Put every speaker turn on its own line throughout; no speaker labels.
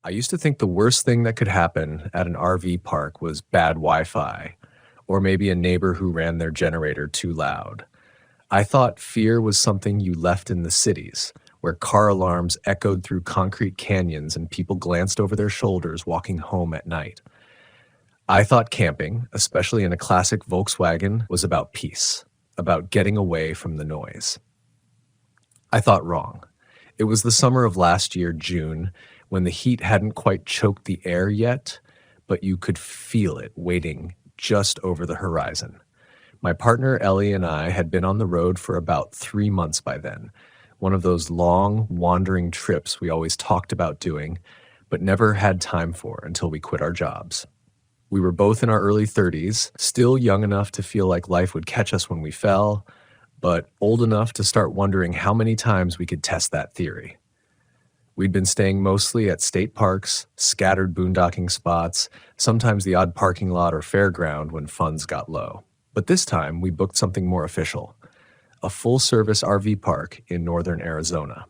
I used to think the worst thing that could happen at an RV park was bad Wi Fi, or maybe a neighbor who ran their generator too loud. I thought fear was something you left in the cities, where car alarms echoed through concrete canyons and people glanced over their shoulders walking home at night. I thought camping, especially in a classic Volkswagen, was about peace, about getting away from the noise. I thought wrong. It was the summer of last year, June, when the heat hadn't quite choked the air yet, but you could feel it waiting just over the horizon. My partner Ellie and I had been on the road for about 3 months by then, one of those long, wandering trips we always talked about doing, but never had time for until we quit our jobs. We were both in our early 30s, still young enough to feel like life would catch us when we fell, but old enough to start wondering how many times we could test that theory. We'd been staying mostly at state parks, scattered boondocking spots, sometimes the odd parking lot or fairground when funds got low. But this time, we booked something more official, a full-service RV park in northern Arizona.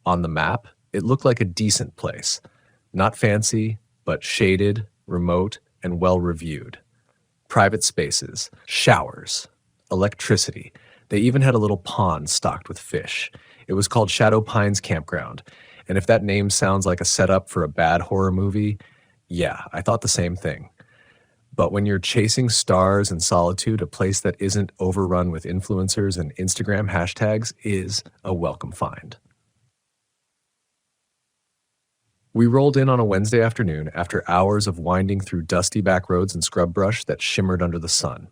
On the map, it looked like a decent place. Not fancy, but shaded, remote, and well-reviewed. Private spaces, showers, electricity. They even had a little pond stocked with fish. It was called Shadow Pines Campground, and if that name sounds like a setup for a bad horror movie, yeah, I thought the same thing. But when you're chasing stars in solitude, a place that isn't overrun with influencers and Instagram hashtags is a welcome find. We rolled in on a Wednesday afternoon after hours of winding through dusty back roads and scrub brush that shimmered under the sun.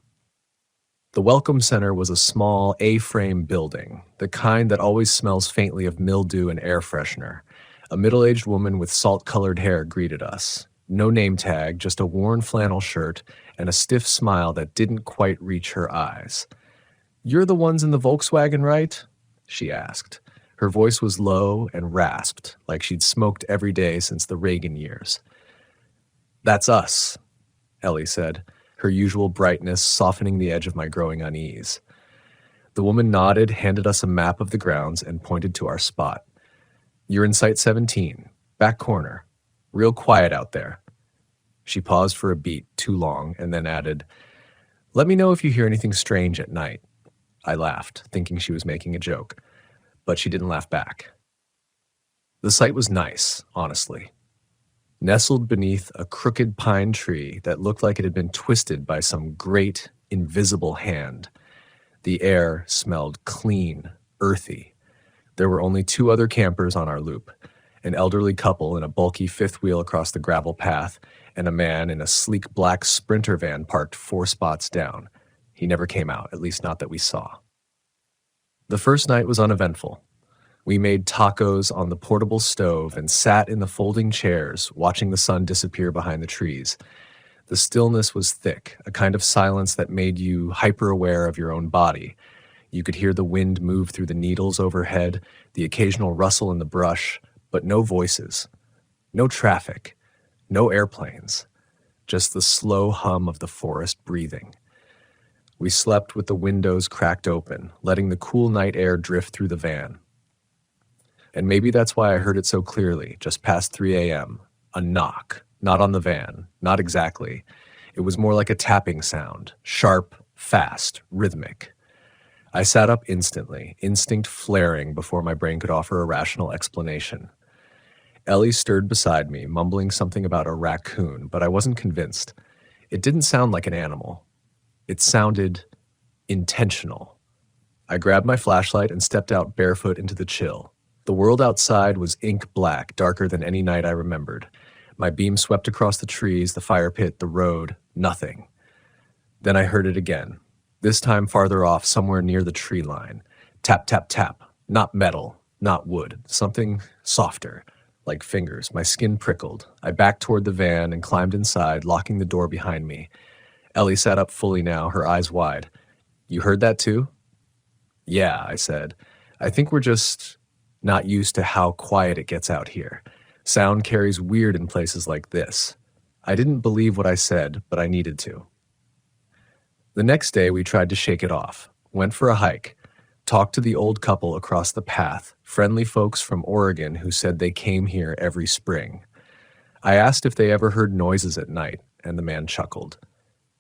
The Welcome Center was a small A-frame building, the kind that always smells faintly of mildew and air freshener. A middle-aged woman with salt-colored hair greeted us. No name tag, just a worn flannel shirt and a stiff smile that didn't quite reach her eyes. "You're the ones in the Volkswagen, right?" she asked. Her voice was low and rasped, like she'd smoked every day since the Reagan years. "That's us," Ellie said, her usual brightness softening the edge of my growing unease. The woman nodded, handed us a map of the grounds, and pointed to our spot. "You're in Site 17, back corner. Real quiet out there." She paused for a beat, too long, and then added, "Let me know if you hear anything strange at night." I laughed, thinking she was making a joke, but she didn't laugh back. The site was nice, honestly. Nestled beneath a crooked pine tree that looked like it had been twisted by some great, invisible hand. The air smelled clean, earthy. There were only 2 other campers on our loop, an elderly couple in a bulky fifth wheel across the gravel path, and a man in a sleek black Sprinter van parked 4 spots down. He never came out, at least not that we saw. The first night was uneventful. We made tacos on the portable stove and sat in the folding chairs, watching the sun disappear behind the trees. The stillness was thick, a kind of silence that made you hyper-aware of your own body. You could hear the wind move through the needles overhead, the occasional rustle in the brush, but no voices, no traffic, no airplanes, just the slow hum of the forest breathing. We slept with the windows cracked open, letting the cool night air drift through the van. And maybe that's why I heard it so clearly, just past 3 a.m. A knock, not on the van, not exactly. It was more like a tapping sound, sharp, fast, rhythmic. I sat up instantly, instinct flaring before my brain could offer a rational explanation. Ellie stirred beside me, mumbling something about a raccoon, but I wasn't convinced. It didn't sound like an animal. It sounded intentional. I grabbed my flashlight and stepped out barefoot into the chill. The world outside was ink black, darker than any night I remembered. My beam swept across the trees, the fire pit, the road, nothing. Then I heard it again, this time farther off, somewhere near the tree line. Tap, tap, tap. Not metal, not wood, something softer, like fingers. My skin prickled. I backed toward the van and climbed inside, locking the door behind me. Ellie sat up fully now, her eyes wide. "You heard that too?" "Yeah," I said. "I think we're just not used to how quiet it gets out here. Sound carries weird in places like this." I didn't believe what I said, but I needed to. The next day, we tried to shake it off, went for a hike, talked to the old couple across the path, friendly folks from Oregon who said they came here every spring. I asked if they ever heard noises at night, and the man chuckled.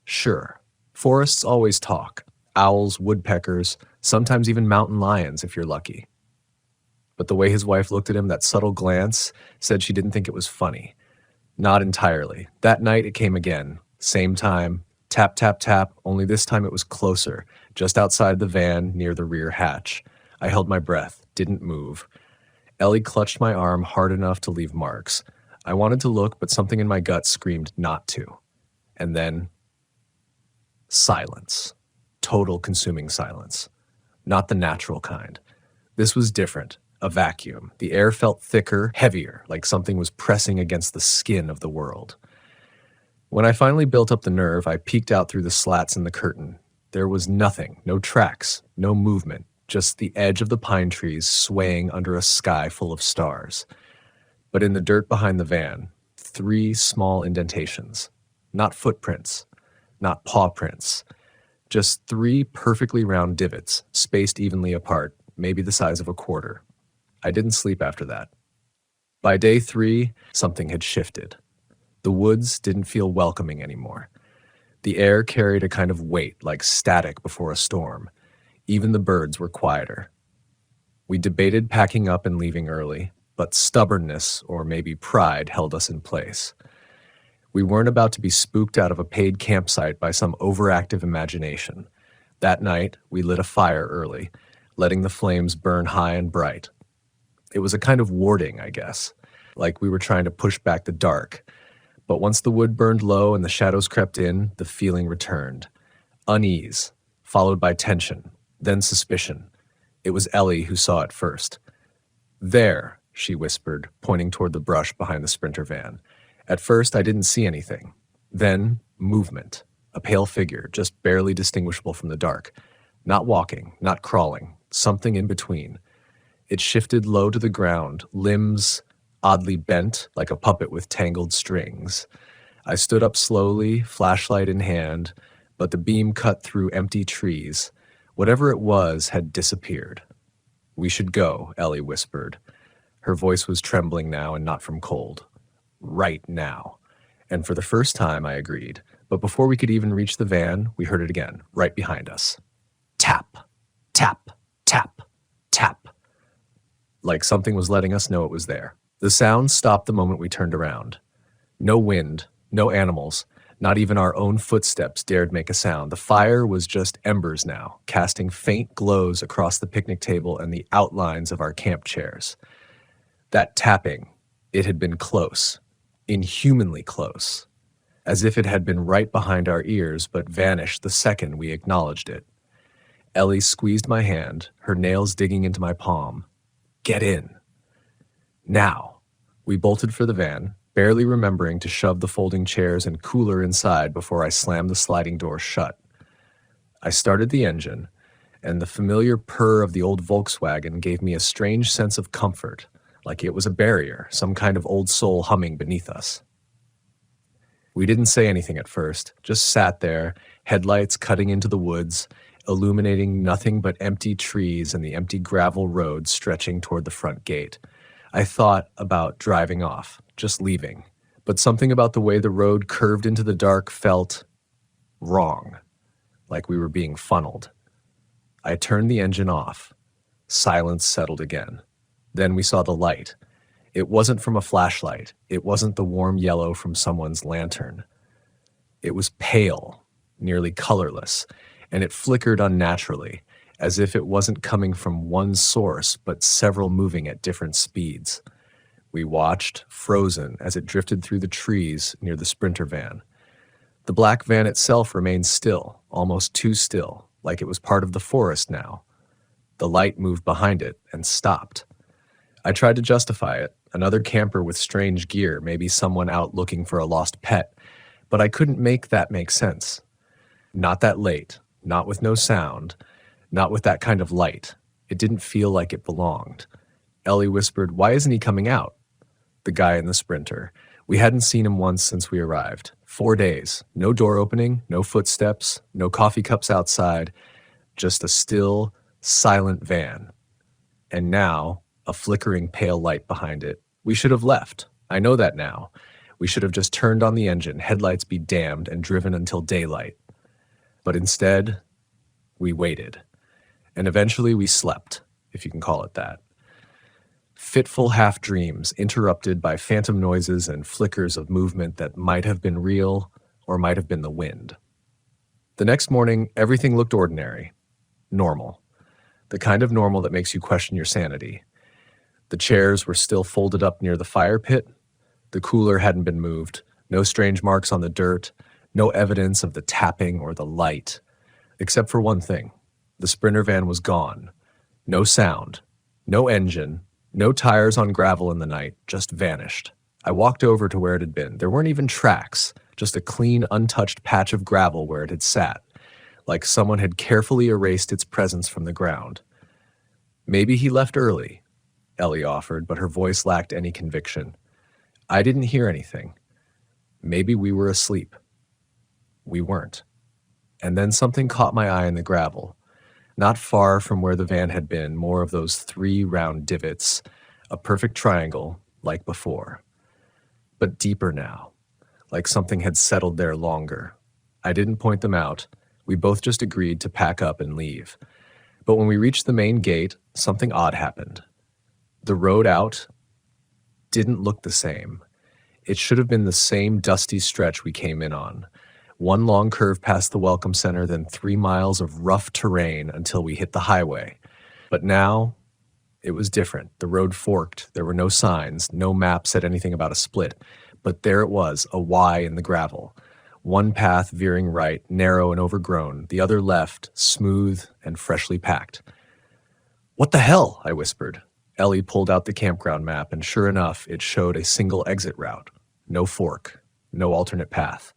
Sure, forests always talk. Owls, woodpeckers, sometimes even mountain lions if you're lucky. But the way his wife looked at him, that subtle glance, said she didn't think it was funny. Not entirely. That night it came again. Same time. Tap, tap, tap, only this time it was closer, just outside the van near the rear hatch. I held my breath, didn't move. Ellie clutched my arm hard enough to leave marks. I wanted to look, but something in my gut screamed not to. And then silence. Total consuming silence. Not the natural kind. This was different. A vacuum. The air felt thicker, heavier, like something was pressing against the skin of the world. When I finally built up the nerve, I peeked out through the slats in the curtain. There was nothing, no tracks, no movement, just the edge of the pine trees swaying under a sky full of stars. But in the dirt behind the van, 3 small indentations. Not footprints, not paw prints. Just 3 perfectly round divots, spaced evenly apart, maybe the size of a quarter. I didn't sleep after that. By day 3, something had shifted. The woods didn't feel welcoming anymore. The air carried a kind of weight, like static before a storm. Even the birds were quieter. We debated packing up and leaving early, but stubbornness, or maybe pride, held us in place. We weren't about to be spooked out of a paid campsite by some overactive imagination. That night, we lit a fire early, letting the flames burn high and bright. It was a kind of warding, I guess, like we were trying to push back the dark. But once the wood burned low and the shadows crept in, the feeling returned. Unease, followed by tension, then suspicion. It was Ellie who saw it first. There, she whispered, pointing toward the brush behind the Sprinter van. At first, I didn't see anything. Then, movement. A pale figure, just barely distinguishable from the dark. Not walking, not crawling, something in between. It shifted low to the ground, limbs oddly bent like a puppet with tangled strings. I stood up slowly, flashlight in hand, but the beam cut through empty trees. Whatever it was had disappeared. We should go, Ellie whispered. Her voice was trembling now and not from cold. Right now. And for the first time, I agreed. But before we could even reach the van, we heard it again, right behind us. Tap, tap, tap, tap. Like something was letting us know it was there. The sound stopped the moment we turned around. No wind, no animals, not even our own footsteps dared make a sound. The fire was just embers now, casting faint glows across the picnic table and the outlines of our camp chairs. That tapping, it had been close, inhumanly close, as if it had been right behind our ears but vanished the second we acknowledged it. Ellie squeezed my hand, her nails digging into my palm. Get in. Now. We bolted for the van, barely remembering to shove the folding chairs and cooler inside before I slammed the sliding door shut. I started the engine, and the familiar purr of the old Volkswagen gave me a strange sense of comfort, like it was a barrier, some kind of old soul humming beneath us. We didn't say anything at first, just sat there, headlights cutting into the woods, illuminating nothing but empty trees and the empty gravel road stretching toward the front gate. I thought about driving off, just leaving, but something about the way the road curved into the dark felt wrong, like we were being funneled. I turned the engine off. Silence settled again. Then we saw the light. It wasn't from a flashlight. It wasn't the warm yellow from someone's lantern. It was pale, nearly colorless, and it flickered unnaturally, as if it wasn't coming from one source, but several moving at different speeds. We watched, frozen, as it drifted through the trees near the Sprinter van. The black van itself remained still, almost too still, like it was part of the forest now. The light moved behind it and stopped. I tried to justify it, another camper with strange gear, maybe someone out looking for a lost pet, but I couldn't make that make sense. Not that late, not with no sound, not with that kind of light. It didn't feel like it belonged. Ellie whispered, "Why isn't he coming out?" The guy in the Sprinter. We hadn't seen him once since we arrived. 4 days. No door opening, no footsteps, no coffee cups outside, just a still, silent van. And now, a flickering pale light behind it. We should have left. I know that now. We should have just turned on the engine, headlights be damned, and driven until daylight. But instead, we waited. And eventually we slept, if you can call it that. Fitful half-dreams interrupted by phantom noises and flickers of movement that might have been real or might have been the wind. The next morning, everything looked ordinary, normal, the kind of normal that makes you question your sanity. The chairs were still folded up near the fire pit. The cooler hadn't been moved, no strange marks on the dirt, no evidence of the tapping or the light, except for one thing. The Sprinter van was gone. No sound, no engine, no tires on gravel in the night, just vanished. I walked over to where it had been. There weren't even tracks, just a clean, untouched patch of gravel where it had sat, like someone had carefully erased its presence from the ground. Maybe he left early, Ellie offered, but her voice lacked any conviction. I didn't hear anything. Maybe we were asleep. We weren't. And then something caught my eye in the gravel. Not far from where the van had been, more of those 3 round divots, a perfect triangle, like before. But deeper now, like something had settled there longer. I didn't point them out. We both just agreed to pack up and leave. But when we reached the main gate, something odd happened. The road out didn't look the same. It should have been the same dusty stretch we came in on. One long curve past the Welcome Center, then 3 miles of rough terrain until we hit the highway. But now, it was different. The road forked. There were no signs. No map said anything about a split. But there it was, a Y in the gravel. One path veering right, narrow and overgrown. The other left, smooth and freshly packed. "What the hell?" I whispered. Ellie pulled out the campground map, and sure enough, it showed a single exit route. No fork. No alternate path.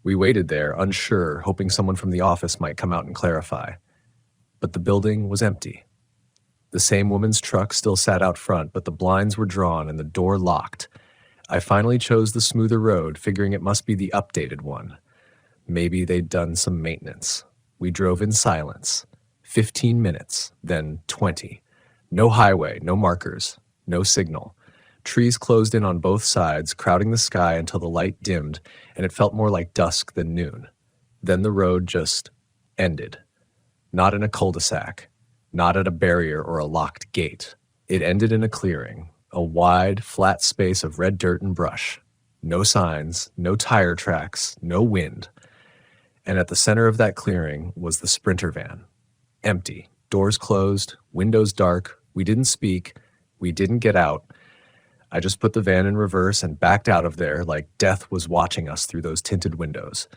We waited there, unsure, hoping someone from the office might come out and clarify. But the building was empty. The same woman's truck still sat out front, but the blinds were drawn and the door locked. I finally chose the smoother road, figuring it must be the updated one. Maybe they'd done some maintenance. We drove in silence. 15 minutes, then 20. No highway, no markers, no signal. Trees closed in on both sides, crowding the sky until the light dimmed, and it felt more like dusk than noon. Then the road just ended. Not in a cul-de-sac, not at a barrier or a locked gate. It ended in a clearing, a wide, flat space of red dirt and brush. No signs, no tire tracks, no wind. And at the center of that clearing was the Sprinter van. Empty, doors closed, windows dark. We didn't speak. We didn't get out. I just put the van in reverse and backed out of there like death was watching us through those tinted windows.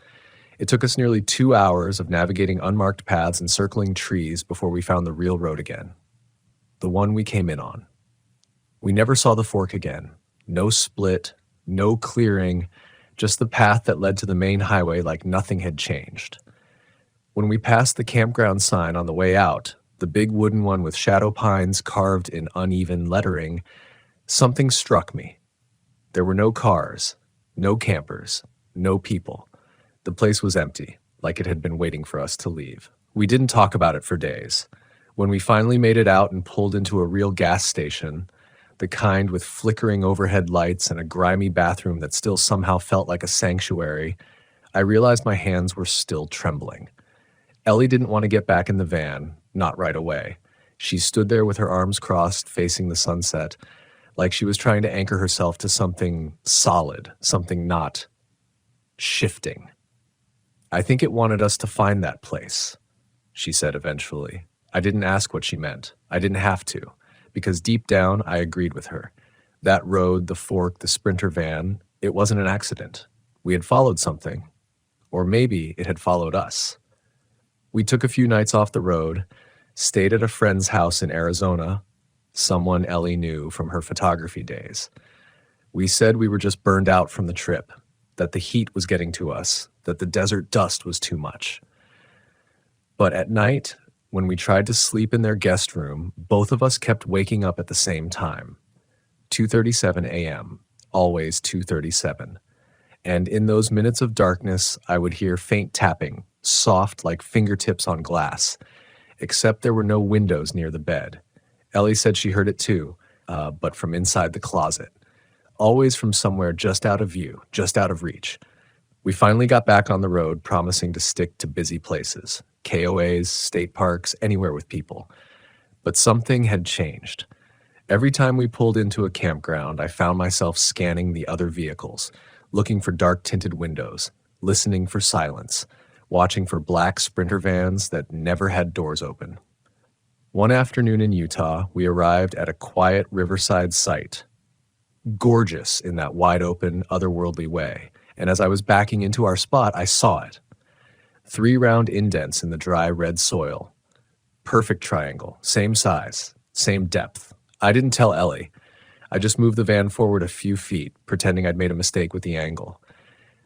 It took us nearly 2 hours of navigating unmarked paths and circling trees before we found the real road again. The one we came in on. We never saw the fork again. No split, no clearing, just the path that led to the main highway like nothing had changed. When we passed the campground sign on the way out, the big wooden one with shadow pines carved in uneven lettering, something struck me. There were no cars, no campers, no people. The place was empty, like it had been waiting for us to leave. We didn't talk about it for days. When we finally made it out and pulled into a real gas station, the kind with flickering overhead lights and a grimy bathroom that still somehow felt like a sanctuary, I realized my hands were still trembling. Ellie didn't want to get back in the van, not right away. She stood there with her arms crossed, facing the sunset, like she was trying to anchor herself to something solid, something not shifting. "I think it wanted us to find that place," she said eventually. I didn't ask what she meant. I didn't have to, because deep down I agreed with her. That road, the fork, the Sprinter van, it wasn't an accident. We had followed something. Or maybe it had followed us. We took a few nights off the road, stayed at a friend's house in Arizona, someone Ellie knew from her photography days. We said we were just burned out from the trip, that the heat was getting to us, that the desert dust was too much. But at night, when we tried to sleep in their guest room, both of us kept waking up at the same time. 2:37 a.m., always 2:37. And in those minutes of darkness, I would hear faint tapping, soft like fingertips on glass, except there were no windows near the bed. Ellie said she heard it too, but from inside the closet. always from somewhere just out of view, just out of reach. We finally got back on the road, promising to stick to busy places, KOAs, state parks, anywhere with people. But something had changed. Every time we pulled into a campground, I found myself scanning the other vehicles, looking for dark-tinted windows, listening for silence, watching for black Sprinter vans that never had doors open. One afternoon in Utah, we arrived at a quiet riverside site, gorgeous in that wide-open, otherworldly way, and as I was backing into our spot, I saw it. 3 round indents in the dry red soil. Perfect triangle, same size, same depth. I didn't tell Ellie. I just moved the van forward a few feet, pretending I'd made a mistake with the angle.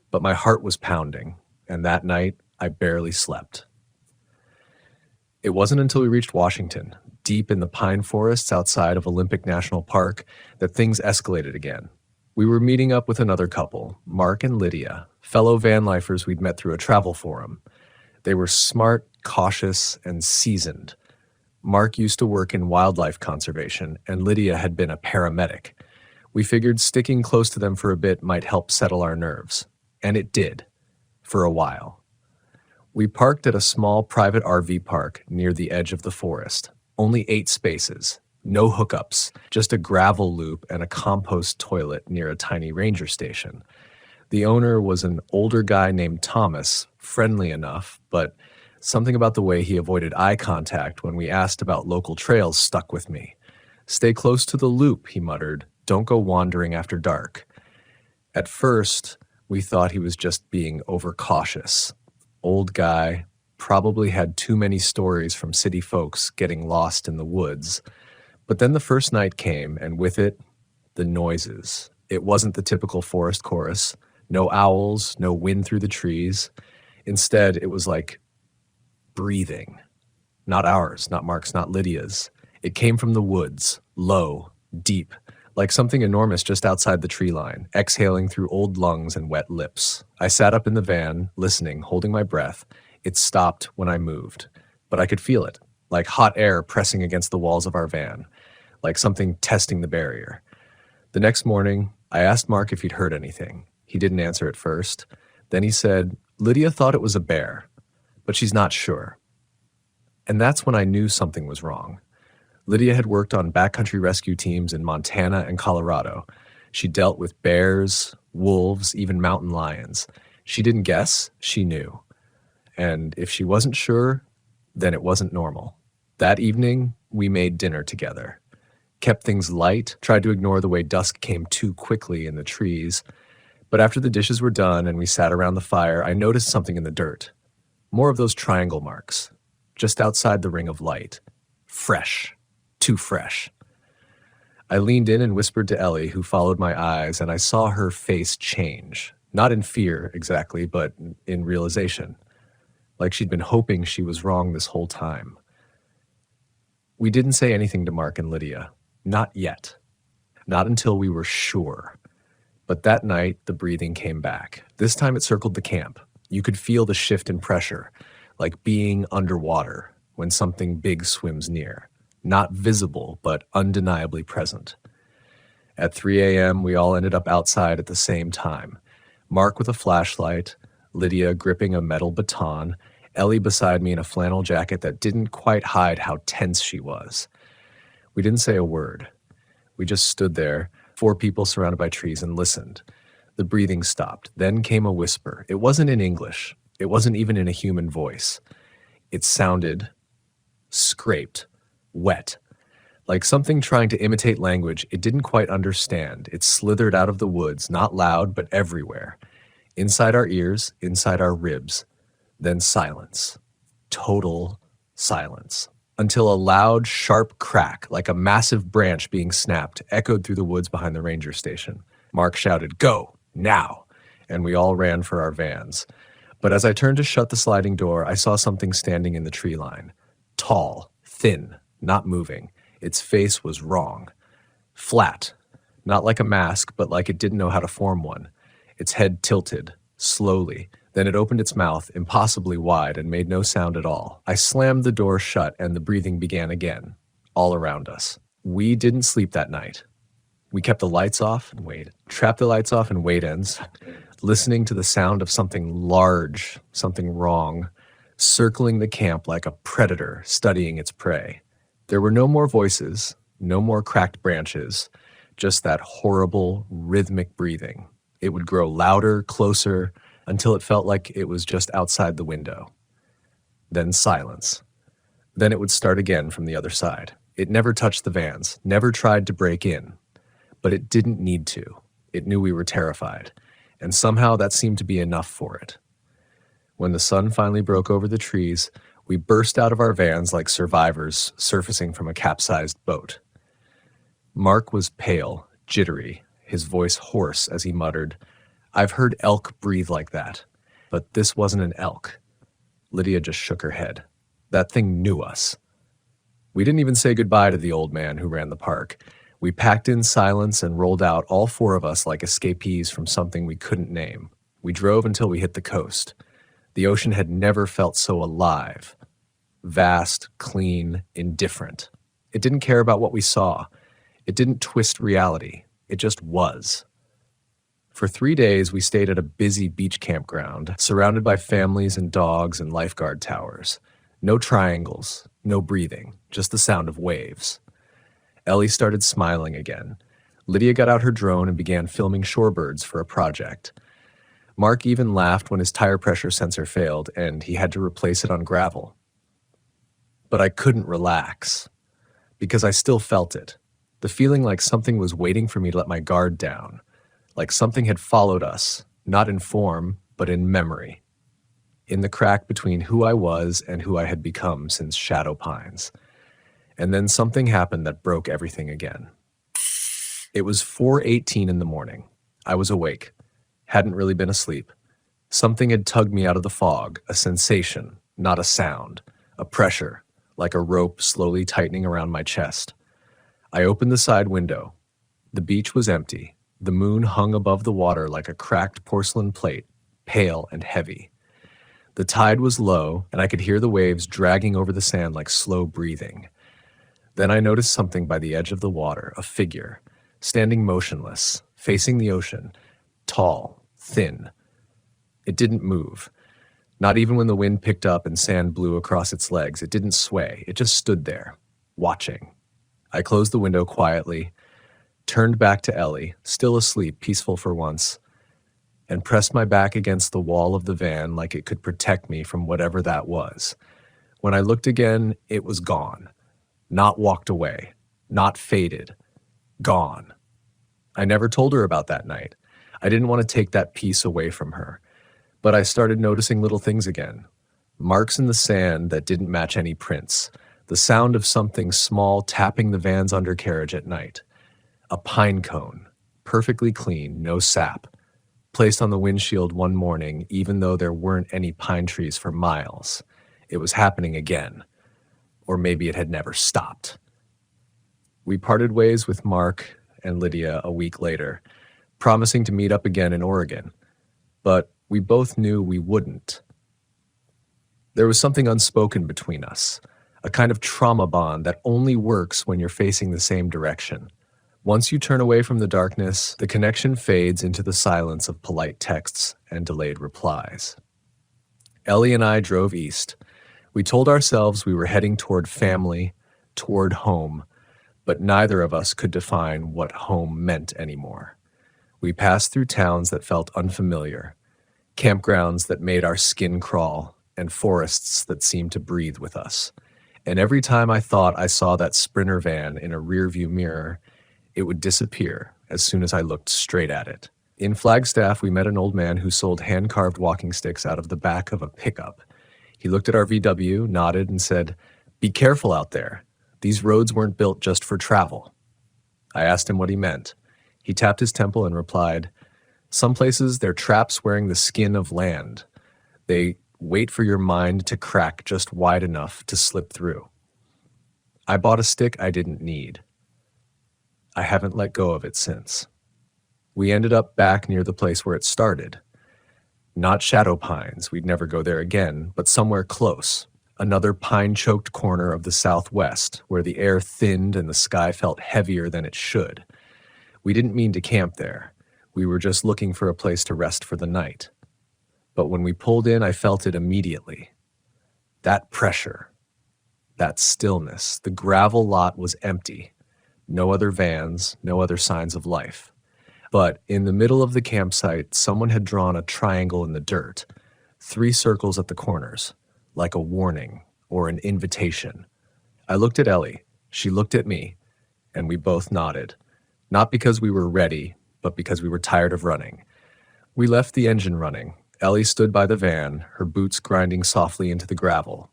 But my heart was pounding, and that night, I barely slept. It wasn't until we reached Washington, deep in the pine forests outside of Olympic National Park, that things escalated again. We were meeting up with another couple, Mark and Lydia, fellow van lifers we'd met through a travel forum. They were smart, cautious, and seasoned. Mark used to work in wildlife conservation, and Lydia had been a paramedic. We figured sticking close to them for a bit might help settle our nerves. And it did, for a while. We parked at a small private RV park near the edge of the forest. Only 8 spaces, no hookups, just a gravel loop and a compost toilet near a tiny ranger station. The owner was an older guy named Thomas, friendly enough, but something about the way he avoided eye contact when we asked about local trails stuck with me. "Stay close to the loop," he muttered. "Don't go wandering after dark." At first, we thought he was just being overcautious. Old guy, probably had too many stories from city folks getting lost in the woods. But then the first night came, and with it, the noises. It wasn't the typical forest chorus. No owls, no wind through the trees. Instead, it was like breathing. Not ours, not Mark's, not Lydia's. It came from the woods, low, deep, like something enormous just outside the tree line, exhaling through old lungs and wet lips. I sat up in the van, listening, holding my breath. It stopped when I moved, but I could feel it, like hot air pressing against the walls of our van, like something testing the barrier. The next morning, I asked Mark if he'd heard anything. He didn't answer at first. Then he said, "Lydia thought it was a bear, but she's not sure." And that's when I knew something was wrong. Lydia had worked on backcountry rescue teams in Montana and Colorado. She dealt with bears, wolves, even mountain lions. She didn't guess, she knew. And if she wasn't sure, then it wasn't normal. That evening, we made dinner together. Kept things light, tried to ignore the way dusk came too quickly in the trees. But after the dishes were done and we sat around the fire, I noticed something in the dirt. More of those triangle marks, just outside the ring of light. Fresh. Too fresh. I leaned in and whispered to Ellie, who followed my eyes, and I saw her face change. Not in fear, exactly, but in realization. Like she'd been hoping she was wrong this whole time. We didn't say anything to Mark and Lydia. Not yet. Not until we were sure. But that night, the breathing came back. This time it circled the camp. You could feel the shift in pressure, like being underwater when something big swims near. Not visible, but undeniably present. At 3 a.m., we all ended up outside at the same time. Mark with a flashlight, Lydia gripping a metal baton, Ellie beside me in a flannel jacket that didn't quite hide how tense she was. We didn't say a word. We just stood there, 4 people surrounded by trees, and listened. The breathing stopped. Then came a whisper. It wasn't in English. It wasn't even in a human voice. It sounded scraped. Wet. Like something trying to imitate language it didn't quite understand. It slithered out of the woods, not loud, but everywhere. Inside our ears, inside our ribs. Then silence. Total silence. Until a loud, sharp crack, like a massive branch being snapped, echoed through the woods behind the ranger station. Mark shouted, "Go! Now!" And we all ran for our vans. But as I turned to shut the sliding door, I saw something standing in the tree line. Tall, thin, not moving. Its face was wrong. Flat. Not like a mask, but like it didn't know how to form one. Its head tilted, slowly. Then it opened its mouth, impossibly wide, and made no sound at all. I slammed the door shut, and the breathing began again, all around us. We didn't sleep that night. We kept the lights off and waited, trapped the lights off and wait ends, listening to the sound of something large, something wrong, circling the camp like a predator studying its prey. There were no more voices, no more cracked branches, just that horrible, rhythmic breathing. It would grow louder, closer, until it felt like it was just outside the window. Then silence. Then it would start again from the other side. It never touched the vans, never tried to break in. But it didn't need to. It knew we were terrified. And somehow that seemed to be enough for it. When the sun finally broke over the trees, we burst out of our vans like survivors surfacing from a capsized boat. Mark was pale, jittery, his voice hoarse as he muttered, "I've heard elk breathe like that, but this wasn't an elk." Lydia just shook her head. That thing knew us. We didn't even say goodbye to the old man who ran the park. We packed in silence and rolled out, all four of us like escapees from something we couldn't name. We drove until we hit the coast. The ocean had never felt so alive. Vast, clean, indifferent. It didn't care about what we saw. It didn't twist reality. It just was. For 3 days, we stayed at a busy beach campground, surrounded by families and dogs and lifeguard towers. No triangles, no breathing, just the sound of waves. Ellie started smiling again. Lydia got out her drone and began filming shorebirds for a project. Mark even laughed when his tire pressure sensor failed and he had to replace it on gravel. But I couldn't relax, because I still felt it. The feeling like something was waiting for me to let my guard down, like something had followed us, not in form, but in memory, in the crack between who I was and who I had become since Shadow Pines. And then something happened that broke everything again. It was 4:18 in the morning. I was awake, hadn't really been asleep. Something had tugged me out of the fog, a sensation, not a sound, a pressure, like a rope slowly tightening around my chest. I opened the side window. The beach was empty. The moon hung above the water like a cracked porcelain plate, pale and heavy. The tide was low, and I could hear the waves dragging over the sand like slow breathing. Then I noticed something by the edge of the water, a figure, standing motionless, facing the ocean, tall, thin. It didn't move. Not even when the wind picked up and sand blew across its legs. It didn't sway. It just stood there, watching. I closed the window quietly, turned back to Ellie, still asleep, peaceful for once, and pressed my back against the wall of the van like it could protect me from whatever that was. When I looked again, it was gone. Not walked away, not faded, gone. I never told her about that night. I didn't want to take that piece away from her. But I started noticing little things again. Marks in the sand that didn't match any prints. The sound of something small tapping the van's undercarriage at night. A pine cone, perfectly clean, no sap, placed on the windshield one morning even though there weren't any pine trees for miles. It was happening again. Or maybe it had never stopped. We parted ways with Mark and Lydia a week later, promising to meet up again in Oregon. But we both knew we wouldn't. There was something unspoken between us, a kind of trauma bond that only works when you're facing the same direction. Once you turn away from the darkness, the connection fades into the silence of polite texts and delayed replies. Ellie and I drove east. We told ourselves we were heading toward family, toward home, but neither of us could define what home meant anymore. We passed through towns that felt unfamiliar, campgrounds that made our skin crawl, and forests that seemed to breathe with us. And every time I thought I saw that Sprinter van in a rearview mirror, it would disappear as soon as I looked straight at it. In Flagstaff, we met an old man who sold hand-carved walking sticks out of the back of a pickup. He looked at our VW, nodded, and said, "Be careful out there. These roads weren't built just for travel." I asked him what he meant. He tapped his temple and replied, "Some places they're traps wearing the skin of land. They wait for your mind to crack just wide enough to slip through." I bought a stick I didn't need. I haven't let go of it since. We ended up back near the place where it started. Not Shadow Pines, we'd never go there again, but somewhere close. Another pine-choked corner of the Southwest, where the air thinned and the sky felt heavier than it should. We didn't mean to camp there. We were just looking for a place to rest for the night. But when we pulled in, I felt it immediately. That pressure, that stillness. The gravel lot was empty. No other vans, no other signs of life. But in the middle of the campsite, someone had drawn a triangle in the dirt, 3 circles at the corners, like a warning or an invitation. I looked at Ellie, she looked at me, and we both nodded. Not because we were ready, but because we were tired of running. We left the engine running. Ellie stood by the van, her boots grinding softly into the gravel.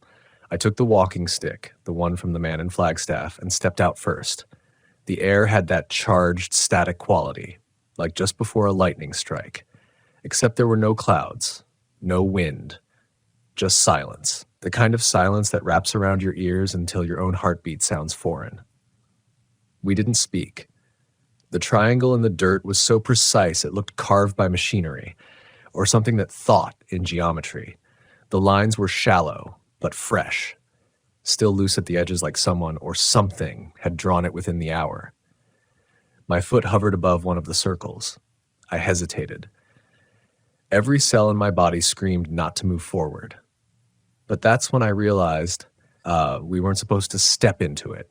I took the walking stick, the one from the man in Flagstaff, and stepped out first. The air had that charged, static quality, like just before a lightning strike. Except there were no clouds, no wind, just silence. The kind of silence that wraps around your ears until your own heartbeat sounds foreign. We didn't speak. The triangle in the dirt was so precise it looked carved by machinery, or something that thought in geometry. The lines were shallow, but fresh, still loose at the edges like someone or something had drawn it within the hour. My foot hovered above one of the circles. I hesitated. Every cell in my body screamed not to move forward. But that's when I realized we weren't supposed to step into it.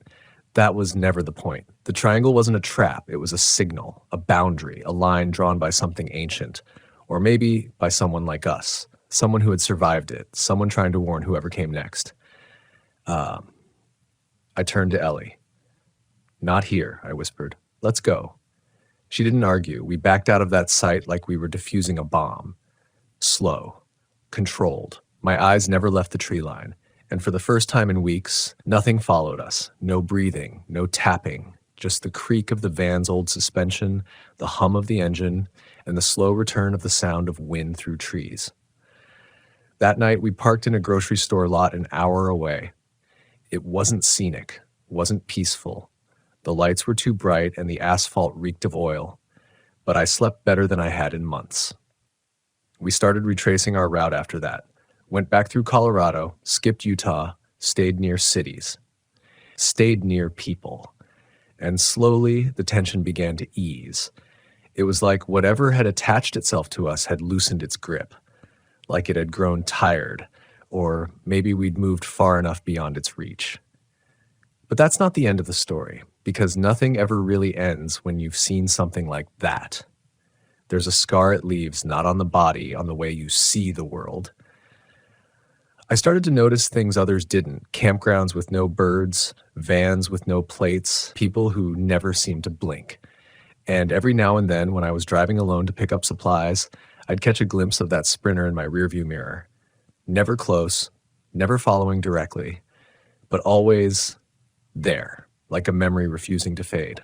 That was never the point. The triangle wasn't a trap. It was a signal, a boundary, a line drawn by something ancient, or maybe by someone like us, someone who had survived it, someone trying to warn whoever came next. I turned to Ellie. "Not here," I whispered. "Let's go." She didn't argue. We backed out of that site like we were defusing a bomb. Slow, controlled. My eyes never left the tree line. And for the first time in weeks, nothing followed us. No breathing, no tapping, just the creak of the van's old suspension, the hum of the engine, and the slow return of the sound of wind through trees. That night, we parked in a grocery store lot an hour away. It wasn't scenic, wasn't peaceful. The lights were too bright and the asphalt reeked of oil, but I slept better than I had in months. We started retracing our route after that. Went back through Colorado, skipped Utah, stayed near cities, stayed near people. And slowly, the tension began to ease. It was like whatever had attached itself to us had loosened its grip, like it had grown tired, or maybe we'd moved far enough beyond its reach. But that's not the end of the story, because nothing ever really ends when you've seen something like that. There's a scar it leaves, not on the body, on the way you see the world. I started to notice things others didn't. Campgrounds with no birds, vans with no plates, people who never seemed to blink. And every now and then, when I was driving alone to pick up supplies, I'd catch a glimpse of that sprinter in my rearview mirror. Never close, never following directly, but always there, like a memory refusing to fade.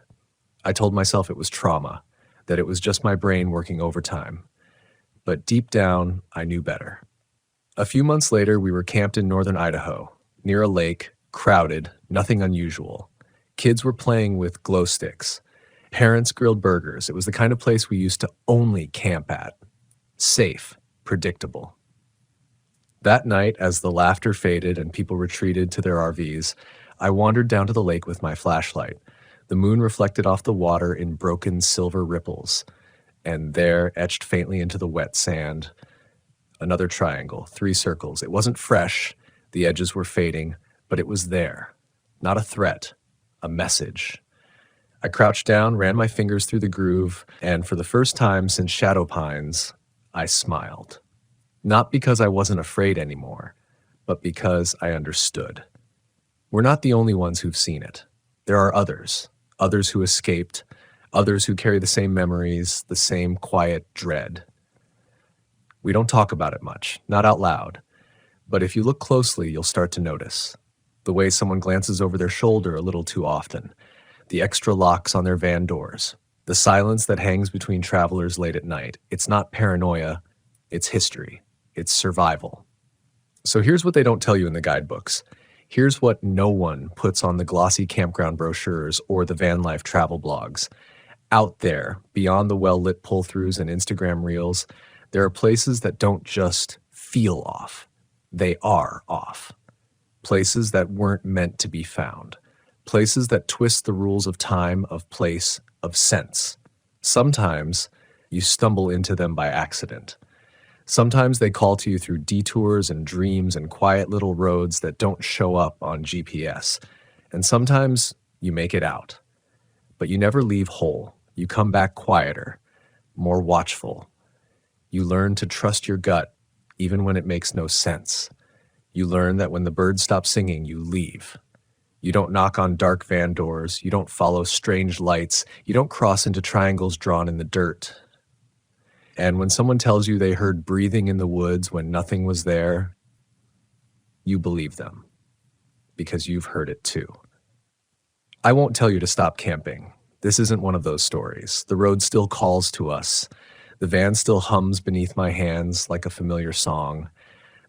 I told myself it was trauma, that it was just my brain working overtime. But deep down, I knew better. A few months later, we were camped in northern Idaho, near a lake, crowded, nothing unusual. Kids were playing with glow sticks. Parents grilled burgers. It was the kind of place we used to only camp at. Safe, predictable. That night, as the laughter faded and people retreated to their RVs, I wandered down to the lake with my flashlight. The moon reflected off the water in broken silver ripples, and there, etched faintly into the wet sand, another triangle, 3 circles. It wasn't fresh, the edges were fading, but it was there. Not a threat, a message. I crouched down, ran my fingers through the groove, and for the first time since Shadow Pines, I smiled. Not because I wasn't afraid anymore, but because I understood. We're not the only ones who've seen it. There are others who escaped, others who carry the same memories, the same quiet dread. We don't talk about it much, not out loud, but if you look closely, you'll start to notice. The way someone glances over their shoulder a little too often, the extra locks on their van doors, the silence that hangs between travelers late at night. It's not paranoia, it's history, it's survival. So here's what they don't tell you in the guidebooks. Here's what no one puts on the glossy campground brochures or the van life travel blogs. Out there, beyond the well-lit pull-throughs and Instagram reels, there are places that don't just feel off. They are off. Places that weren't meant to be found. Places that twist the rules of time, of place, of sense. Sometimes you stumble into them by accident. Sometimes they call to you through detours and dreams and quiet little roads that don't show up on GPS. And sometimes you make it out. But you never leave whole. You come back quieter, more watchful. You learn to trust your gut even when it makes no sense. You learn that when the birds stop singing, you leave. You don't knock on dark van doors. You don't follow strange lights. You don't cross into triangles drawn in the dirt. And when someone tells you they heard breathing in the woods when nothing was there, you believe them because you've heard it too. I won't tell you to stop camping. This isn't one of those stories. The road still calls to us. The van still hums beneath my hands like a familiar song.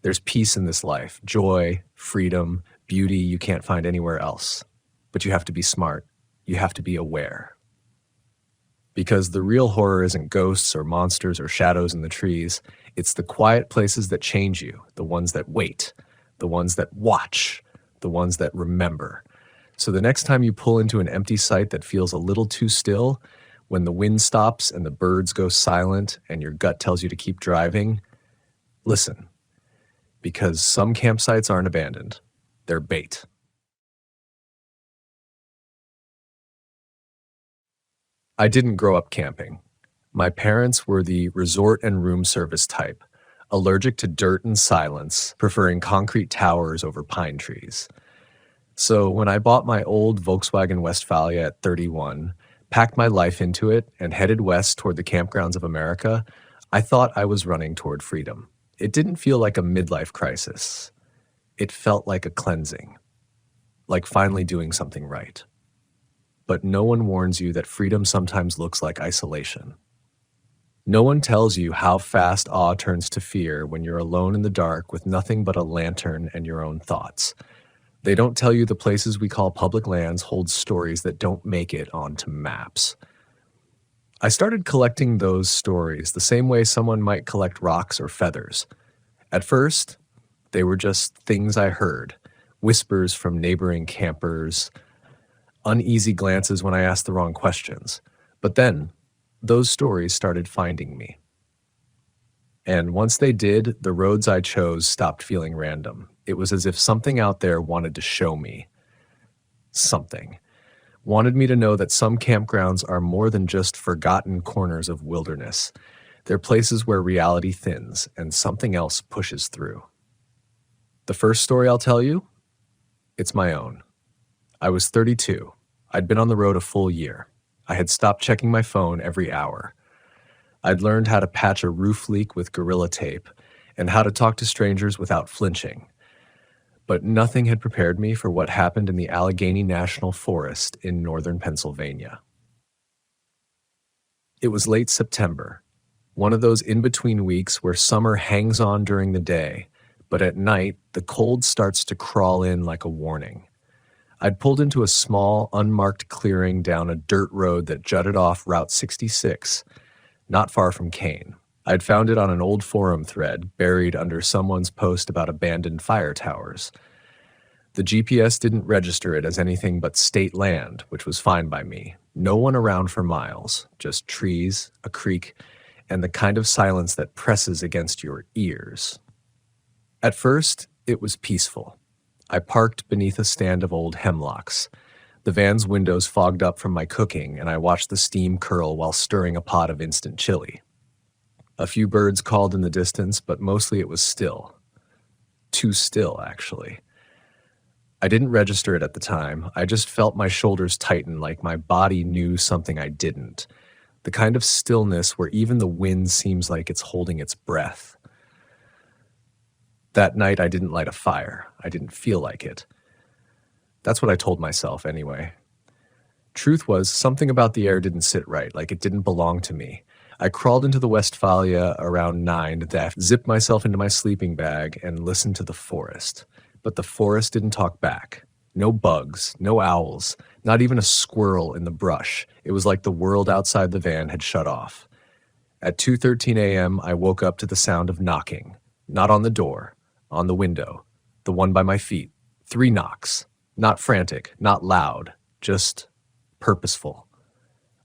There's peace in this life, joy, freedom, beauty you can't find anywhere else. But you have to be smart. You have to be aware. Because the real horror isn't ghosts or monsters or shadows in the trees. It's the quiet places that change you, the ones that wait, the ones that watch, the ones that remember. So the next time you pull into an empty site that feels a little too still, when the wind stops and the birds go silent and your gut tells you to keep driving, listen. Because some campsites aren't abandoned. They're bait. I didn't grow up camping. My parents were the resort and room service type, allergic to dirt and silence, preferring concrete towers over pine trees. So when I bought my old Volkswagen Westfalia at 31, packed my life into it, and headed west toward the campgrounds of America, I thought I was running toward freedom. It didn't feel like a midlife crisis. It felt like a cleansing, like finally doing something right. But no one warns you that freedom sometimes looks like isolation. No one tells you how fast awe turns to fear when you're alone in the dark with nothing but a lantern and your own thoughts. They don't tell you the places we call public lands hold stories that don't make it onto maps. I started collecting those stories the same way someone might collect rocks or feathers. At first, they were just things I heard, whispers from neighboring campers, uneasy glances when I asked the wrong questions. But then, those stories started finding me. And once they did, the roads I chose stopped feeling random. It was as if something out there wanted to show me something. Wanted me to know that some campgrounds are more than just forgotten corners of wilderness. They're places where reality thins and something else pushes through. The first story I'll tell you, it's my own. I was 32. I'd been on the road a full year. I had stopped checking my phone every hour. I'd learned how to patch a roof leak with Gorilla Tape and how to talk to strangers without flinching. But nothing had prepared me for what happened in the Allegheny National Forest in northern Pennsylvania. It was late September, one of those in-between weeks where summer hangs on during the day, but at night the cold starts to crawl in like a warning. I'd pulled into a small, unmarked clearing down a dirt road that jutted off Route 66, not far from Kane. I'd found it on an old forum thread buried under someone's post about abandoned fire towers. The GPS didn't register it as anything but state land, which was fine by me. No one around for miles, just trees, a creek, and the kind of silence that presses against your ears. At first, it was peaceful. I parked beneath a stand of old hemlocks. The van's windows fogged up from my cooking, and I watched the steam curl while stirring a pot of instant chili. A few birds called in the distance, but mostly it was still. Too still, actually. I didn't register it at the time. I just felt my shoulders tighten like my body knew something I didn't. The kind of stillness where even the wind seems like it's holding its breath. That night, I didn't light a fire. I didn't feel like it. That's what I told myself, anyway. Truth was, something about the air didn't sit right, like it didn't belong to me. I crawled into the Westfalia around 9 to zip myself into my sleeping bag and listen to the forest. But the forest didn't talk back. No bugs, no owls, not even a squirrel in the brush. It was like the world outside the van had shut off. At 2:13 a.m., I woke up to the sound of knocking. Not on the door, on the window, the one by my feet. 3 knocks. Not frantic, not loud, just purposeful.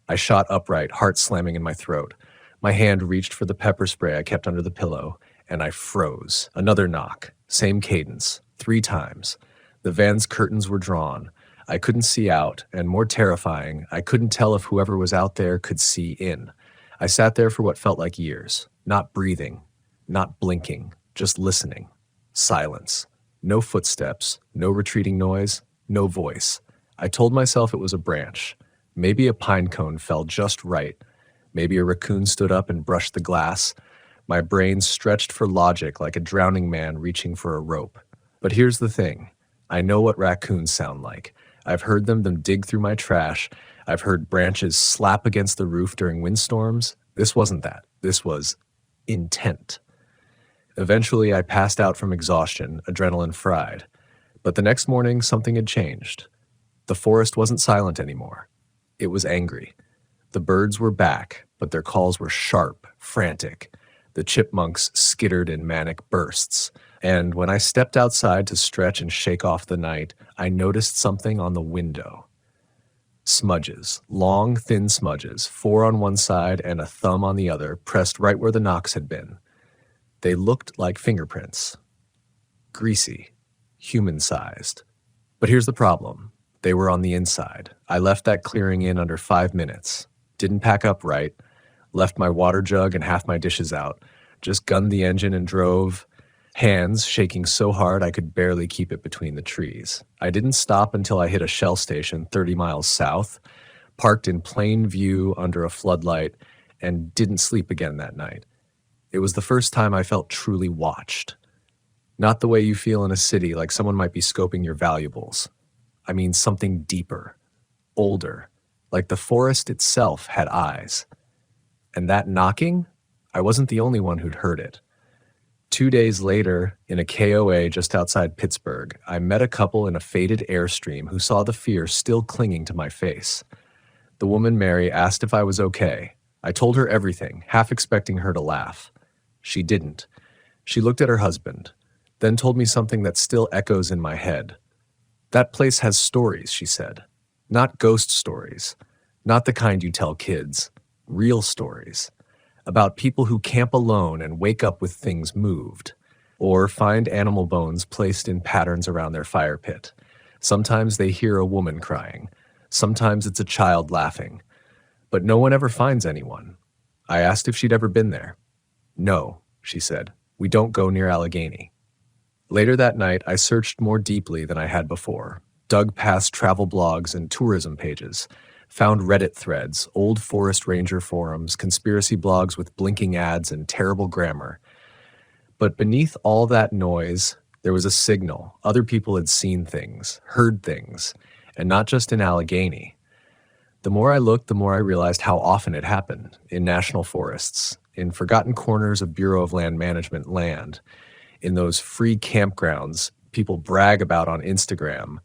I shot upright, heart slamming in my throat. My hand reached for the pepper spray I kept under the pillow, and I froze. Another knock, same cadence, 3 times. The van's curtains were drawn. I couldn't see out, and more terrifying, I couldn't tell if whoever was out there could see in. I sat there for what felt like years, not breathing, not blinking, just listening. Silence. No footsteps, no retreating noise, no voice. I told myself it was a branch. Maybe a pine cone fell just right. Maybe a raccoon stood up and brushed the glass. My brain stretched for logic like a drowning man reaching for a rope. But here's the thing. I know what raccoons sound like. I've heard them dig through my trash. I've heard branches slap against the roof during windstorms. This wasn't that. This was intent. Eventually, I passed out from exhaustion, adrenaline fried. But the next morning, something had changed. The forest wasn't silent anymore. It was angry. The birds were back, but their calls were sharp, frantic. The chipmunks skittered in manic bursts. And when I stepped outside to stretch and shake off the night, I noticed something on the window. Smudges, long, thin smudges, 4 on one side and a thumb on the other, pressed right where the knocks had been. They looked like fingerprints. Greasy, human-sized. But here's the problem. They were on the inside. I left that clearing in under 5 minutes. Didn't pack up right. Left my water jug and half my dishes out. Just gunned the engine and drove, hands shaking so hard I could barely keep it between the trees. I didn't stop until I hit a Shell station 30 miles south, parked in plain view under a floodlight, and didn't sleep again that night. It was the first time I felt truly watched. Not the way you feel in a city, like someone might be scoping your valuables. I mean something deeper, older, like the forest itself had eyes. And that knocking, I wasn't the only one who'd heard it. 2 days later, in a KOA just outside Pittsburgh, I met a couple in a faded Airstream who saw the fear still clinging to my face. The woman, Mary, asked if I was okay. I told her everything, half expecting her to laugh. She didn't. She looked at her husband, then told me something that still echoes in my head. That place has stories, she said. Not ghost stories. Not the kind you tell kids. Real stories. About people who camp alone and wake up with things moved, or find animal bones placed in patterns around their fire pit. Sometimes they hear a woman crying. Sometimes it's a child laughing. But no one ever finds anyone. I asked if she'd ever been there. No, she said. We don't go near Allegheny. Later that night, I searched more deeply than I had before, dug past travel blogs and tourism pages, found Reddit threads, old forest ranger forums, conspiracy blogs with blinking ads and terrible grammar. But beneath all that noise, there was a signal. Other people had seen things, heard things, and not just in Allegheny. The more I looked, the more I realized how often it happened in national forests, in forgotten corners of Bureau of Land Management land, in those free campgrounds people brag about on Instagram.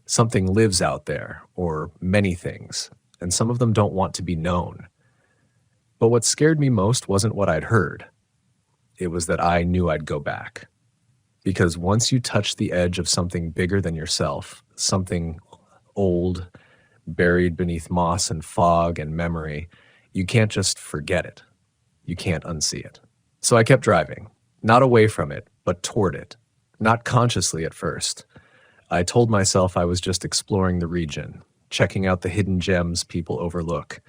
Something lives out there, or many things, and some of them don't want to be known. But what scared me most wasn't what I'd heard. It was that I knew I'd go back. Because once you touch the edge of something bigger than yourself, something old, buried beneath moss and fog and memory, you can't just forget it. You can't unsee it. So I kept driving, not away from it, but toward it, not consciously at first. I told myself I was just exploring the region, checking out the hidden gems people overlook.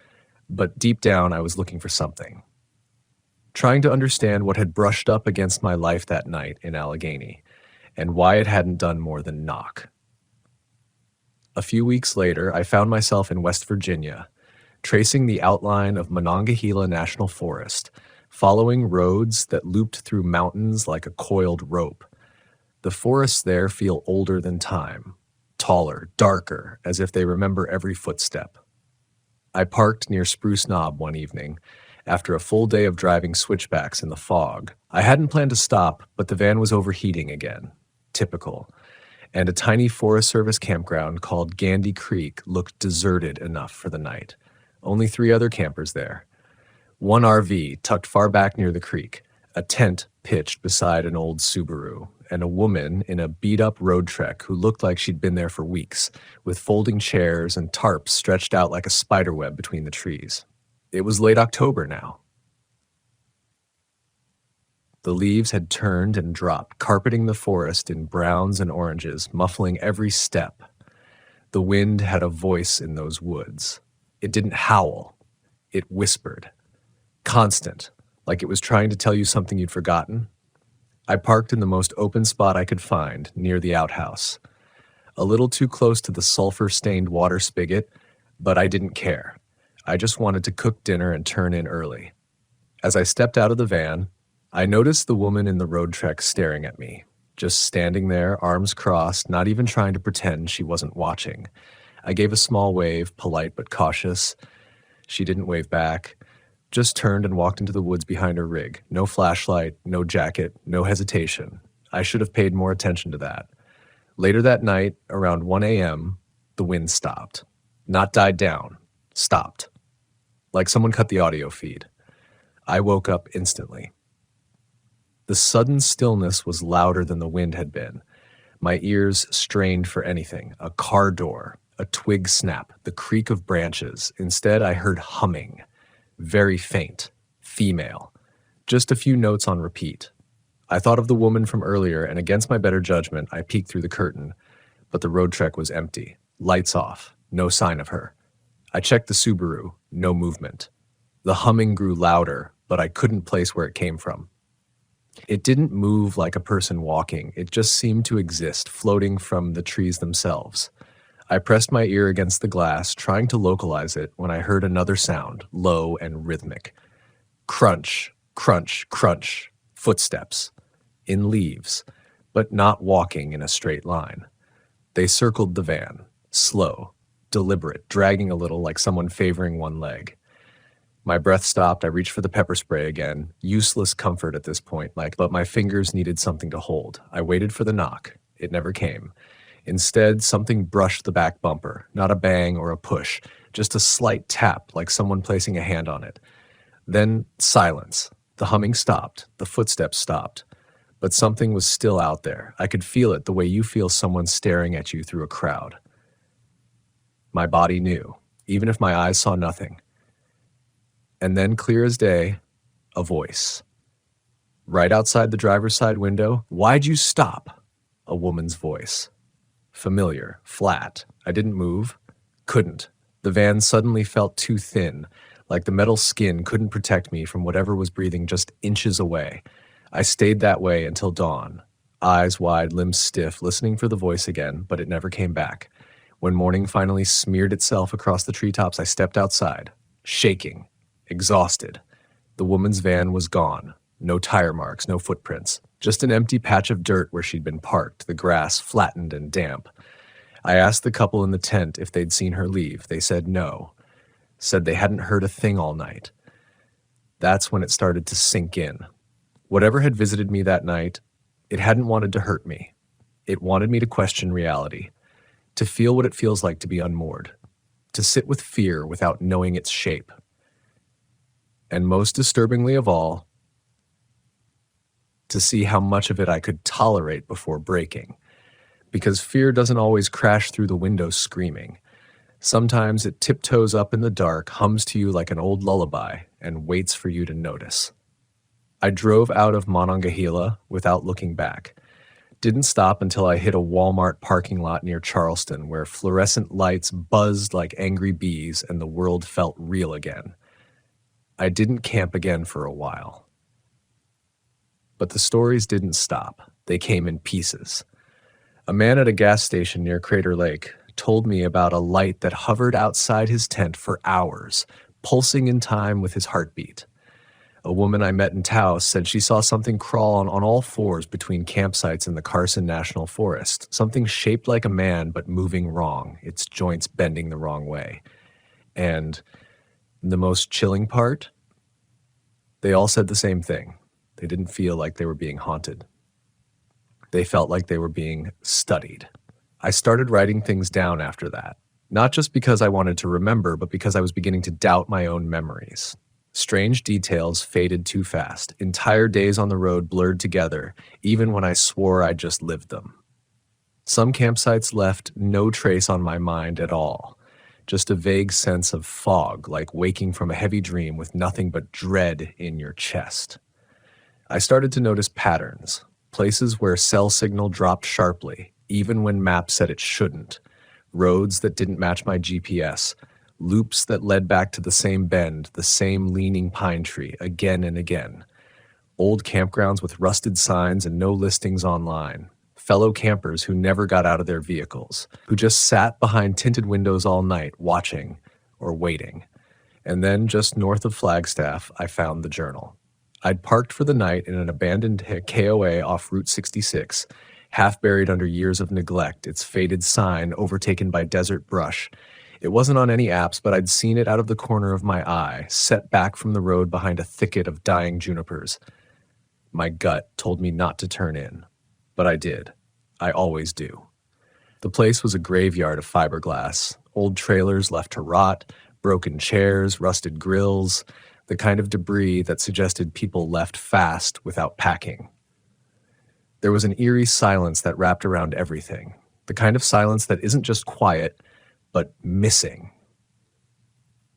But deep down, I was looking for something. Trying to understand what had brushed up against my life that night in Allegheny, and why it hadn't done more than knock. A few weeks later, I found myself in West Virginia, tracing the outline of Monongahela National Forest, following roads that looped through mountains like a coiled rope. The forests there feel older than time, taller, darker, as if they remember every footstep. I parked near Spruce Knob one evening, after a full day of driving switchbacks in the fog. I hadn't planned to stop, but the van was overheating again. Typical. And a tiny Forest Service campground called Gandy Creek looked deserted enough for the night. Only 3 other campers there. One RV tucked far back near the creek, a tent pitched beside an old Subaru, and a woman in a beat-up road trek who looked like she'd been there for weeks, with folding chairs and tarps stretched out like a spiderweb between the trees. It was late October now. The leaves had turned and dropped, carpeting the forest in browns and oranges, muffling every step. The wind had a voice in those woods. It didn't howl. It whispered. Constant, like it was trying to tell you something you'd forgotten. I parked in the most open spot I could find, near the outhouse. A little too close to the sulfur-stained water spigot, but I didn't care. I just wanted to cook dinner and turn in early. As I stepped out of the van, I noticed the woman in the road trek staring at me, just standing there, arms crossed, not even trying to pretend she wasn't watching. I gave a small wave, polite but cautious. She didn't wave back, just turned and walked into the woods behind her rig. No flashlight, no jacket, no hesitation. I should have paid more attention to that. Later that night, around 1 a.m., the wind stopped. Not died down, stopped. Like someone cut the audio feed. I woke up instantly. The sudden stillness was louder than the wind had been. My ears strained for anything, a car door, a twig snap, the creak of branches. Instead, I heard humming, very faint, female, just a few notes on repeat. I thought of the woman from earlier, and against my better judgment, I peeked through the curtain, but the road trek was empty, lights off, no sign of her. I checked the Subaru, no movement. The humming grew louder, but I couldn't place where it came from. It didn't move like a person walking. It just seemed to exist, floating from the trees themselves. I pressed my ear against the glass, trying to localize it, when I heard another sound, low and rhythmic. Crunch, crunch, crunch. Footsteps. In leaves, but not walking in a straight line. They circled the van, slow, deliberate, dragging a little like someone favoring one leg. My breath stopped. I reached for the pepper spray again. Useless comfort at this point, but my fingers needed something to hold. I waited for the knock. It never came. Instead, something brushed the back bumper, not a bang or a push, just a slight tap like someone placing a hand on it. Then silence. The humming stopped. The footsteps stopped. But something was still out there. I could feel it the way you feel someone staring at you through a crowd. My body knew, even if my eyes saw nothing. And then, clear as day, a voice. Right outside the driver's side window, "Why'd you stop?" A woman's voice. Familiar, flat. I didn't move. Couldn't. The van suddenly felt too thin, like the metal skin couldn't protect me from whatever was breathing just inches away. I stayed that way until dawn, eyes wide, limbs stiff, listening for the voice again, but it never came back. When morning finally smeared itself across the treetops, I stepped outside, shaking, exhausted. The woman's van was gone. No tire marks, no footprints. Just an empty patch of dirt where she'd been parked, the grass flattened and damp. I asked the couple in the tent if they'd seen her leave. They said no. Said they hadn't heard a thing all night. That's when it started to sink in. Whatever had visited me that night, it hadn't wanted to hurt me. It wanted me to question reality, to feel what it feels like to be unmoored, to sit with fear without knowing its shape. And most disturbingly of all, to see how much of it I could tolerate before breaking. Because fear doesn't always crash through the window screaming. Sometimes it tiptoes up in the dark, hums to you like an old lullaby, and waits for you to notice. I drove out of Monongahela without looking back. Didn't stop until I hit a Walmart parking lot near Charleston, where fluorescent lights buzzed like angry bees and the world felt real again. I didn't camp again for a while. But the stories didn't stop. They came in pieces. A man at a gas station near Crater Lake told me about a light that hovered outside his tent for hours, pulsing in time with his heartbeat. A woman I met in Taos said she saw something crawl on all fours between campsites in the Carson National Forest, something shaped like a man but moving wrong, its joints bending the wrong way. And the most chilling part? They all said the same thing. They didn't feel like they were being haunted. They felt like they were being studied. I started writing things down after that, not just because I wanted to remember, but because I was beginning to doubt my own memories. Strange details faded too fast. Entire days on the road blurred together, even when I swore I just lived them. Some campsites left no trace on my mind at all. Just a vague sense of fog, like waking from a heavy dream with nothing but dread in your chest. I started to notice patterns, places where cell signal dropped sharply, even when maps said it shouldn't, roads that didn't match my GPS, loops that led back to the same bend, the same leaning pine tree, again and again, old campgrounds with rusted signs and no listings online, fellow campers who never got out of their vehicles, who just sat behind tinted windows all night, watching or waiting. And then, just north of Flagstaff, I found the journal. I'd parked for the night in an abandoned KOA off Route 66, half buried under years of neglect, its faded sign overtaken by desert brush. It wasn't on any apps, but I'd seen it out of the corner of my eye, set back from the road behind a thicket of dying junipers. My gut told me not to turn in, but I did. I always do. The place was a graveyard of fiberglass, old trailers left to rot, broken chairs, rusted grills, the kind of debris that suggested people left fast without packing. There was an eerie silence that wrapped around everything, the kind of silence that isn't just quiet, but missing.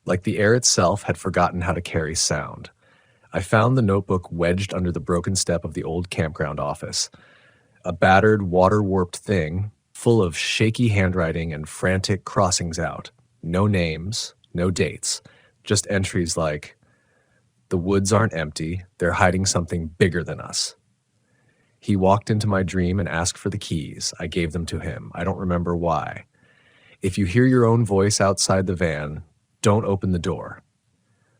Like the air itself had forgotten how to carry sound. I found the notebook wedged under the broken step of the old campground office, a battered, water-warped thing full of shaky handwriting and frantic crossings out. No names, no dates, just entries like, "The woods aren't empty, they're hiding something bigger than us." He walked into my dream and asked for the keys. I gave them to him. I don't remember why. If you hear your own voice outside the van, don't open the door.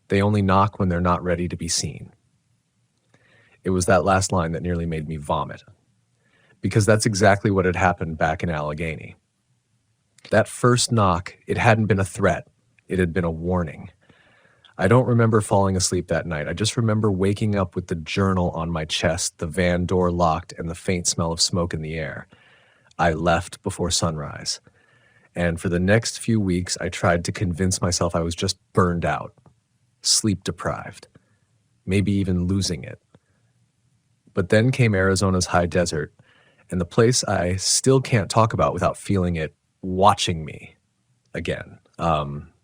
They only knock when they're not ready to be seen. It was that last line that nearly made me vomit, because that's exactly what had happened back in Allegheny. That first knock, it hadn't been a threat. It had been a warning. I don't remember falling asleep that night. I just remember waking up with the journal on my chest, the van door locked, and the faint smell of smoke in the air. I left before sunrise. And for the next few weeks, I tried to convince myself I was just burned out, sleep deprived, maybe even losing it. But then came Arizona's high desert, and the place I still can't talk about without feeling it watching me again.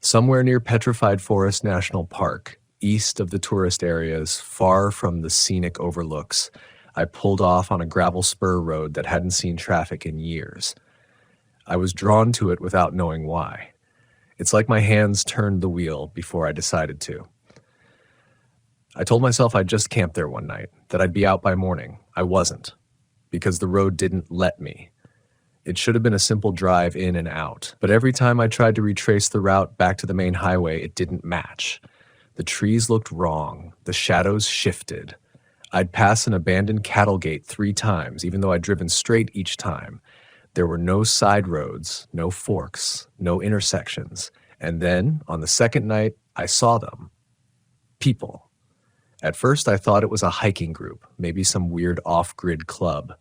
Somewhere near Petrified Forest National Park, east of the tourist areas, far from the scenic overlooks, I pulled off on a gravel spur road that hadn't seen traffic in years. I was drawn to it without knowing why. It's like my hands turned the wheel before I decided to. I told myself I'd just camp there one night, that I'd be out by morning. I wasn't, because the road didn't let me. It should have been a simple drive in and out, but every time I tried to retrace the route back to the main highway, it didn't match. The trees looked wrong. The shadows shifted. I'd pass an abandoned cattle gate 3 times, even though I'd driven straight each time. There were no side roads, no forks, no intersections. And then, on the second night, I saw them. People. At first, I thought it was a hiking group, maybe some weird off-grid club.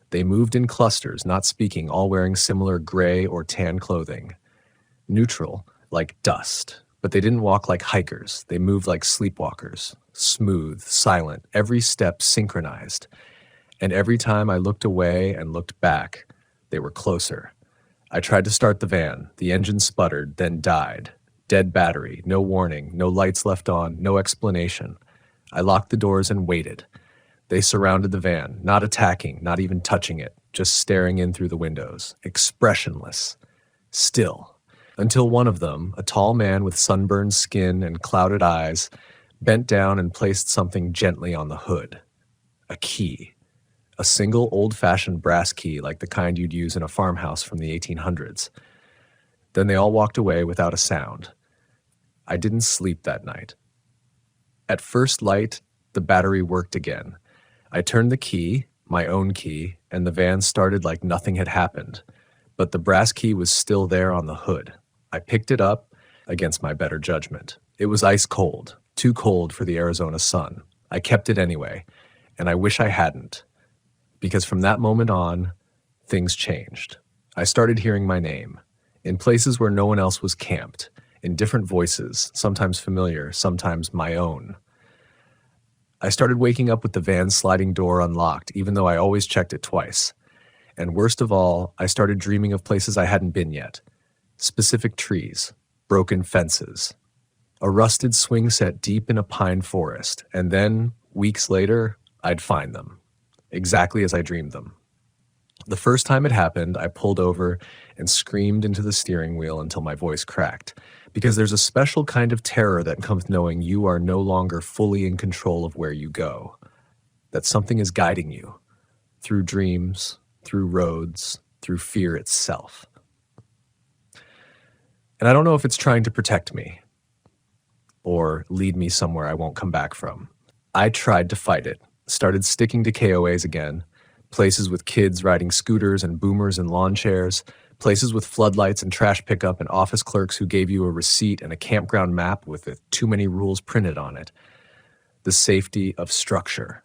They moved in clusters, not speaking, all wearing similar gray or tan clothing. Neutral, like dust, but they didn't walk like hikers. They moved like sleepwalkers, smooth, silent, every step synchronized. And every time I looked away and looked back, they were closer. I tried to start the van. The engine sputtered, then died. Dead battery, no warning, no lights left on, no explanation. I locked the doors and waited. They surrounded the van, not attacking, not even touching it, just staring in through the windows, expressionless, still, until one of them, a tall man with sunburned skin and clouded eyes, bent down and placed something gently on the hood. A key. A single old-fashioned brass key like the kind you'd use in a farmhouse from the 1800s. Then they all walked away without a sound. I didn't sleep that night. At first light, the battery worked again. I turned the key, my own key, and the van started like nothing had happened. But the brass key was still there on the hood. I picked it up against my better judgment. It was ice cold, too cold for the Arizona sun. I kept it anyway, and I wish I hadn't. Because from that moment on, things changed. I started hearing my name, in places where no one else was camped, in different voices, sometimes familiar, sometimes my own. I started waking up with the van's sliding door unlocked, even though I always checked it twice. And worst of all, I started dreaming of places I hadn't been yet. Specific trees, broken fences, a rusted swing set deep in a pine forest, and then, weeks later, I'd find them, exactly as I dreamed them. The first time it happened, I pulled over and screamed into the steering wheel until my voice cracked, because there's a special kind of terror that comes knowing you are no longer fully in control of where you go, that something is guiding you, through dreams, through roads, through fear itself. And I don't know if it's trying to protect me or lead me somewhere I won't come back from. I tried to fight it, started sticking to KOAs again, places with kids riding scooters and boomers in lawn chairs, places with floodlights and trash pickup and office clerks who gave you a receipt and a campground map with the too many rules printed on it. The safety of structure.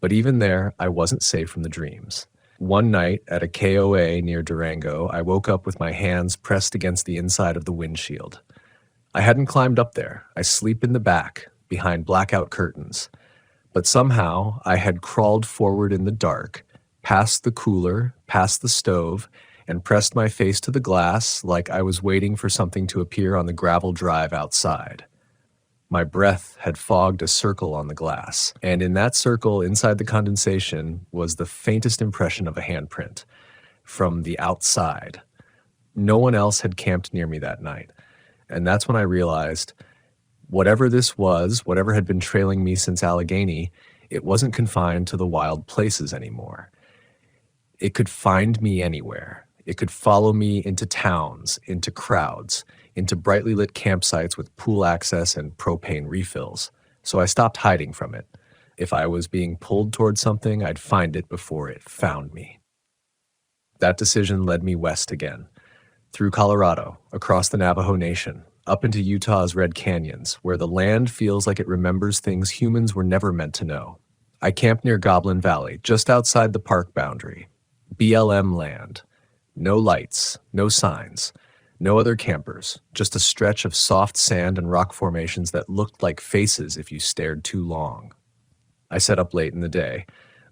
But even there, I wasn't safe from the dreams. One night at a KOA near Durango, I woke up with my hands pressed against the inside of the windshield. I hadn't climbed up there. I sleep in the back, behind blackout curtains. But somehow I had crawled forward in the dark, past the cooler, past the stove, and pressed my face to the glass like I was waiting for something to appear on the gravel drive outside. My breath had fogged a circle on the glass, and in that circle inside the condensation was the faintest impression of a handprint from the outside. No one else had camped near me that night, and that's when I realized whatever this was, whatever had been trailing me since Allegheny, it wasn't confined to the wild places anymore. It could find me anywhere. It could follow me into towns, into crowds, into brightly lit campsites with pool access and propane refills. So I stopped hiding from it. If I was being pulled toward something, I'd find it before it found me. That decision led me west again, through Colorado, across the Navajo Nation, up into Utah's Red Canyons, where the land feels like it remembers things humans were never meant to know. I camped near Goblin Valley, just outside the park boundary. BLM land. No lights, no signs, no other campers, just a stretch of soft sand and rock formations that looked like faces if you stared too long. I set up late in the day.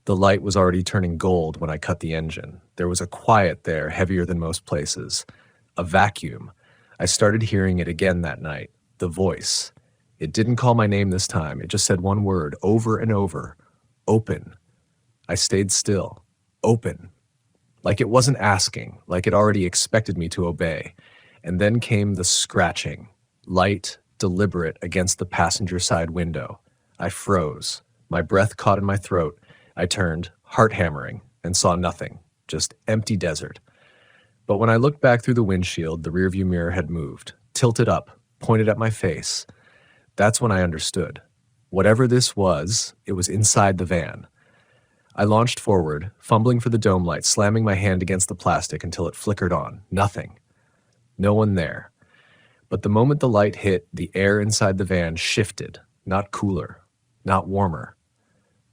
The light was already turning gold when I cut the engine. There was a quiet there heavier than most places. A vacuum. I started hearing it again that night, the voice. It didn't call my name this time. It just said one word over and over. Open. I stayed still. Open. Like it wasn't asking, like it already expected me to obey. And then came the scratching, light, deliberate, against the passenger side window. I froze. My breath caught in my throat. I turned, heart hammering, and saw nothing, just empty desert. But when I looked back through the windshield, the rearview mirror had moved, tilted up, pointed at my face. That's when I understood. Whatever this was, it was inside the van. I launched forward, fumbling for the dome light, slamming my hand against the plastic until it flickered on. Nothing. No one there. But the moment the light hit, the air inside the van shifted, not cooler, not warmer,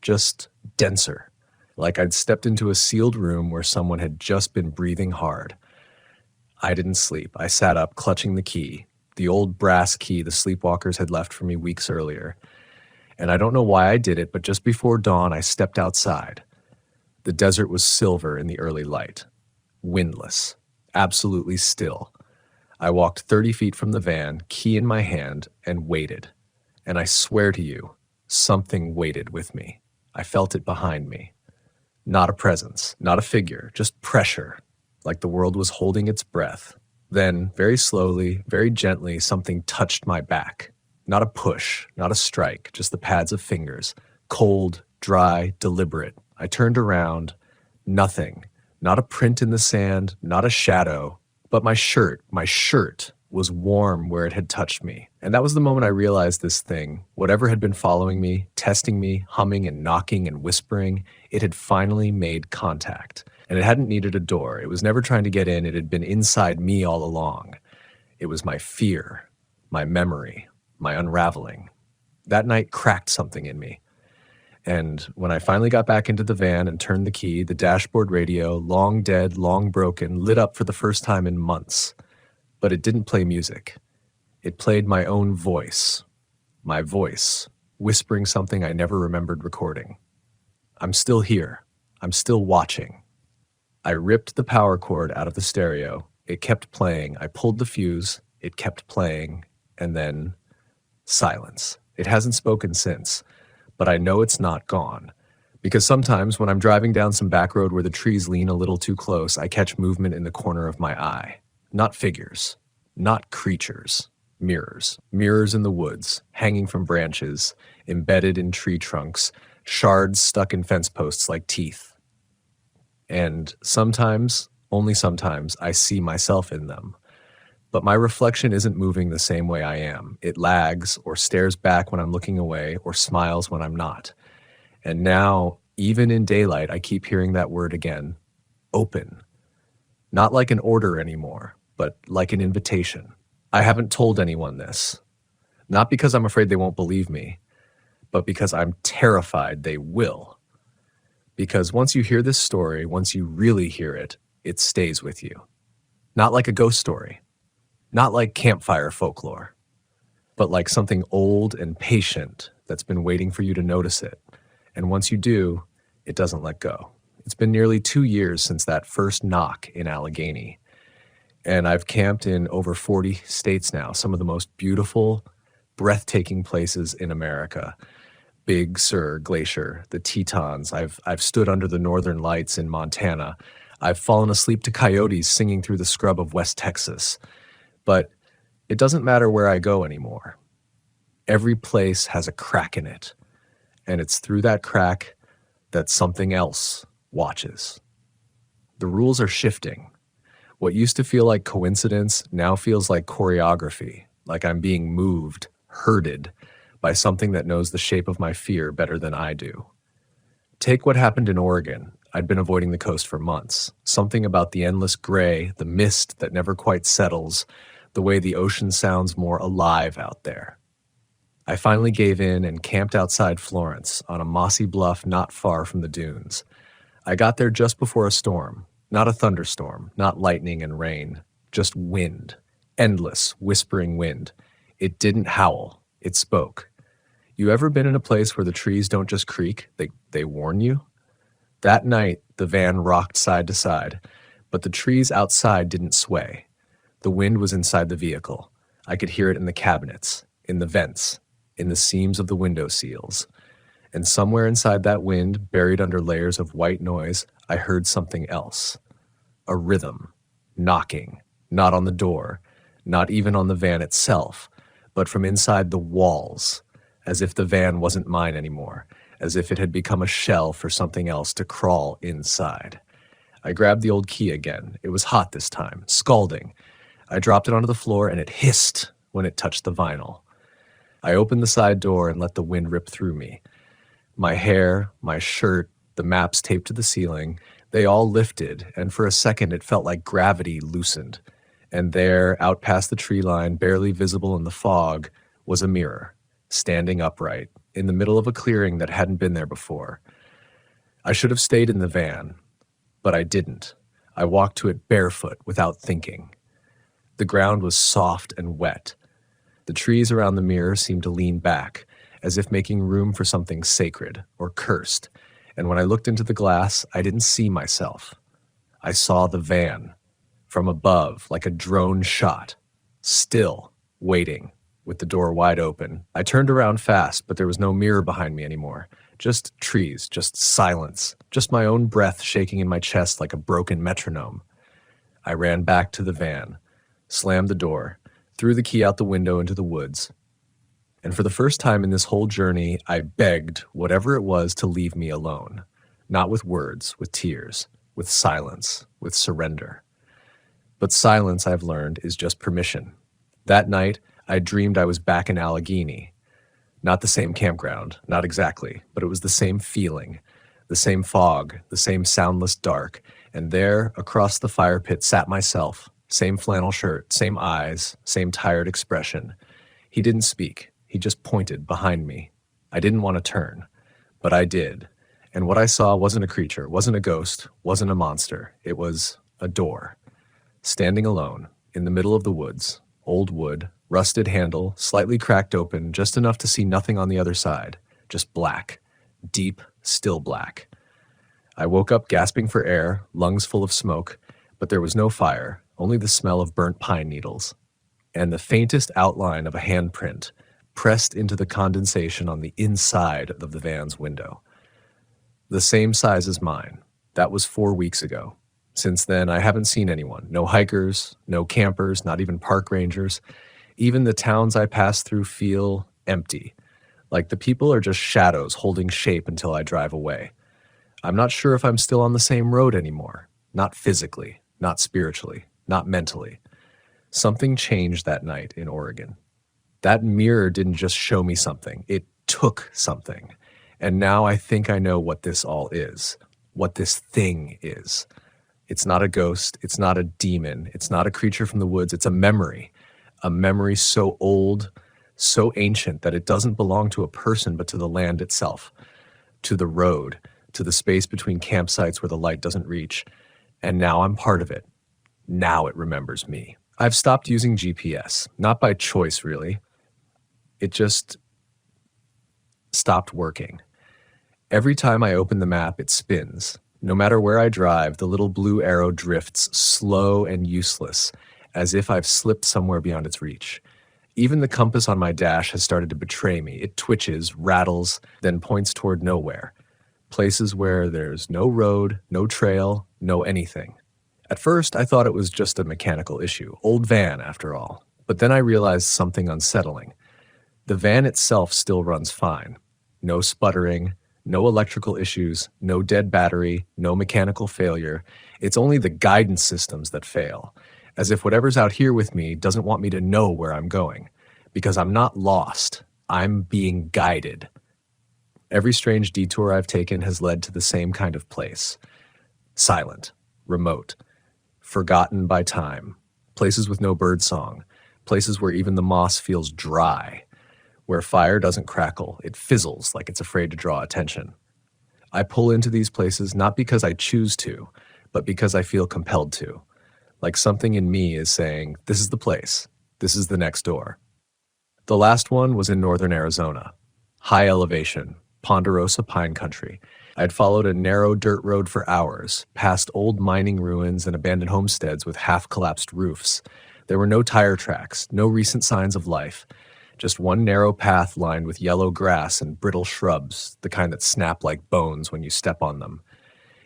just denser, like I'd stepped into a sealed room where someone had just been breathing hard. I didn't sleep. I sat up, clutching the key, the old brass key the sleepwalkers had left for me weeks earlier. And I don't know why I did it, but just before dawn, I stepped outside. The desert was silver in the early light, windless, absolutely still. I walked 30 feet from the van, key in my hand, and waited. And I swear to you, something waited with me. I felt it behind me. Not a presence, not a figure, just pressure, like the world was holding its breath. Then, very slowly, very gently, something touched my back. Not a push, not a strike, just the pads of fingers. Cold, dry, deliberate. I turned around. Nothing. Not a print in the sand, not a shadow. But my shirt was warm where it had touched me. And that was the moment I realized this thing, whatever had been following me, testing me, humming and knocking and whispering, it had finally made contact. And it hadn't needed a door. It was never trying to get in. It had been inside me all along. It was my fear, my memory, my unraveling. That night cracked something in me. And when I finally got back into the van and turned the key, the dashboard radio, long dead, long broken, lit up for the first time in months. But it didn't play music. It played my own voice, my voice, whispering something I never remembered recording. I'm still here. I'm still watching. I ripped the power cord out of the stereo. It kept playing. I pulled the fuse. It kept playing. And then silence. It hasn't spoken since, but I know it's not gone. Because sometimes when I'm driving down some back road where the trees lean a little too close, I catch movement in the corner of my eye. Not figures. Not creatures. Mirrors. Mirrors in the woods, hanging from branches, embedded in tree trunks, shards stuck in fence posts like teeth. And sometimes, only sometimes, I see myself in them. But my reflection isn't moving the same way I am. It lags or stares back when I'm looking away or smiles when I'm not. And now, even in daylight, I keep hearing that word again, open. Not like an order anymore, but like an invitation. I haven't told anyone this. Not because I'm afraid they won't believe me, but because I'm terrified they will. Because once you hear this story, once you really hear it, it stays with you. Not like a ghost story. Not like campfire folklore. But like something old and patient that's been waiting for you to notice it. And once you do, it doesn't let go. It's been nearly 2 years since that first knock in Allegheny. And I've camped in over 40 states now, some of the most beautiful, breathtaking places in America. Big Sur Glacier, the Tetons. I've stood under the northern lights in Montana. I've fallen asleep to coyotes singing through the scrub of West Texas. But it doesn't matter where I go anymore. Every place has a crack in it. And it's through that crack that something else watches. The rules are shifting. What used to feel like coincidence now feels like choreography, like I'm being moved, herded, by something that knows the shape of my fear better than I do. Take what happened in Oregon. I'd been avoiding the coast for months. Something about the endless gray, the mist that never quite settles, the way the ocean sounds more alive out there. I finally gave in and camped outside Florence on a mossy bluff not far from the dunes. I got there just before a storm, not a thunderstorm, not lightning and rain, just wind, endless, whispering wind. It didn't howl, it spoke. You ever been in a place where the trees don't just creak, they warn you? That night, the van rocked side to side, but the trees outside didn't sway. The wind was inside the vehicle. I could hear it in the cabinets, in the vents, in the seams of the window seals. And somewhere inside that wind, buried under layers of white noise, I heard something else. A rhythm, knocking, not on the door, not even on the van itself, but from inside the walls, as if the van wasn't mine anymore, as if it had become a shell for something else to crawl inside. I grabbed the old key again. It was hot this time, scalding. I dropped it onto the floor and it hissed when it touched the vinyl. I opened the side door and let the wind rip through me. My hair, my shirt, the maps taped to the ceiling, they all lifted, and for a second it felt like gravity loosened. And there, out past the tree line, barely visible in the fog, was a mirror, standing upright, in the middle of a clearing that hadn't been there before. I should have stayed in the van, but I didn't. I walked to it barefoot, without thinking. The ground was soft and wet. The trees around the mirror seemed to lean back, as if making room for something sacred or cursed. And when I looked into the glass, I didn't see myself. I saw the van, from above, like a drone shot, still, waiting, with the door wide open. I turned around fast, but there was no mirror behind me anymore. Just trees, just silence, just my own breath shaking in my chest like a broken metronome. I ran back to the van, slammed the door, threw the key out the window into the woods. And for the first time in this whole journey, I begged whatever it was to leave me alone. Not with words, with tears, with silence, with surrender. But silence, I've learned, is just permission. That night, I dreamed I was back in Allegheny. Not the same campground, not exactly, but it was the same feeling, the same fog, the same soundless dark. And there, across the fire pit, sat myself, same flannel shirt, same eyes, same tired expression. He didn't speak. He just pointed behind me. I didn't want to turn, but I did. And what I saw wasn't a creature, wasn't a ghost, wasn't a monster. It was a door, standing alone, in the middle of the woods, old wood, Rusted handle, slightly cracked open, just enough to see nothing on the other side. Just black. Deep, still black. I woke up gasping for air, lungs full of smoke, but there was no fire, only the smell of burnt pine needles, and the faintest outline of a handprint pressed into the condensation on the inside of the van's window. The same size as mine. That was 4 weeks ago. Since then, I haven't seen anyone. No hikers, no campers, not even park rangers. Even the towns I pass through feel empty, like the people are just shadows holding shape until I drive away. I'm not sure if I'm still on the same road anymore. Not physically, not spiritually, not mentally. Something changed that night in Oregon. That mirror didn't just show me something, it took something. And now I think I know what this all is, what this thing is. It's not a ghost, it's not a demon, it's not a creature from the woods, it's a memory so old, so ancient that it doesn't belong to a person but to the land itself, to the road, to the space between campsites where the light doesn't reach. And now I'm part of it. Now it remembers me. I've stopped using GPS, not by choice really. It just stopped working. Every time I open the map, it spins. No matter where I drive, the little blue arrow drifts slow and useless, as if I've slipped somewhere beyond its reach. Even the compass on my dash has started to betray me. It twitches, rattles, then points toward nowhere. Places where there's no road, no trail, no anything. At first, I thought it was just a mechanical issue. Old van, after all. But then I realized something unsettling. The van itself still runs fine. No sputtering, no electrical issues, no dead battery, no mechanical failure. It's only the guidance systems that fail. As if whatever's out here with me doesn't want me to know where I'm going. Because I'm not lost. I'm being guided. Every strange detour I've taken has led to the same kind of place. Silent, remote, forgotten by time. Places with no birdsong. Places where even the moss feels dry. Where fire doesn't crackle, it fizzles like it's afraid to draw attention. I pull into these places not because I choose to, but because I feel compelled to. Like something in me is saying, this is the place. This is the next door. The last one was in northern Arizona. High elevation, ponderosa pine country. I'd followed a narrow dirt road for hours, past old mining ruins and abandoned homesteads with half-collapsed roofs. There were no tire tracks, no recent signs of life. Just one narrow path lined with yellow grass and brittle shrubs, the kind that snap like bones when you step on them.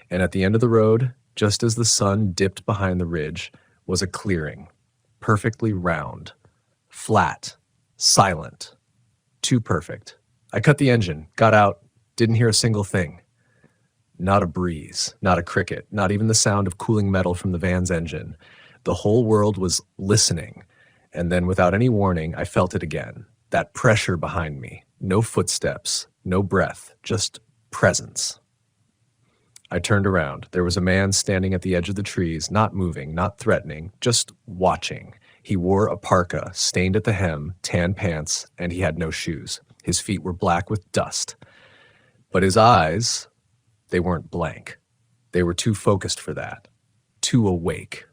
And at the end of the road, just as the sun dipped behind the ridge, was a clearing, perfectly round, flat, silent, too perfect. I cut the engine, got out, didn't hear a single thing. Not a breeze, not a cricket, not even the sound of cooling metal from the van's engine. The whole world was listening, and then without any warning, I felt it again. That pressure behind me, no footsteps, no breath, just presence. I turned around. There was a man standing at the edge of the trees, not moving, not threatening, just watching. He wore a parka, stained at the hem, tan pants, and he had no shoes. His feet were black with dust. But his eyes, they weren't blank. They were too focused for that. Too awake.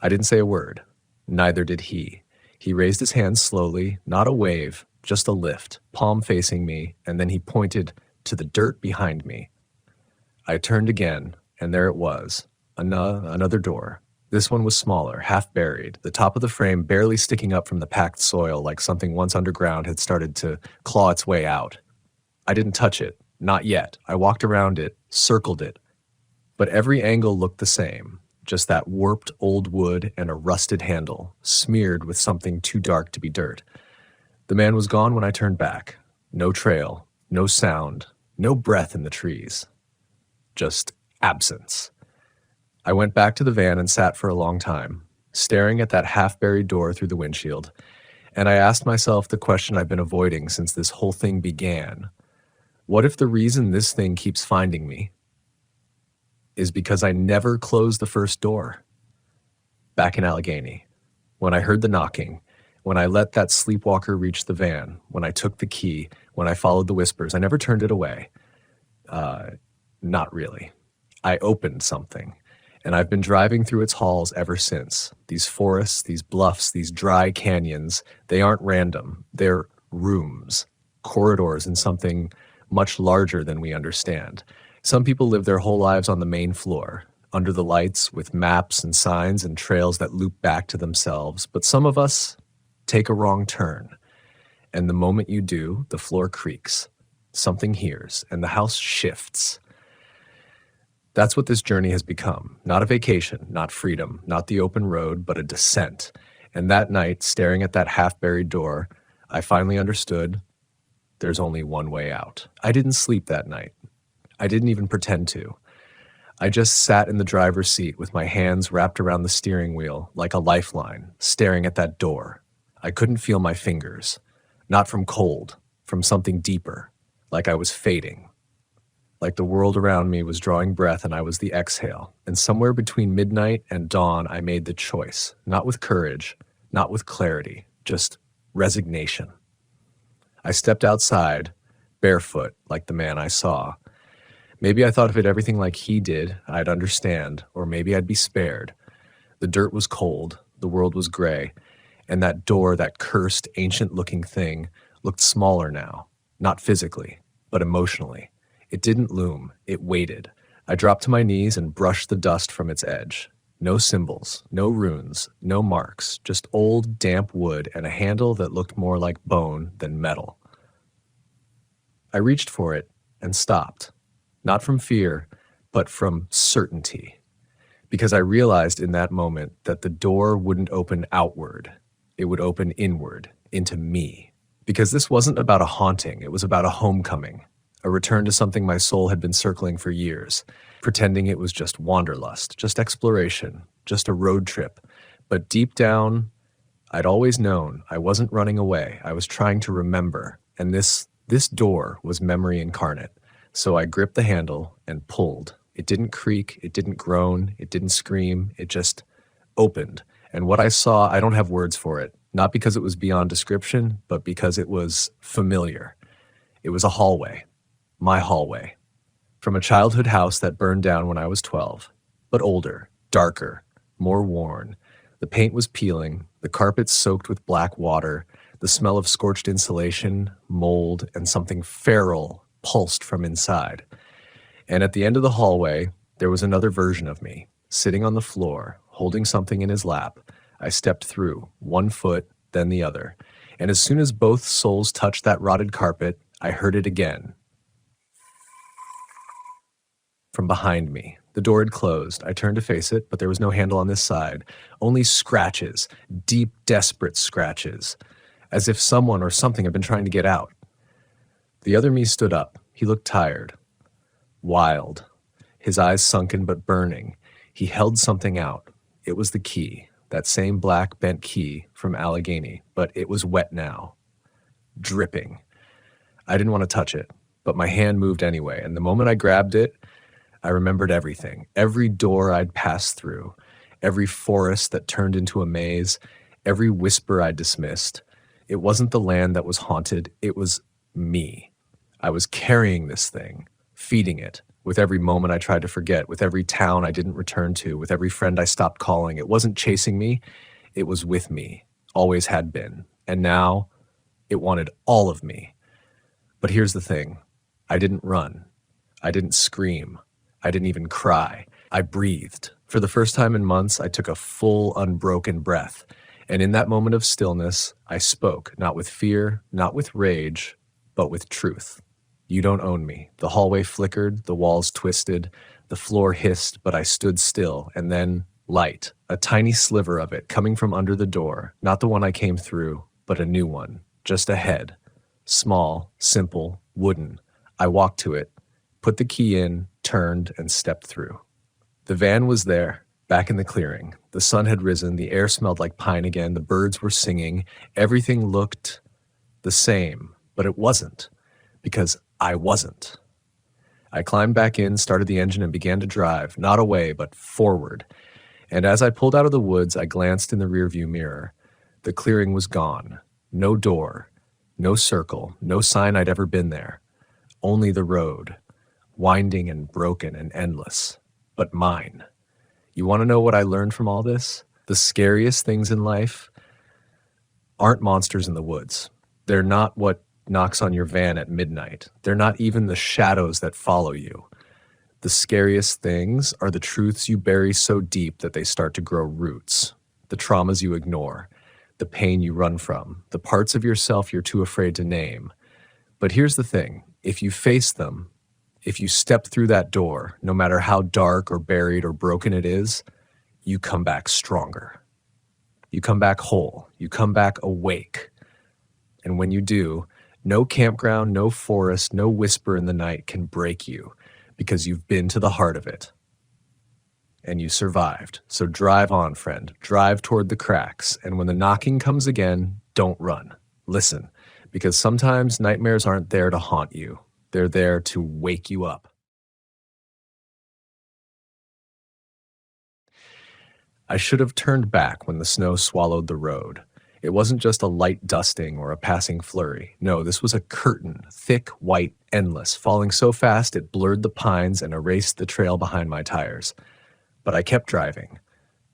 I didn't say a word. Neither did he. He raised his hands slowly, not a wave, just a lift, palm facing me, and then he pointed to the dirt behind me. I turned again, and there it was, another door. This one was smaller, half buried, the top of the frame barely sticking up from the packed soil like something once underground had started to claw its way out. I didn't touch it, not yet. I walked around it, circled it. But every angle looked the same, just that warped old wood and a rusted handle, smeared with something too dark to be dirt. The man was gone when I turned back. No trail, no sound, no breath in the trees. Just absence. I went back to the van and sat for a long time, staring at that half-buried door through the windshield, and I asked myself the question I've been avoiding since this whole thing began. What if the reason this thing keeps finding me is because I never closed the first door? Back in Allegheny, when I heard the knocking, when I let that sleepwalker reach the van, when I took the key, when I followed the whispers, I never turned it away. Not really. I opened something, And I've been driving through its halls ever since. These forests, these bluffs, these dry canyons, they aren't random. They're rooms, corridors in something much larger than we understand. Some people live their whole lives on the main floor, under the lights with maps and signs and trails that loop back to themselves. But some of us take a wrong turn. And the moment you do, the floor creaks. Something hears, and the house shifts. That's what this journey has become. Not a vacation, not freedom, not the open road, but a descent. And that night, staring at that half-buried door, I finally understood there's only one way out. I didn't sleep that night. I didn't even pretend to. I just sat in the driver's seat with my hands wrapped around the steering wheel like a lifeline, staring at that door. I couldn't feel my fingers. Not from cold, from something deeper, like I was fading. Like the world around me was drawing breath and I was the exhale. And somewhere between midnight and dawn, I made the choice, not with courage, not with clarity, just resignation. I stepped outside, barefoot, like the man I saw. Maybe I thought of it everything like he did, I'd understand, or maybe I'd be spared. The dirt was cold, the world was gray, and that door, that cursed, ancient-looking thing, looked smaller now, not physically, but emotionally. It didn't loom, it waited. I dropped to my knees and brushed the dust from its edge. No symbols, no runes, no marks, just old, damp wood and a handle that looked more like bone than metal. I reached for it and stopped, not from fear, but from certainty, because I realized in that moment that the door wouldn't open outward, it would open inward, into me. Because this wasn't about a haunting, it was about a homecoming, a return to something my soul had been circling for years, pretending it was just wanderlust, just exploration, just a road trip. But deep down, I'd always known I wasn't running away, I was trying to remember, and this door was memory incarnate. So I gripped the handle and pulled. It didn't creak, it didn't groan, it didn't scream, it just opened. And what I saw, I don't have words for it, not because it was beyond description, but because it was familiar. It was a hallway, my hallway, from a childhood house that burned down when I was 12, but older, darker, more worn. The paint was peeling, the carpets soaked with black water, the smell of scorched insulation, mold, and something feral pulsed from inside. And at the end of the hallway, there was another version of me, sitting on the floor, holding something in his lap. I stepped through, one foot, then the other. And as soon as both soles touched that rotted carpet, I heard it again. From behind me. The door had closed. I turned to face it, but there was no handle on this side. Only scratches, deep, desperate scratches, as if someone or something had been trying to get out. The other me stood up. He looked tired, wild, his eyes sunken but burning. He held something out. It was the key, that same black bent key from Allegheny, but it was wet now, dripping. I didn't want to touch it, but my hand moved anyway, and the moment I grabbed it, I remembered everything, every door I'd passed through, every forest that turned into a maze, every whisper I dismissed. It wasn't the land that was haunted, it was me. I was carrying this thing, feeding it, with every moment I tried to forget, with every town I didn't return to, with every friend I stopped calling. It wasn't chasing me, it was with me, always had been. And now, it wanted all of me. But here's the thing, I didn't run, I didn't scream, I didn't even cry. I breathed. For the first time in months, I took a full, unbroken breath. And in that moment of stillness, I spoke, not with fear, not with rage, but with truth. You don't own me. The hallway flickered, the walls twisted, the floor hissed, but I stood still, and then light, a tiny sliver of it coming from under the door, not the one I came through, but a new one, just ahead. Small, simple, wooden. I walked to it, put the key in, turned, and stepped through. The van was there, back in the clearing. The sun had risen, the air smelled like pine again, the birds were singing, everything looked the same, but it wasn't, because I wasn't. I climbed back in, started the engine, and began to drive, not away, but forward. And as I pulled out of the woods, I glanced in the rearview mirror. The clearing was gone. No door, no circle, no sign I'd ever been there. Only the road, winding and broken and endless, but mine. You want to know what I learned from all this? The scariest things in life aren't monsters in the woods. They're not what knocks on your van at midnight. They're not even the shadows that follow you. The scariest things are the truths you bury so deep that they start to grow roots, the traumas you ignore, the pain you run from, the parts of yourself you're too afraid to name. But here's the thing, if you face them, if you step through that door, no matter how dark or buried or broken it is, you come back stronger. You come back whole. You come back awake. And when you do, no campground, no forest, no whisper in the night can break you because you've been to the heart of it. And you survived. So drive on, friend. Drive toward the cracks. And when the knocking comes again, don't run. Listen, because sometimes nightmares aren't there to haunt you. They're there to wake you up. I should have turned back when the snow swallowed the road. It wasn't just a light dusting or a passing flurry. No, this was a curtain, thick, white, endless, falling so fast it blurred the pines and erased the trail behind my tires. But I kept driving.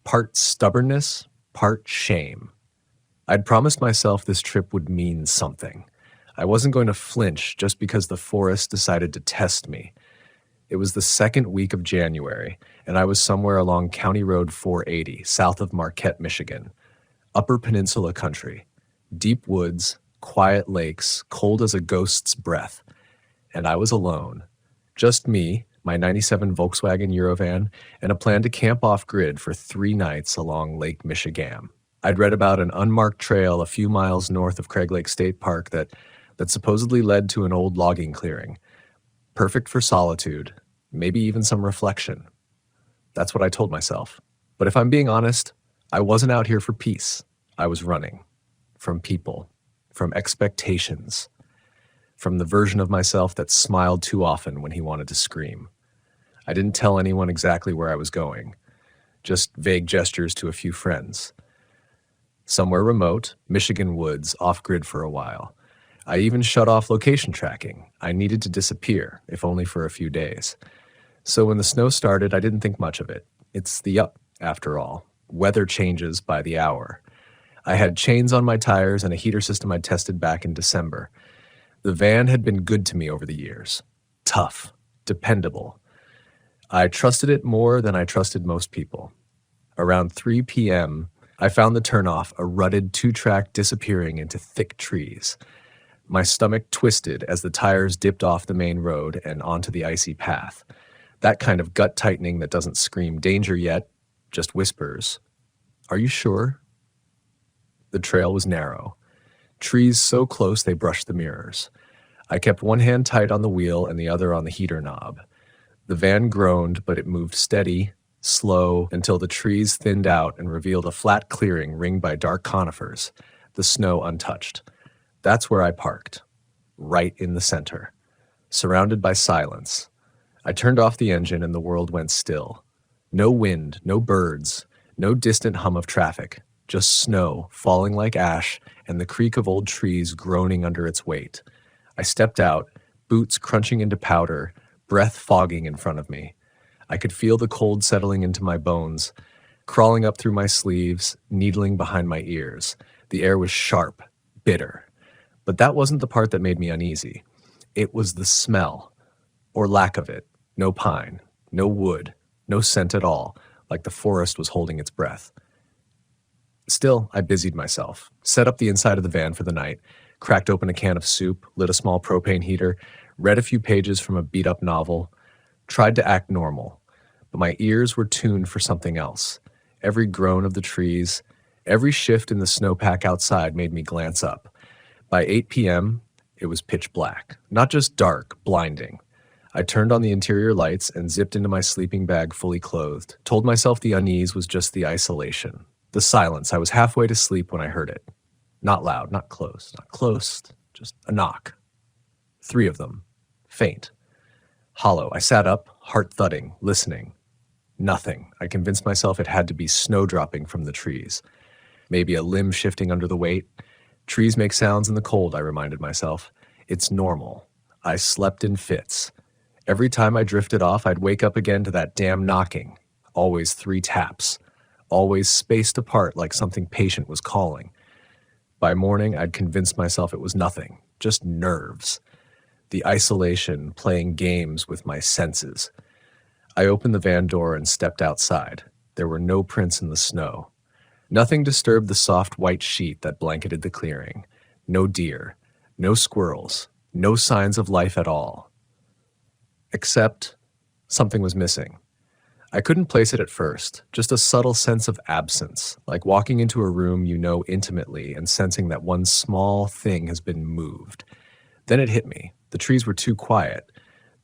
Part stubbornness, part shame. I'd promised myself this trip would mean something. I wasn't going to flinch just because the forest decided to test me. It was the second week of January, and I was somewhere along County Road 480, south of Marquette, Michigan. Upper Peninsula country. Deep woods, quiet lakes, cold as a ghost's breath. And I was alone. Just me, my '97 Volkswagen Eurovan, and a plan to camp off-grid for 3 nights along Lake Michigan. I'd read about an unmarked trail a few miles north of Craig Lake State Park that supposedly led to an old logging clearing. Perfect for solitude, maybe even some reflection. That's what I told myself. But if I'm being honest, I wasn't out here for peace. I was running. From people. From expectations. From the version of myself that smiled too often when he wanted to scream. I didn't tell anyone exactly where I was going. Just vague gestures to a few friends. Somewhere remote, Michigan woods, off-grid for a while. I even shut off location tracking. I needed to disappear, if only for a few days. So when the snow started, I didn't think much of it. It's the up, after all. Weather changes by the hour. I had chains on my tires and a heater system I'd tested back in December. The van had been good to me over the years. Tough, dependable. I trusted it more than I trusted most people. Around 3 p.m., I found the turnoff, a rutted 2-track disappearing into thick trees. My stomach twisted as the tires dipped off the main road and onto the icy path. That kind of gut tightening that doesn't scream danger yet, just whispers. Are you sure? The trail was narrow. Trees so close they brushed the mirrors. I kept one hand tight on the wheel and the other on the heater knob. The van groaned, but it moved steady, slow, until the trees thinned out and revealed a flat clearing ringed by dark conifers, the snow untouched. That's where I parked, right in the center, surrounded by silence. I turned off the engine and the world went still. No wind, no birds, no distant hum of traffic, just snow falling like ash and the creak of old trees groaning under its weight. I stepped out, boots crunching into powder, breath fogging in front of me. I could feel the cold settling into my bones, crawling up through my sleeves, needling behind my ears. The air was sharp, bitter. But that wasn't the part that made me uneasy. It was the smell, or lack of it. No pine, no wood, no scent at all, like the forest was holding its breath. Still, I busied myself, set up the inside of the van for the night, cracked open a can of soup, lit a small propane heater, read a few pages from a beat-up novel, tried to act normal, but my ears were tuned for something else. Every groan of the trees, every shift in the snowpack outside made me glance up. By 8 p.m., it was pitch black, not just dark, blinding. I turned on the interior lights and zipped into my sleeping bag fully clothed, told myself the unease was just the isolation, the silence. I was halfway to sleep when I heard it. Not loud, not close, just a knock. 3 of them, faint, hollow. I sat up, heart thudding, listening. Nothing. I convinced myself it had to be snow dropping from the trees. Maybe a limb shifting under the weight. Trees make sounds in the cold, I reminded myself. It's normal. I slept in fits. Every time I drifted off, I'd wake up again to that damn knocking. always 3 taps, always spaced apart like something patient was calling. By morning, I'd convinced myself it was nothing, just nerves. The isolation playing games with my senses. I opened the van door and stepped outside. There were no prints in the snow. Nothing disturbed the soft white sheet that blanketed the clearing. No deer, no squirrels, no signs of life at all. Except something was missing. I couldn't place it at first, just a subtle sense of absence, like walking into a room you know intimately and sensing that one small thing has been moved. Then it hit me. The trees were too quiet.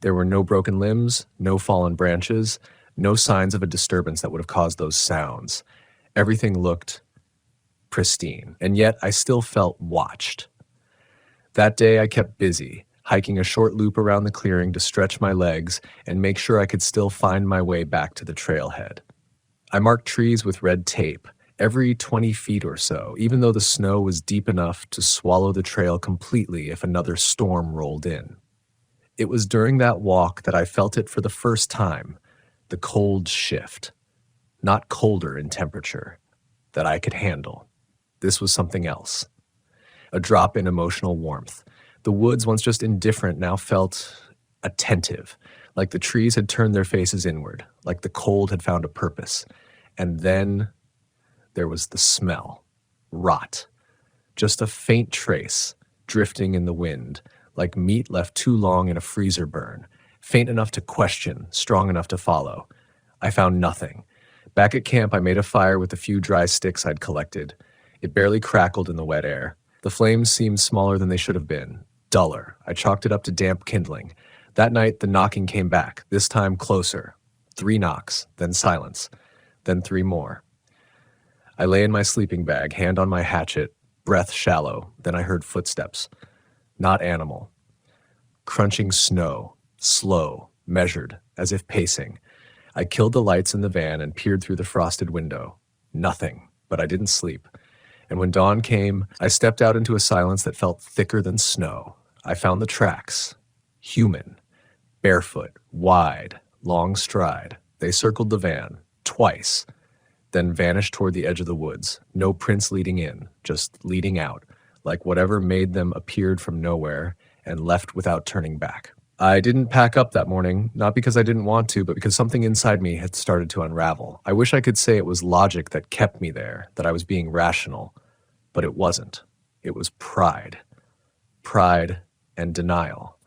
There were no broken limbs, no fallen branches, no signs of a disturbance that would have caused those sounds. Everything looked pristine, and yet I still felt watched. That day I kept busy, hiking a short loop around the clearing to stretch my legs and make sure I could still find my way back to the trailhead. I marked trees with red tape, every 20 feet or so, even though the snow was deep enough to swallow the trail completely if another storm rolled in. It was during that walk that I felt it for the first time, the cold shift. Not colder in temperature, that I could handle. This was something else. A drop in emotional warmth. The woods, once just indifferent, now felt attentive, like the trees had turned their faces inward, like the cold had found a purpose. And then there was the smell. Rot. Just a faint trace, drifting in the wind, like meat left too long in a freezer burn, faint enough to question, strong enough to follow. I found nothing. Back at camp, I made a fire with a few dry sticks I'd collected. It barely crackled in the wet air. The flames seemed smaller than they should have been. Duller. I chalked it up to damp kindling. That night, the knocking came back, this time closer. 3 knocks, then silence, then 3 more. I lay in my sleeping bag, hand on my hatchet, breath shallow. Then I heard footsteps. Not animal. Crunching snow, slow, measured, as if pacing. I killed the lights in the van and peered through the frosted window. Nothing, but I didn't sleep. And when dawn came, I stepped out into a silence that felt thicker than snow. I found the tracks. Human. Barefoot. Wide. Long stride. They circled the van. Twice. Then vanished toward the edge of the woods. No prints leading in, just leading out, like whatever made them appeared from nowhere and left without turning back. I didn't pack up that morning, not because I didn't want to, but because something inside me had started to unravel. I wish I could say it was logic that kept me there, that I was being rational, but it wasn't. It was pride. Pride and denial.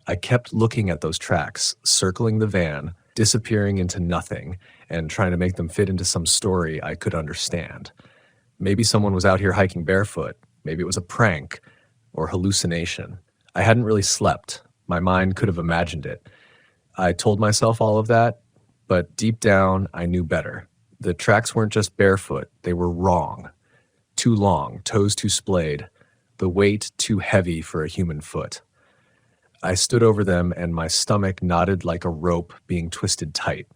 I kept looking at those tracks, circling the van, disappearing into nothing, and trying to make them fit into some story I could understand. Maybe someone was out here hiking barefoot. Maybe it was a prank or hallucination. I hadn't really slept. My mind could have imagined it. I told myself all of that, but deep down, I knew better. The tracks weren't just barefoot, they were wrong. Too long, toes too splayed, the weight too heavy for a human foot. I stood over them and my stomach knotted like a rope being twisted tight.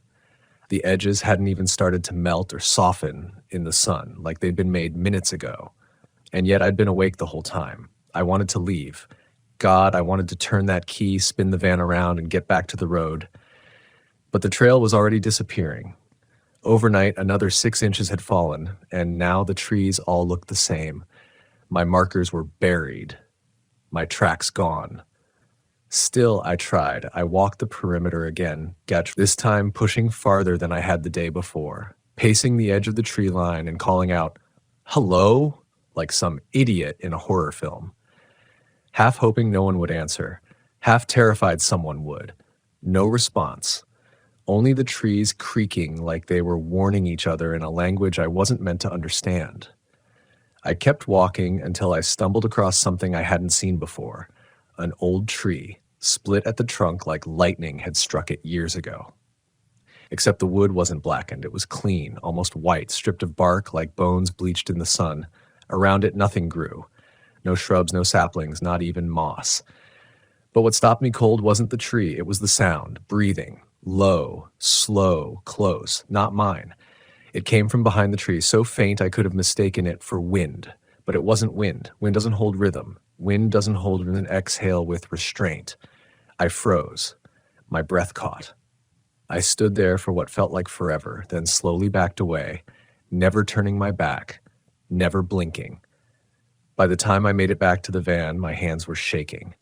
The edges hadn't even started to melt or soften in the sun, like they'd been made minutes ago. And yet I'd been awake the whole time. I wanted to leave. God, I wanted to turn that key, spin the van around, and get back to the road. But the trail was already disappearing. Overnight, another 6 inches had fallen, and now the trees all looked the same. My markers were buried. My tracks gone. Still, I tried. I walked the perimeter again, this time pushing farther than I had the day before, pacing the edge of the tree line and calling out, "Hello?" like some idiot in a horror film. Half hoping no one would answer, half terrified someone would. No response. Only the trees creaking like they were warning each other in a language I wasn't meant to understand. I kept walking until I stumbled across something I hadn't seen before. An old tree, split at the trunk like lightning had struck it years ago. Except the wood wasn't blackened. It was clean, almost white, stripped of bark like bones bleached in the sun. Around it, nothing grew. No shrubs, no saplings, not even moss. But what stopped me cold wasn't the tree. It was the sound, breathing, low, slow, close, not mine. It came from behind the tree, so faint I could have mistaken it for wind. But it wasn't wind. Wind doesn't hold rhythm. Wind doesn't hold an exhale with restraint. I froze. My breath caught. I stood there for what felt like forever, then slowly backed away, never turning my back, never blinking. By the time I made it back to the van, my hands were shaking.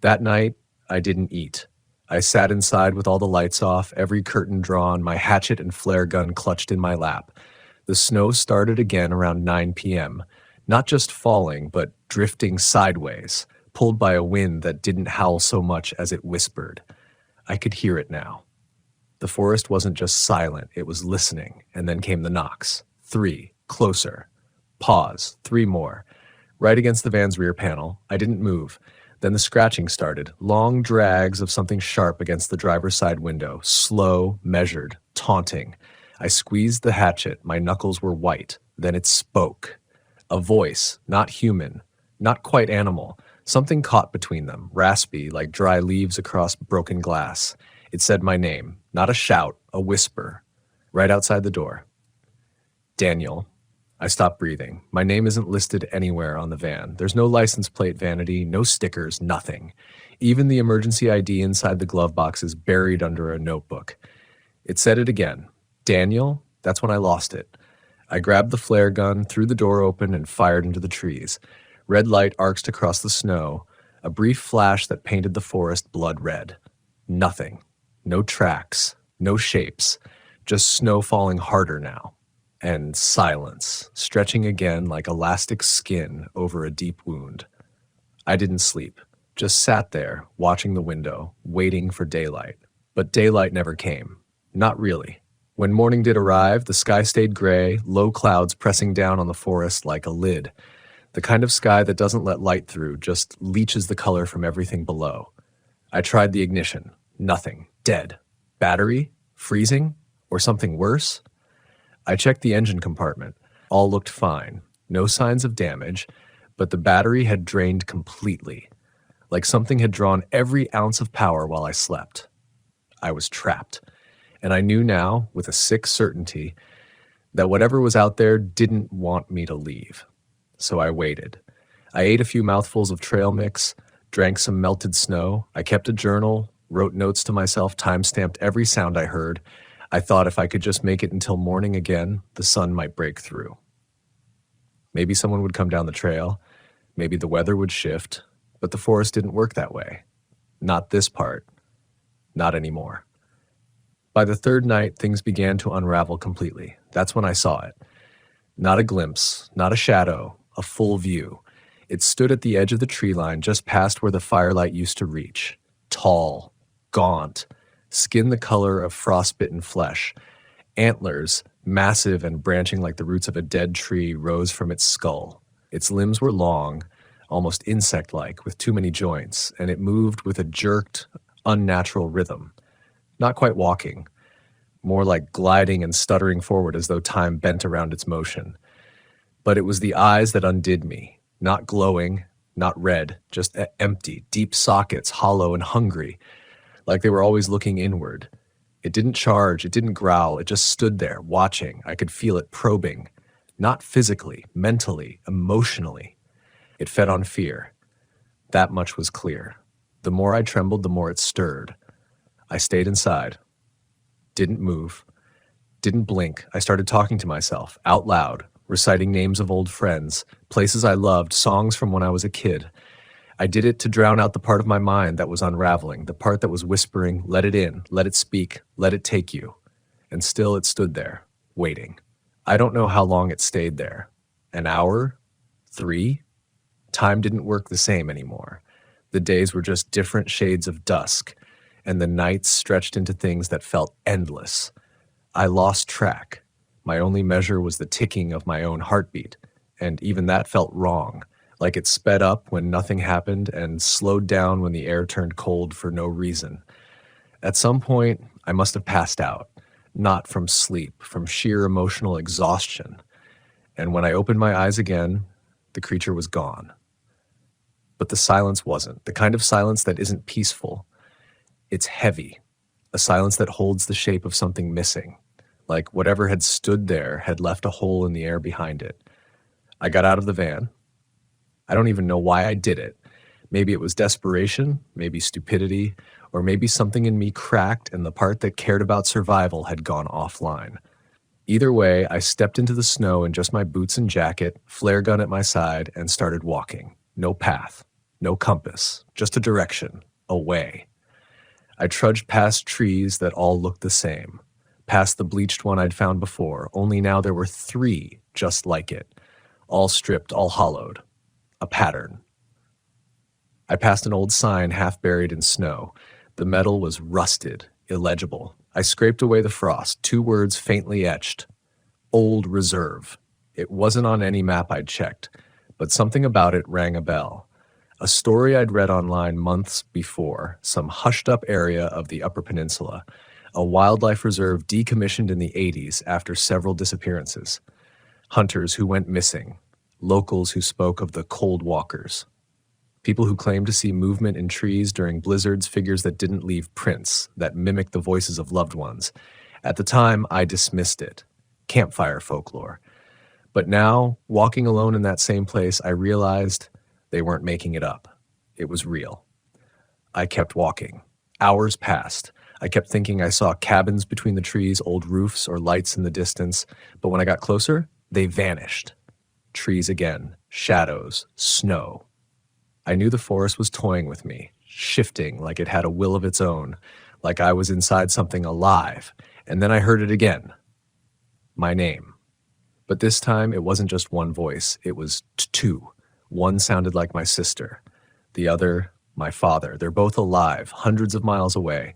That night, I didn't eat. I sat inside with all the lights off, every curtain drawn, my hatchet and flare gun clutched in my lap. The snow started again around 9 p.m., not just falling, but drifting sideways, pulled by a wind that didn't howl so much as it whispered. I could hear it now. The forest wasn't just silent, it was listening, and then came the knocks. 3, closer. Pause, 3 more. Right against the van's rear panel, I didn't move. Then the scratching started, long drags of something sharp against the driver's side window, slow, measured, taunting. I squeezed the hatchet, my knuckles were white. Then it spoke. A voice, not human, not quite animal. Something caught between them, raspy, like dry leaves across broken glass. It said my name, not a shout, a whisper, right outside the door. Daniel. I stopped breathing. My name isn't listed anywhere on the van. There's no license plate vanity, no stickers, nothing. Even the emergency ID inside the glove box is buried under a notebook. It said it again. Daniel? That's when I lost it. I grabbed the flare gun, threw the door open, and fired into the trees. Red light arced across the snow, a brief flash that painted the forest blood red. Nothing. No tracks. No shapes. Just snow falling harder now. And silence, stretching again like elastic skin over a deep wound. I didn't sleep, just sat there, watching the window, waiting for daylight. But daylight never came. Not really. When morning did arrive, the sky stayed gray, low clouds pressing down on the forest like a lid. The kind of sky that doesn't let light through, just leaches the color from everything below. I tried the ignition. Nothing. Dead. Battery? Freezing? Or something worse? I checked the engine compartment. All looked fine. No signs of damage, but the battery had drained completely, like something had drawn every ounce of power while I slept. I was trapped, and I knew now, with a sick certainty, that whatever was out there didn't want me to leave. So I waited. I ate a few mouthfuls of trail mix, drank some melted snow. I kept a journal, wrote notes to myself, time-stamped every sound I heard. I thought if I could just make it until morning again, the sun might break through. Maybe someone would come down the trail, maybe the weather would shift, but the forest didn't work that way. Not this part. Not anymore. By the third night, things began to unravel completely. That's when I saw it. Not a glimpse, not a shadow, a full view. It stood at the edge of the tree line just past where the firelight used to reach. Tall, gaunt, skin the color of frostbitten flesh. Antlers, massive and branching like the roots of a dead tree, rose from its skull. Its limbs were long, almost insect-like, with too many joints, and it moved with a jerked, unnatural rhythm. Not quite walking, more like gliding and stuttering forward as though time bent around its motion. But it was the eyes that undid me, not glowing, not red, just empty, deep sockets, hollow and hungry, like they were always looking inward. It didn't charge, it didn't growl, it just stood there, watching. I could feel it probing. Not physically, mentally, emotionally. It fed on fear. That much was clear. The more I trembled, the more it stirred. I stayed inside. Didn't move. Didn't blink. I started talking to myself, out loud, reciting names of old friends, places I loved, songs from when I was a kid. I did it to drown out the part of my mind that was unraveling, the part that was whispering, let it in, let it speak, let it take you. And still it stood there, waiting. I don't know how long it stayed there. An hour? 3? Time didn't work the same anymore. The days were just different shades of dusk, and the nights stretched into things that felt endless. I lost track. My only measure was the ticking of my own heartbeat, and even that felt wrong. Like it sped up when nothing happened and slowed down when the air turned cold for no reason. At some point, I must have passed out, not from sleep, from sheer emotional exhaustion. And when I opened my eyes again, the creature was gone. But the silence wasn't, the kind of silence that isn't peaceful. It's heavy, a silence that holds the shape of something missing, like whatever had stood there had left a hole in the air behind it. I got out of the van. I don't even know why I did it. Maybe it was desperation, maybe stupidity, or maybe something in me cracked and the part that cared about survival had gone offline. Either way, I stepped into the snow in just my boots and jacket, flare gun at my side, and started walking. No path, no compass, just a direction, away. I trudged past trees that all looked the same, past the bleached one I'd found before, only now there were three just like it, all stripped, all hollowed. A pattern. I passed an old sign half buried in snow. The metal was rusted, illegible. I scraped away the frost, two words faintly etched. Old Reserve. It wasn't on any map I'd checked, but something about it rang a bell. A story I'd read online months before, some hushed-up area of the Upper Peninsula, a wildlife reserve decommissioned in the 80s after several disappearances. Hunters who went missing, locals who spoke of the cold walkers. People who claimed to see movement in trees during blizzards, figures that didn't leave prints, that mimicked the voices of loved ones. At the time, I dismissed it. Campfire folklore. But now, walking alone in that same place, I realized they weren't making it up. It was real. I kept walking. Hours passed. I kept thinking I saw cabins between the trees, old roofs or lights in the distance, but when I got closer, they vanished. Trees again, shadows, snow. I knew the forest was toying with me, shifting like it had a will of its own, like I was inside something alive, and then I heard it again. My name. But this time, it wasn't just one voice, it was two. One sounded like my sister, the other, my father. They're both alive, hundreds of miles away,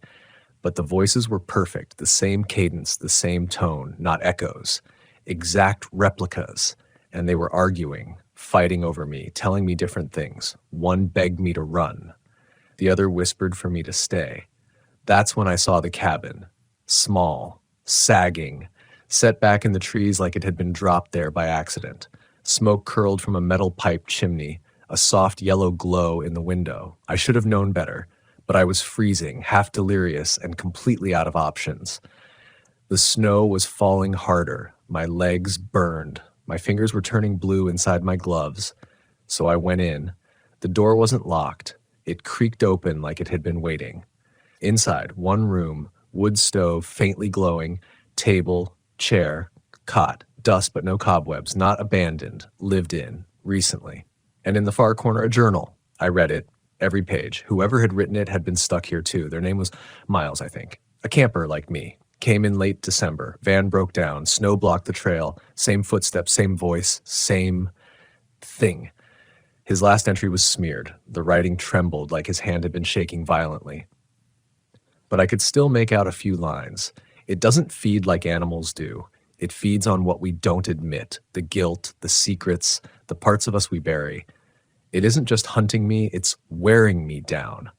but the voices were perfect, the same cadence, the same tone, not echoes, exact replicas, and they were arguing, fighting over me, telling me different things. One begged me to run. The other whispered for me to stay. That's when I saw the cabin. Small, sagging, set back in the trees like it had been dropped there by accident. Smoke curled from a metal pipe chimney, a soft yellow glow in the window. I should have known better, but I was freezing, half delirious, and completely out of options. The snow was falling harder. My legs burned. My fingers were turning blue inside my gloves, so I went in. The door wasn't locked. It creaked open like it had been waiting. Inside, one room, wood stove faintly glowing, table, chair, cot, dust but no cobwebs, not abandoned, lived in, recently. And in the far corner, a journal. I read it, every page. Whoever had written it had been stuck here too. Their name was Miles, I think. A camper like me. Came in late December. Van broke down. Snow blocked the trail. Same footsteps, same voice, same thing. His last entry was smeared. The writing trembled like his hand had been shaking violently. But I could still make out a few lines. It doesn't feed like animals do. It feeds on what we don't admit, the guilt, the secrets, the parts of us we bury. It isn't just hunting me, it's wearing me down.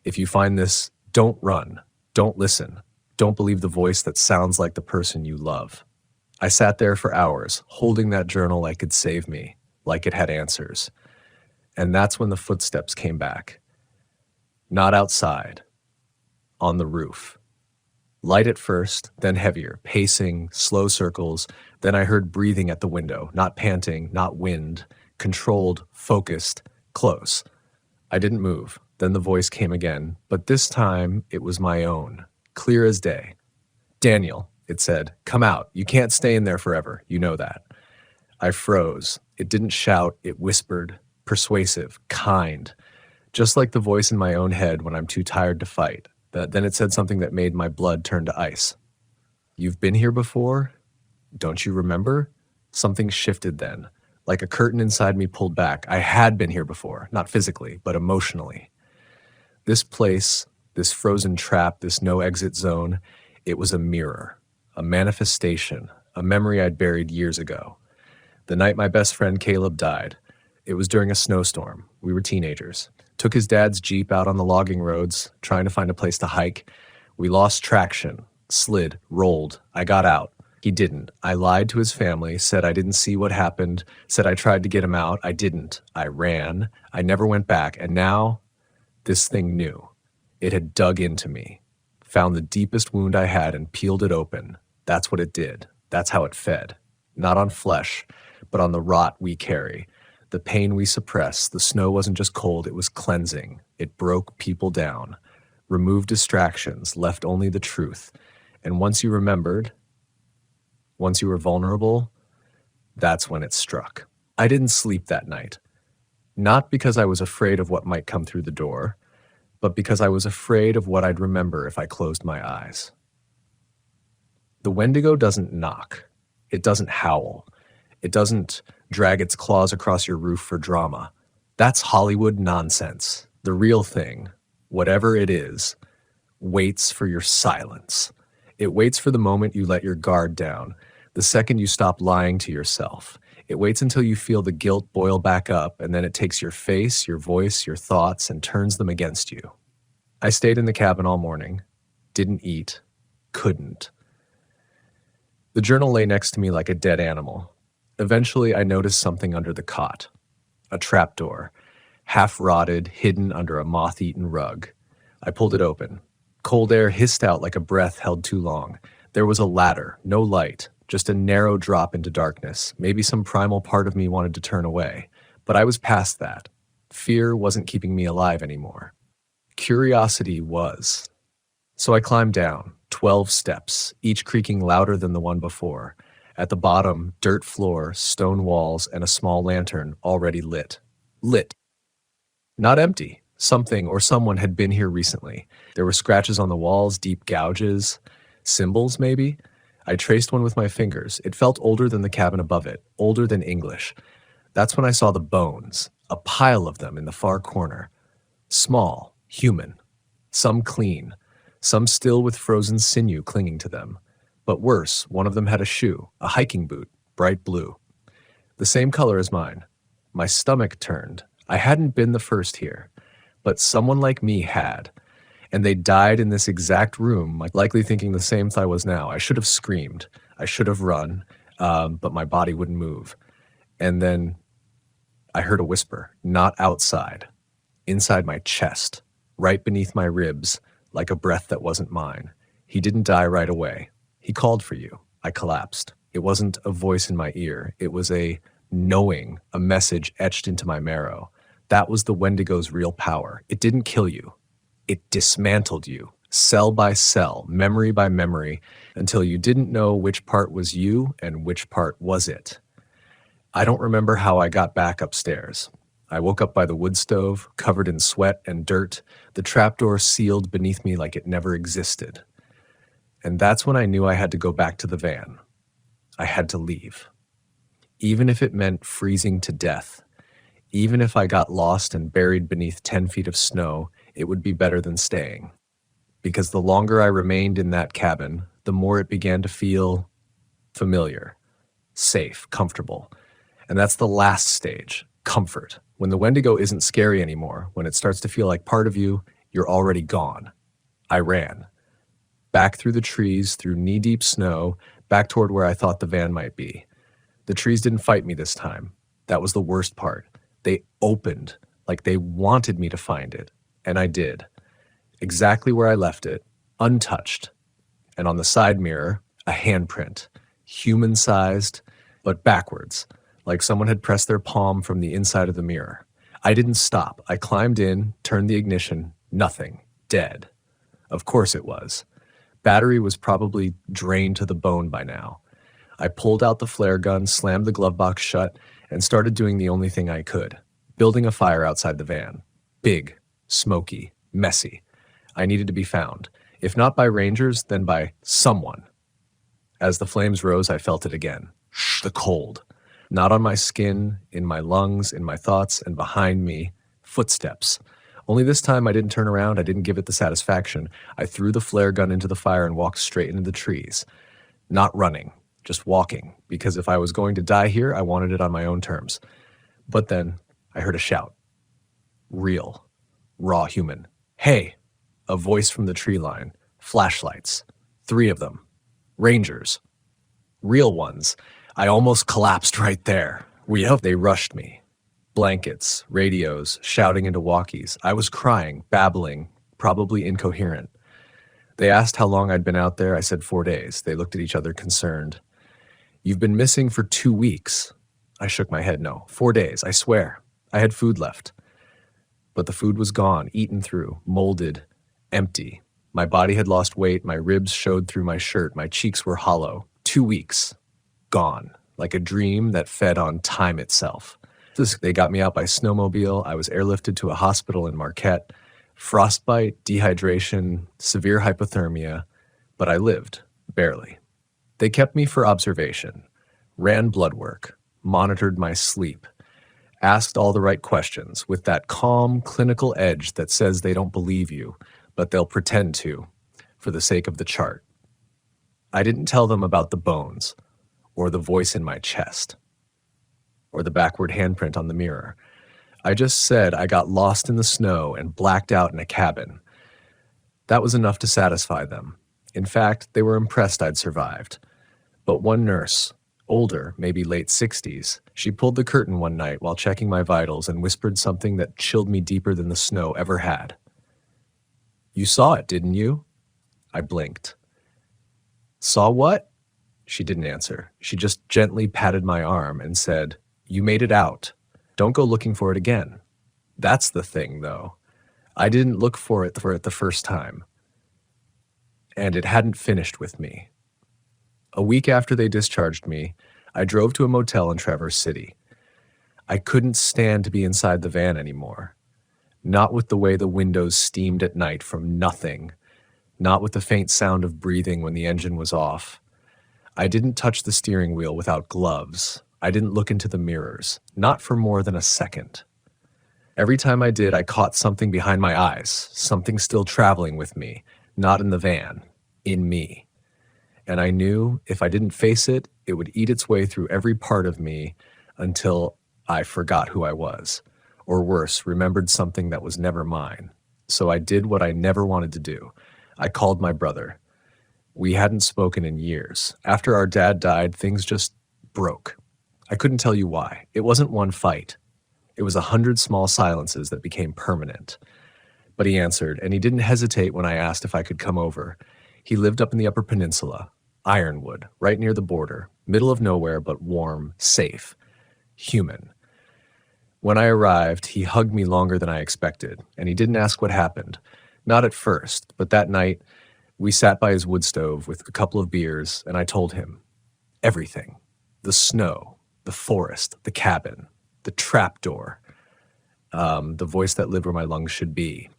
If you find this, don't run. Don't listen. Don't believe the voice that sounds like the person you love. I sat there for hours, holding that journal like it saved me, like it had answers. And that's when the footsteps came back. Not outside. On the roof. Light at first, then heavier, pacing, slow circles. Then I heard breathing at the window, not panting, not wind, controlled, focused, close. I didn't move. Then the voice came again, but this time it was my own. Clear as day. Daniel, it said, come out. You can't stay in there forever. You know that. I froze. It didn't shout. It whispered. Persuasive. Kind. Just like the voice in my own head when I'm too tired to fight. Then it said something that made my blood turn to ice. You've been here before? Don't you remember? Something shifted then. Like a curtain inside me pulled back. I had been here before. Not physically, but emotionally. This place, this frozen trap, this no-exit zone, it was a mirror, a manifestation, a memory I'd buried years ago. The night my best friend Caleb died, it was during a snowstorm. We were teenagers. Took his dad's Jeep out on the logging roads, trying to find a place to hike. We lost traction, slid, rolled. I got out. He didn't. I lied to his family, said I didn't see what happened, said I tried to get him out. I didn't. I ran. I never went back. And now, this thing knew. It had dug into me, found the deepest wound I had and peeled it open. That's what it did. That's how it fed. Not on flesh, but on the rot we carry. The pain we suppress, the snow wasn't just cold, it was cleansing. It broke people down, removed distractions, left only the truth. And once you remembered, once you were vulnerable, that's when it struck. I didn't sleep that night. Not because I was afraid of what might come through the door, but because I was afraid of what I'd remember if I closed my eyes. The Wendigo doesn't knock. It doesn't howl. It doesn't drag its claws across your roof for drama. That's Hollywood nonsense. The real thing, whatever it is, waits for your silence. It waits for the moment you let your guard down, the second you stop lying to yourself. It waits until you feel the guilt boil back up, and then it takes your face, your voice, your thoughts, and turns them against you. I stayed in the cabin all morning, didn't eat, couldn't. The journal lay next to me like a dead animal. Eventually, I noticed something under the cot. A trapdoor, half-rotted, hidden under a moth-eaten rug. I pulled it open. Cold air hissed out like a breath held too long. There was a ladder, no light, just a narrow drop into darkness. Maybe some primal part of me wanted to turn away. But I was past that. Fear wasn't keeping me alive anymore. Curiosity was. So I climbed down, 12 steps, each creaking louder than the one before. At the bottom, dirt floor, stone walls, and a small lantern already lit. Lit. Not empty. Something or someone had been here recently. There were scratches on the walls, deep gouges, symbols maybe. I traced one with my fingers. It felt older than the cabin above it, older than English. That's when I saw the bones, a pile of them in the far corner. Small, human, some clean, some still with frozen sinew clinging to them. But worse, one of them had a shoe, a hiking boot, bright blue. The same color as mine. My stomach turned. I hadn't been the first here, but someone like me had. And they died in this exact room, likely thinking the same thought I was now. I should have screamed. I should have run, but my body wouldn't move. And then I heard a whisper, not outside, inside my chest, right beneath my ribs, like a breath that wasn't mine. He didn't die right away. He called for you. I collapsed. It wasn't a voice in my ear. It was a knowing, a message etched into my marrow. That was the Wendigo's real power. It didn't kill you. It dismantled you, cell by cell, memory by memory, until you didn't know which part was you and which part was it. I don't remember how I got back upstairs. I woke up by the wood stove, covered in sweat and dirt, the trapdoor sealed beneath me like it never existed. And that's when I knew I had to go back to the van. I had to leave. Even if it meant freezing to death, even if I got lost and buried beneath 10 feet of snow, it would be better than staying. Because the longer I remained in that cabin, the more it began to feel familiar, safe, comfortable. And that's the last stage, comfort. When the Wendigo isn't scary anymore, when it starts to feel like part of you, you're already gone. I ran. Back through the trees, through knee-deep snow, back toward where I thought the van might be. The trees didn't fight me this time. That was the worst part. They opened, like they wanted me to find it. And I did. Exactly where I left it, untouched. And on the side mirror, a handprint, human-sized, but backwards, like someone had pressed their palm from the inside of the mirror. I didn't stop. I climbed in, turned the ignition, nothing, dead. Of course it was. Battery was probably drained to the bone by now. I pulled out the flare gun, slammed the glove box shut, and started doing the only thing I could, building a fire outside the van. Big, smoky, messy. I needed to be found. If not by rangers, then by someone. As the flames rose, I felt it again. The cold. Not on my skin, in my lungs, in my thoughts, and behind me, footsteps. Only this time I didn't turn around, I didn't give it the satisfaction. I threw the flare gun into the fire and walked straight into the trees. Not running, just walking, because if I was going to die here, I wanted it on my own terms. But then I heard a shout. Real, raw human. Hey! A voice from the tree line. Flashlights. 3 of them. Rangers. Real ones. I almost collapsed right there. They rushed me. Blankets, radios, shouting into walkies. I was crying, babbling, probably incoherent. They asked how long I'd been out there. I said 4 days. They looked at each other concerned. You've been missing for 2 weeks. I shook my head. No, 4 days, I swear. I had food left. But the food was gone, eaten through, molded, empty. My body had lost weight, my ribs showed through my shirt, my cheeks were hollow. 2 weeks, gone, like a dream that fed on time itself. They got me out by snowmobile. I was airlifted to a hospital in Marquette. Frostbite, dehydration, severe hypothermia, but I lived, barely. They kept me for observation, ran blood work, monitored my sleep, asked all the right questions with that calm, clinical edge that says they don't believe you, but they'll pretend to, for the sake of the chart. I didn't tell them about the bones, or the voice in my chest, or the backward handprint on the mirror. I just said I got lost in the snow and blacked out in a cabin. That was enough to satisfy them. In fact, they were impressed I'd survived. But one nurse, older, maybe late 60s, she pulled the curtain one night while checking my vitals and whispered something that chilled me deeper than the snow ever had. "You saw it, didn't you?" I blinked. "Saw what?" She didn't answer. She just gently patted my arm and said, "You made it out. Don't go looking for it again." That's the thing, though. I didn't look for it the first time. And it hadn't finished with me. A week after they discharged me, I drove to a motel in Traverse City. I couldn't stand to be inside the van anymore. Not with the way the windows steamed at night from nothing. Not with the faint sound of breathing when the engine was off. I didn't touch the steering wheel without gloves. I didn't look into the mirrors, not for more than a second. Every time I did, I caught something behind my eyes, something still traveling with me, not in the van, in me. And I knew if I didn't face it, it would eat its way through every part of me until I forgot who I was, or worse, remembered something that was never mine. So I did what I never wanted to do. I called my brother. We hadn't spoken in years. After our dad died, things just broke. I couldn't tell you why. It wasn't one fight. It was 100 small silences that became permanent. But he answered, and he didn't hesitate when I asked if I could come over. He lived up in the Upper Peninsula, Ironwood, right near the border, middle of nowhere, but warm, safe, human. When I arrived, he hugged me longer than I expected, and he didn't ask what happened. Not at first, but that night, we sat by his wood stove with a couple of beers, and I told him everything. The snow, the forest, the cabin, the trapdoor, the voice that lived where my lungs should be.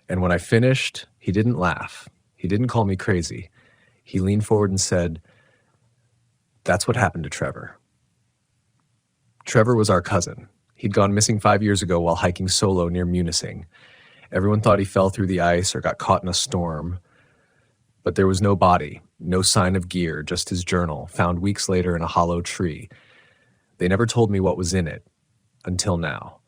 And when I finished, he didn't laugh. He didn't call me crazy. He leaned forward and said, "That's what happened to Trevor." Trevor was our cousin. He'd gone missing 5 years ago while hiking solo near Munising. Everyone thought he fell through the ice or got caught in a storm. But there was no body, no sign of gear, just his journal, found weeks later in a hollow tree. They never told me what was in it, until now.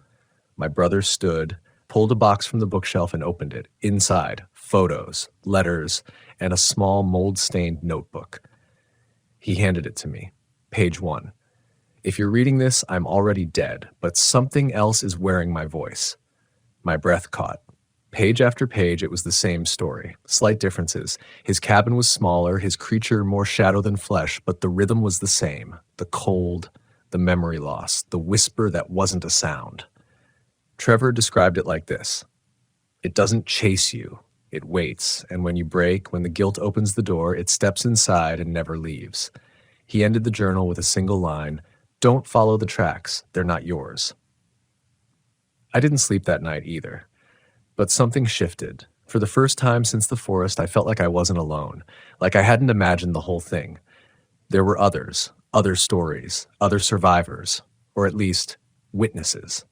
My brother stood, pulled a box from the bookshelf and opened it. Inside, photos, letters, and a small mold-stained notebook. He handed it to me. Page 1. If you're reading this, I'm already dead, but something else is wearing my voice. My breath caught. Page after page, it was the same story. Slight differences. His cabin was smaller, his creature more shadow than flesh, but the rhythm was the same. The cold, the memory loss, the whisper that wasn't a sound. Trevor described it like this. It doesn't chase you. It waits, and when you break, when the guilt opens the door, it steps inside and never leaves. He ended the journal with a single line, "Don't follow the tracks. They're not yours." I didn't sleep that night either. But something shifted. For the first time since the forest, I felt like I wasn't alone, like I hadn't imagined the whole thing. There were others, other stories, other survivors, or at least witnesses.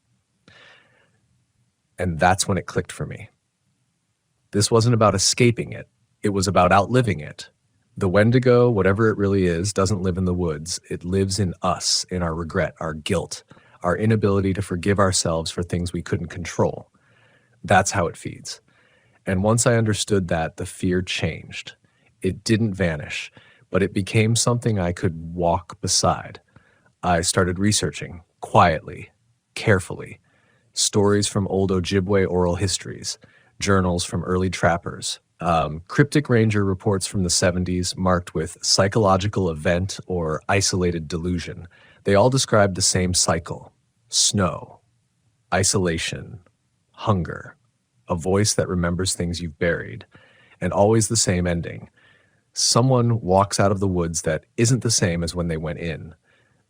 And that's when it clicked for me. This wasn't about escaping it. It was about outliving it. The Wendigo, whatever it really is, doesn't live in the woods. It lives in us, in our regret, our guilt, our inability to forgive ourselves for things we couldn't control. That's how it feeds. And once I understood that, the fear changed. It didn't vanish, but it became something I could walk beside. I started researching, quietly, carefully, stories from old Ojibwe oral histories, journals from early trappers, cryptic ranger reports from the 70s marked with psychological event or isolated delusion, They all described the same cycle: snow, isolation, hunger, a voice that remembers things you've buried, and always the same ending. Someone walks out of the woods that isn't the same as when they went in.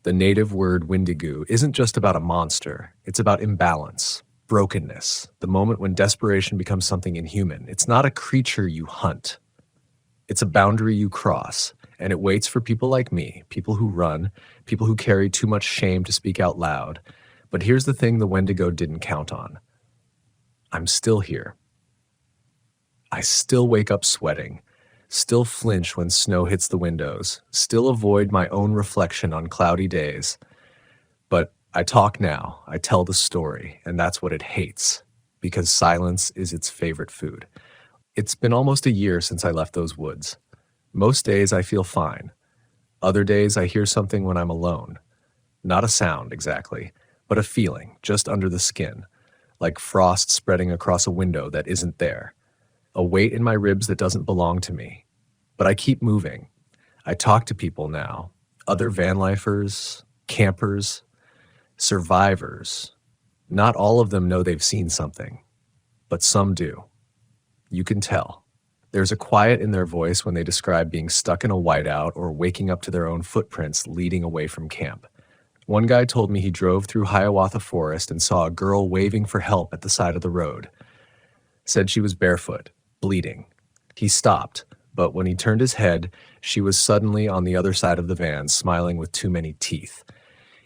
The native word Wendigo isn't just about a monster, it's about imbalance, brokenness, the moment when desperation becomes something inhuman. It's not a creature you hunt, it's a boundary you cross, and it waits for people like me, people who run, people who carry too much shame to speak out loud. But here's the thing the Wendigo didn't count on: I'm still here. I still wake up sweating, still flinch when snow hits the windows, still avoid my own reflection on cloudy days. But I talk now, I tell the story, and that's what it hates, because silence is its favorite food. It's been almost a year since I left those woods. Most days I feel fine. Other days I hear something when I'm alone. Not a sound exactly, but a feeling just under the skin, like frost spreading across a window that isn't there. A weight in my ribs that doesn't belong to me. But I keep moving. I talk to people now, other van lifers, campers, survivors. Not all of them know they've seen something, but some do. You can tell. There's a quiet in their voice when they describe being stuck in a whiteout or waking up to their own footprints leading away from camp. One guy told me he drove through Hiawatha Forest and saw a girl waving for help at the side of the road. Said she was barefoot, bleeding. He stopped, but when he turned his head, she was suddenly on the other side of the van, smiling with too many teeth.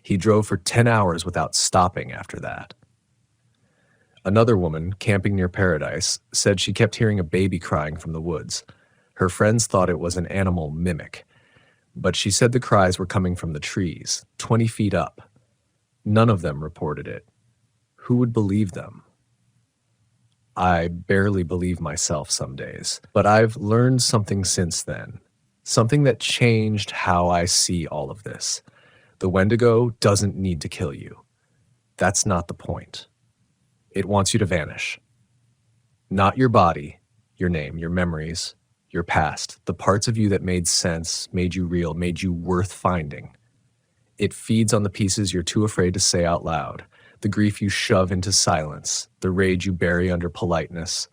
He drove for 10 hours without stopping after that. Another woman, camping near Paradise, said she kept hearing a baby crying from the woods. Her friends thought it was an animal mimic, but she said the cries were coming from the trees, 20 feet up. None of them reported it. Who would believe them? I barely believe myself some days, but I've learned something since then, something that changed how I see all of this. The Wendigo doesn't need to kill you. That's not the point. It wants you to vanish. Not your body, your name, your memories, your past, the parts of you that made sense, made you real, made you worth finding. It feeds on the pieces you're too afraid to say out loud, the grief you shove into silence, the rage you bury under politeness,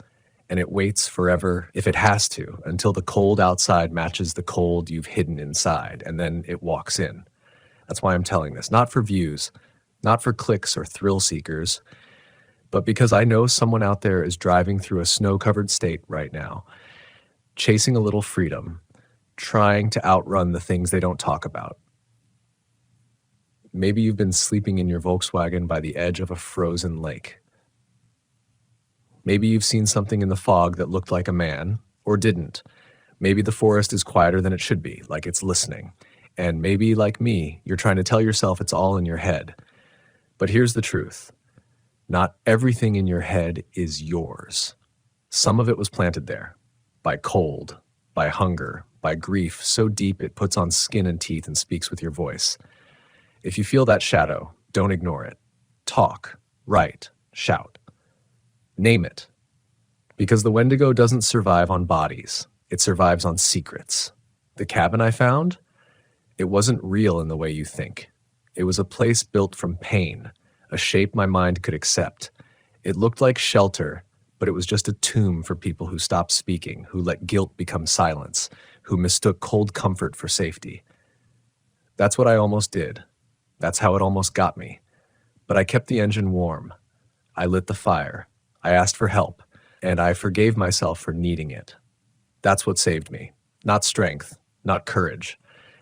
and it waits forever, if it has to, until the cold outside matches the cold you've hidden inside, and then it walks in. That's why I'm telling this, not for views, not for clicks or thrill seekers, but because I know someone out there is driving through a snow-covered state right now, chasing a little freedom, trying to outrun the things they don't talk about. Maybe you've been sleeping in your Volkswagen by the edge of a frozen lake. Maybe you've seen something in the fog that looked like a man, or didn't. Maybe the forest is quieter than it should be, like it's listening. And maybe, like me, you're trying to tell yourself it's all in your head. But here's the truth. Not everything in your head is yours. Some of it was planted there, by cold, by hunger, by grief so deep it puts on skin and teeth and speaks with your voice. If you feel that shadow, don't ignore it. Talk, write, shout. Name it. Because the Wendigo doesn't survive on bodies. It survives on secrets. The cabin I found? It wasn't real in the way you think. It was a place built from pain, a shape my mind could accept. It looked like shelter, but it was just a tomb for people who stopped speaking, who let guilt become silence, who mistook cold comfort for safety. That's what I almost did. That's how it almost got me. But I kept the engine warm. I lit the fire. I asked for help, and I forgave myself for needing it. That's what saved me. Not strength, not courage.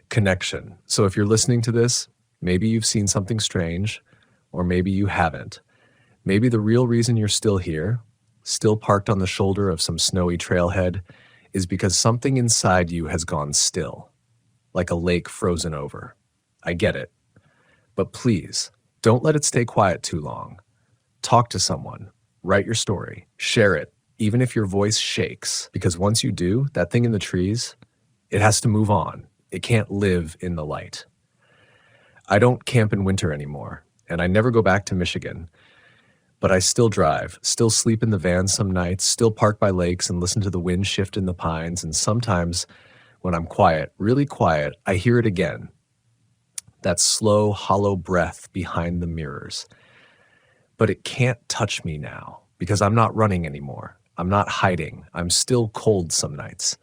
Connection. So if you're listening to this, maybe you've seen something strange, or maybe you haven't. Maybe the real reason you're still here, still parked on the shoulder of some snowy trailhead, is because something inside you has gone still, like a lake frozen over. I get it. But please, don't let it stay quiet too long. Talk to someone. Write your story. Share it, even if your voice shakes. Because once you do, that thing in the trees, it has to move on. It can't live in the light. I don't camp in winter anymore, and I never go back to Michigan. But I still drive, still sleep in the van some nights, still park by lakes and listen to the wind shift in the pines, and sometimes, when I'm quiet, really quiet, I hear it again. that slow, hollow breath behind the mirrors. But it can't touch me now because I'm not running anymore. I'm not hiding. I'm still cold some nights.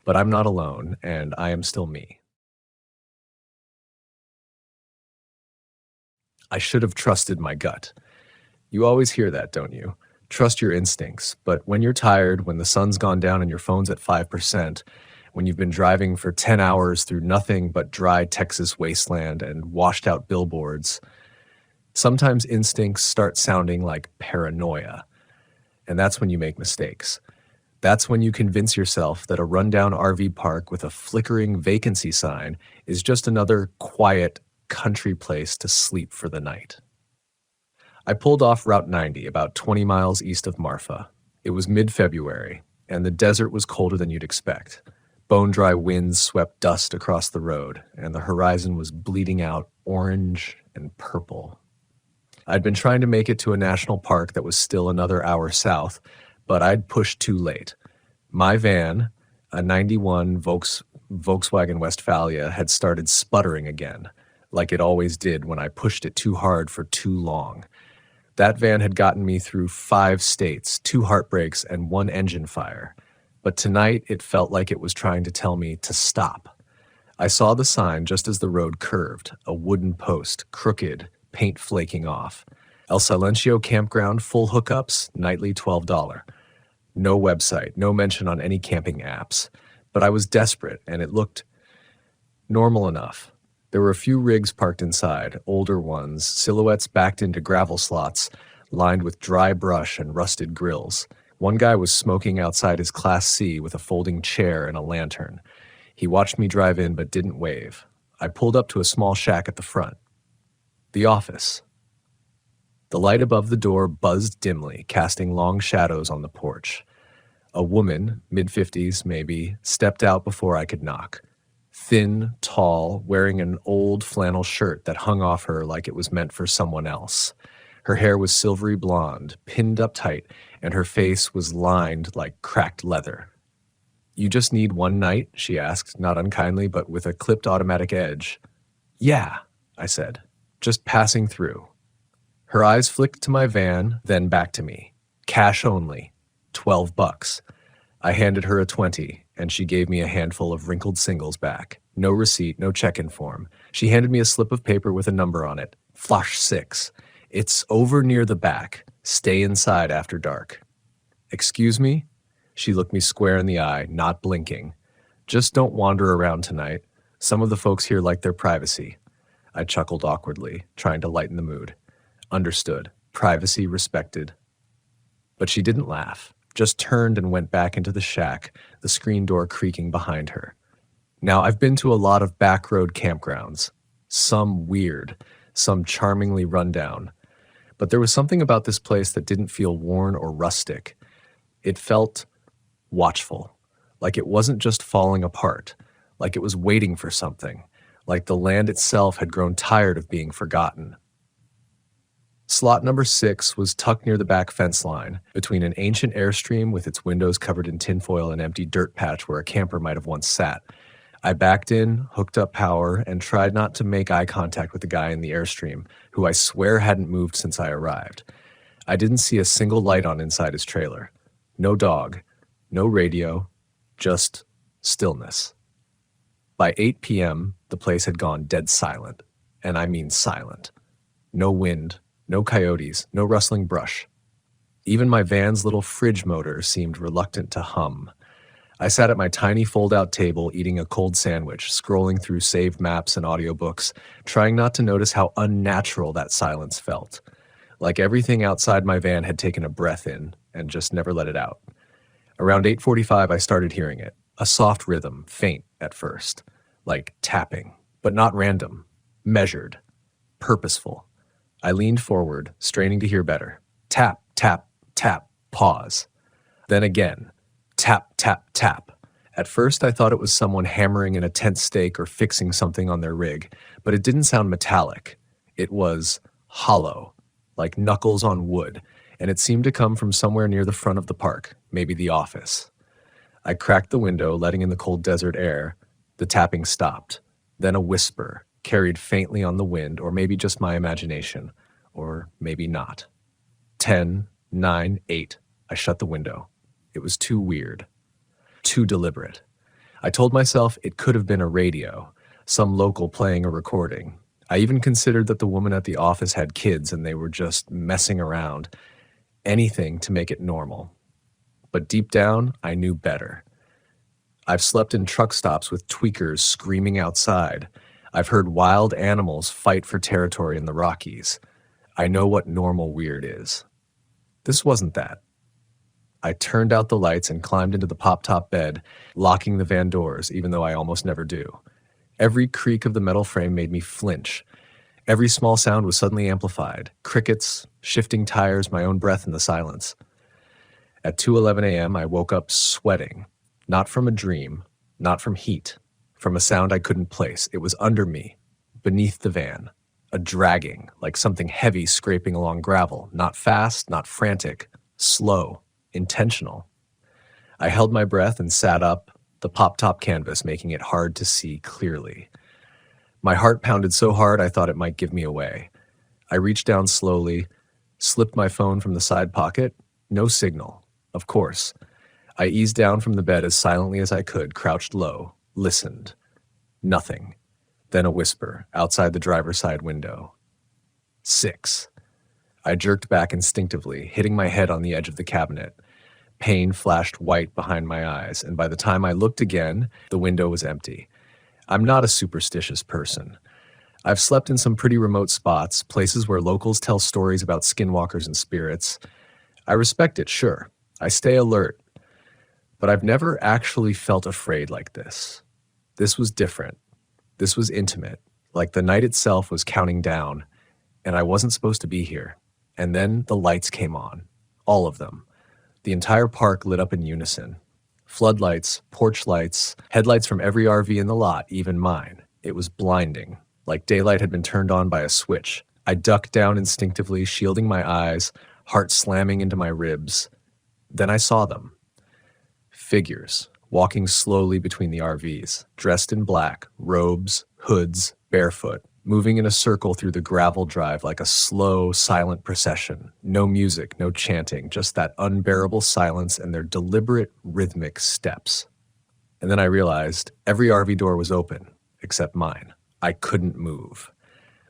But I'm not alone, and I am still me. I should have trusted my gut. You always hear that, don't you? Trust your instincts. But when you're tired, when the sun's gone down and your phone's at 5%, when you've been driving for 10 hours through nothing but dry Texas wasteland and washed out billboards, sometimes instincts start sounding like paranoia. And that's when you make mistakes. That's when you convince yourself that a rundown RV park with a flickering vacancy sign is just another quiet country place to sleep for the night. I pulled off Route 90 about 20 miles east of Marfa. It was mid-February, and the desert was colder than you'd expect. Bone-dry winds swept dust across the road, and the horizon was bleeding out orange and purple. I'd been trying to make it to a national park that was still another hour south, but I'd pushed too late. My van, a 91 Volkswagen Westphalia, had started sputtering again, like it always did when I pushed it too hard for too long. That van had gotten me through 5 states, 2 heartbreaks, and 1 engine fire. But tonight it felt like it was trying to tell me to stop. I saw the sign just as the road curved, a wooden post, crooked, paint flaking off. El Silencio Campground, full hookups, nightly $12. No website, no mention on any camping apps. But I was desperate, and it looked normal enough. There were a few rigs parked inside, older ones, silhouettes backed into gravel slots, lined with dry brush and rusted grills. One guy was smoking outside his Class C with a folding chair and a lantern. He watched me drive in but didn't wave. I pulled up to a small shack at the front. The office. The light above the door buzzed dimly, casting long shadows on the porch. A woman, mid-50s maybe, stepped out before I could knock. Thin, tall, wearing an old flannel shirt that hung off her like it was meant for someone else. Her hair was silvery blonde, pinned up tight, and her face was lined like cracked leather. "You just need one night?" she asked, not unkindly, but with a clipped automatic edge. "Yeah," I said, "just passing through." Her eyes flicked to my van, then back to me. Cash only. $12. I handed her a 20, and she gave me a handful of wrinkled singles back. No receipt, no check-in form. She handed me a slip of paper with a number on it. Flush 6. "It's over near the back. Stay inside after dark." "Excuse me?" She looked me square in the eye, not blinking. "Just don't wander around tonight. Some of the folks here like their privacy." I chuckled awkwardly, trying to lighten the mood. Understood. Privacy respected. But she didn't laugh, just turned and went back into the shack, the screen door creaking behind her. Now, I've been to a lot of back road campgrounds. Some weird, some charmingly run down. But there was something about this place that didn't feel worn or rustic. It felt watchful, like it wasn't just falling apart, like it was waiting for something, like the land itself had grown tired of being forgotten. Slot number 6 was tucked near the back fence line, between an ancient Airstream with its windows covered in tinfoil and empty dirt patch where a camper might have once sat. I backed in, hooked up power, and tried not to make eye contact with the guy in the Airstream, who I swear hadn't moved since I arrived. I didn't see a single light on inside his trailer. No dog, no radio, just stillness. By 8 p.m., the place had gone dead silent, and I mean silent. No wind. No coyotes, no rustling brush. Even my van's little fridge motor seemed reluctant to hum. I sat at my tiny fold-out table eating a cold sandwich, scrolling through saved maps and audiobooks, trying not to notice how unnatural that silence felt. Like everything outside my van had taken a breath in and just never let it out. Around 8:45, I started hearing it, a soft rhythm, faint at first, like tapping, but not random, measured, purposeful. I leaned forward, straining to hear better. Tap, tap, tap, pause. Then again. Tap, tap, tap. At first, I thought it was someone hammering in a tent stake or fixing something on their rig, but it didn't sound metallic. It was hollow, like knuckles on wood, and it seemed to come from somewhere near the front of the park, maybe the office. I cracked the window, letting in the cold desert air. The tapping stopped. Then a whisper. carried faintly on the wind, or maybe just my imagination, or maybe not. 10, 9, 8. I shut the window. It was too weird, too deliberate. I told myself it could have been a radio, some local playing a recording. I even considered that the woman at the office had kids and they were just messing around. Anything to make it normal. But deep down, I knew better. I've slept in truck stops with tweakers screaming outside. I've heard wild animals fight for territory in the Rockies. I know what normal weird is. This wasn't that. I turned out the lights and climbed into the pop-top bed, locking the van doors, even though I almost never do. Every creak of the metal frame made me flinch. Every small sound was suddenly amplified. Crickets, shifting tires, my own breath in the silence. At 2:11 a.m., I woke up sweating. Not from a dream, not from heat, from a sound I couldn't place. It was under me, beneath the van. A dragging, like something heavy scraping along gravel. Not fast, not frantic. Slow, intentional. I held my breath and sat up, the pop-top canvas making it hard to see clearly. My heart pounded so hard I thought it might give me away. I reached down slowly, slipped my phone from the side pocket. No signal, of course. I eased down from the bed as silently as I could, crouched low, listened. Nothing. Then a whisper outside the driver's side window. 6. I jerked back instinctively, hitting my head on the edge of the cabinet. Pain flashed white behind my eyes, and by the time I looked again, the window was empty. I'm not a superstitious person. I've slept in some pretty remote spots, places where locals tell stories about skinwalkers and spirits. I respect it, sure. I stay alert. But I've never actually felt afraid like this. This was different. This was intimate, like the night itself was counting down, and I wasn't supposed to be here. And then the lights came on. All of them. The entire park lit up in unison. Floodlights, porch lights, headlights from every RV in the lot, even mine. It was blinding, like daylight had been turned on by a switch. I ducked down instinctively, shielding my eyes, heart slamming into my ribs. Then I saw them. Figures, walking slowly between the RVs, dressed in black, robes, hoods, barefoot, moving in a circle through the gravel drive like a slow, silent procession. No music, no chanting, just that unbearable silence and their deliberate, rhythmic steps. And then I realized every RV door was open, except mine. I couldn't move.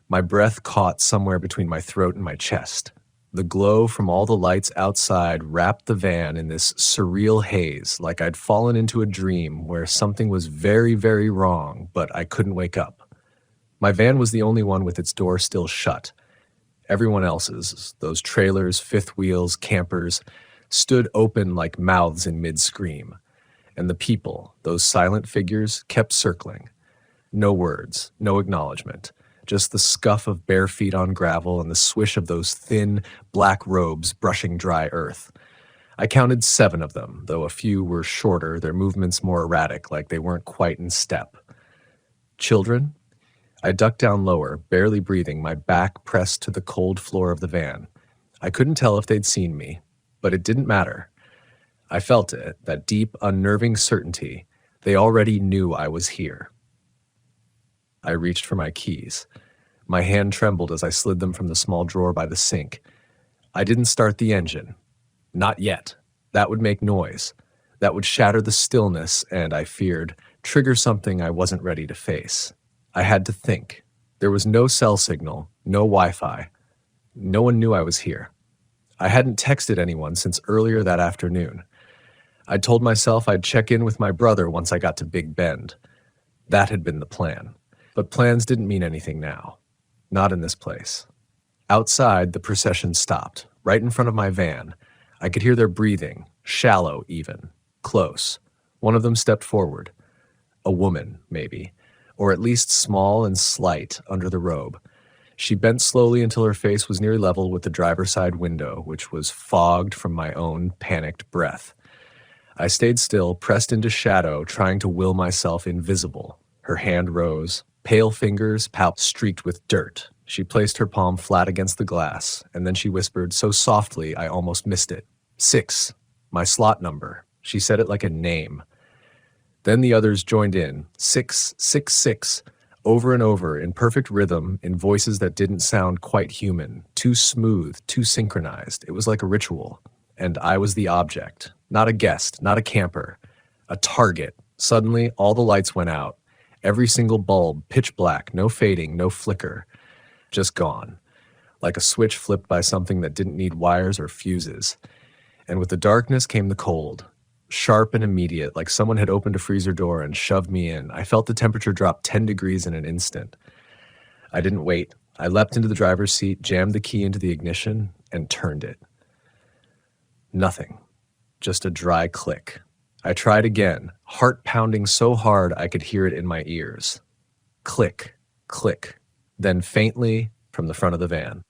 My breath caught somewhere between my throat and my chest. The glow from all the lights outside wrapped the van in this surreal haze, like I'd fallen into a dream where something was very, very wrong, but I couldn't wake up. My van was the only one with its door still shut. Everyone else's, those trailers, fifth wheels, campers, stood open like mouths in mid-scream. And the people, those silent figures, kept circling. No words, no acknowledgement. Just the scuff of bare feet on gravel and the swish of those thin, black robes brushing dry earth. I counted 7 of them, though a few were shorter, their movements more erratic, like they weren't quite in step. Children? I ducked down lower, barely breathing, my back pressed to the cold floor of the van. I couldn't tell if they'd seen me, but it didn't matter. I felt it, that deep, unnerving certainty. They already knew I was here. I reached for my keys. My hand trembled as I slid them from the small drawer by the sink. I didn't start the engine. Not yet. That would make noise. That would shatter the stillness and, I feared, trigger something I wasn't ready to face. I had to think. There was no cell signal, no Wi-Fi. No one knew I was here. I hadn't texted anyone since earlier that afternoon. I'd told myself I'd check in with my brother once I got to Big Bend. That had been the plan. But plans didn't mean anything now. Not in this place. Outside, the procession stopped, right in front of my van. I could hear their breathing, shallow even, close. One of them stepped forward. A woman, maybe, or at least small and slight under the robe. She bent slowly until her face was near level with the driver's side window, which was fogged from my own panicked breath. I stayed still, pressed into shadow, trying to will myself invisible. Her hand rose. Pale fingers, palp streaked with dirt. She placed her palm flat against the glass, and then she whispered so softly I almost missed it. 6, my slot number. She said it like a name. Then the others joined in. 666. over and over in perfect rhythm in voices that didn't sound quite human, too smooth, too synchronized. It was like a ritual. And I was the object, not a guest, not a camper, a target. Suddenly, all the lights went out. Every single bulb, pitch black, no fading, no flicker, just gone, like a switch flipped by something that didn't need wires or fuses. And with the darkness came the cold, sharp and immediate, like someone had opened a freezer door and shoved me in. I felt the temperature drop 10 degrees in an instant. I didn't wait. I leapt into the driver's seat, jammed the key into the ignition, and turned it. Nothing. Just a dry click. I tried again, heart pounding so hard I could hear it in my ears. Click, click. Then faintly from the front of the van.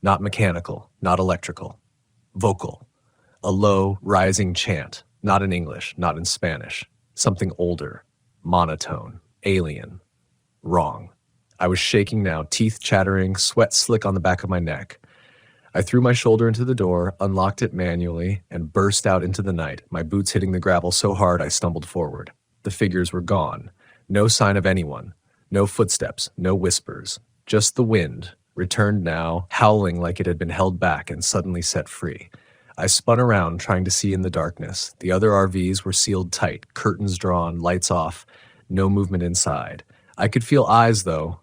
Not mechanical, not electrical. Vocal. A low, rising chant. Not in English, not in Spanish. Something older. Monotone. Alien. Wrong. I was shaking now, teeth chattering, sweat slick on the back of my neck. I threw my shoulder into the door, unlocked it manually, and burst out into the night, my boots hitting the gravel so hard I stumbled forward. The figures were gone. No sign of anyone. No footsteps, no whispers. Just the wind, returned now, howling like it had been held back and suddenly set free. I spun around, trying to see in the darkness. The other RVs were sealed tight, curtains drawn, lights off, no movement inside. I could feel eyes, though,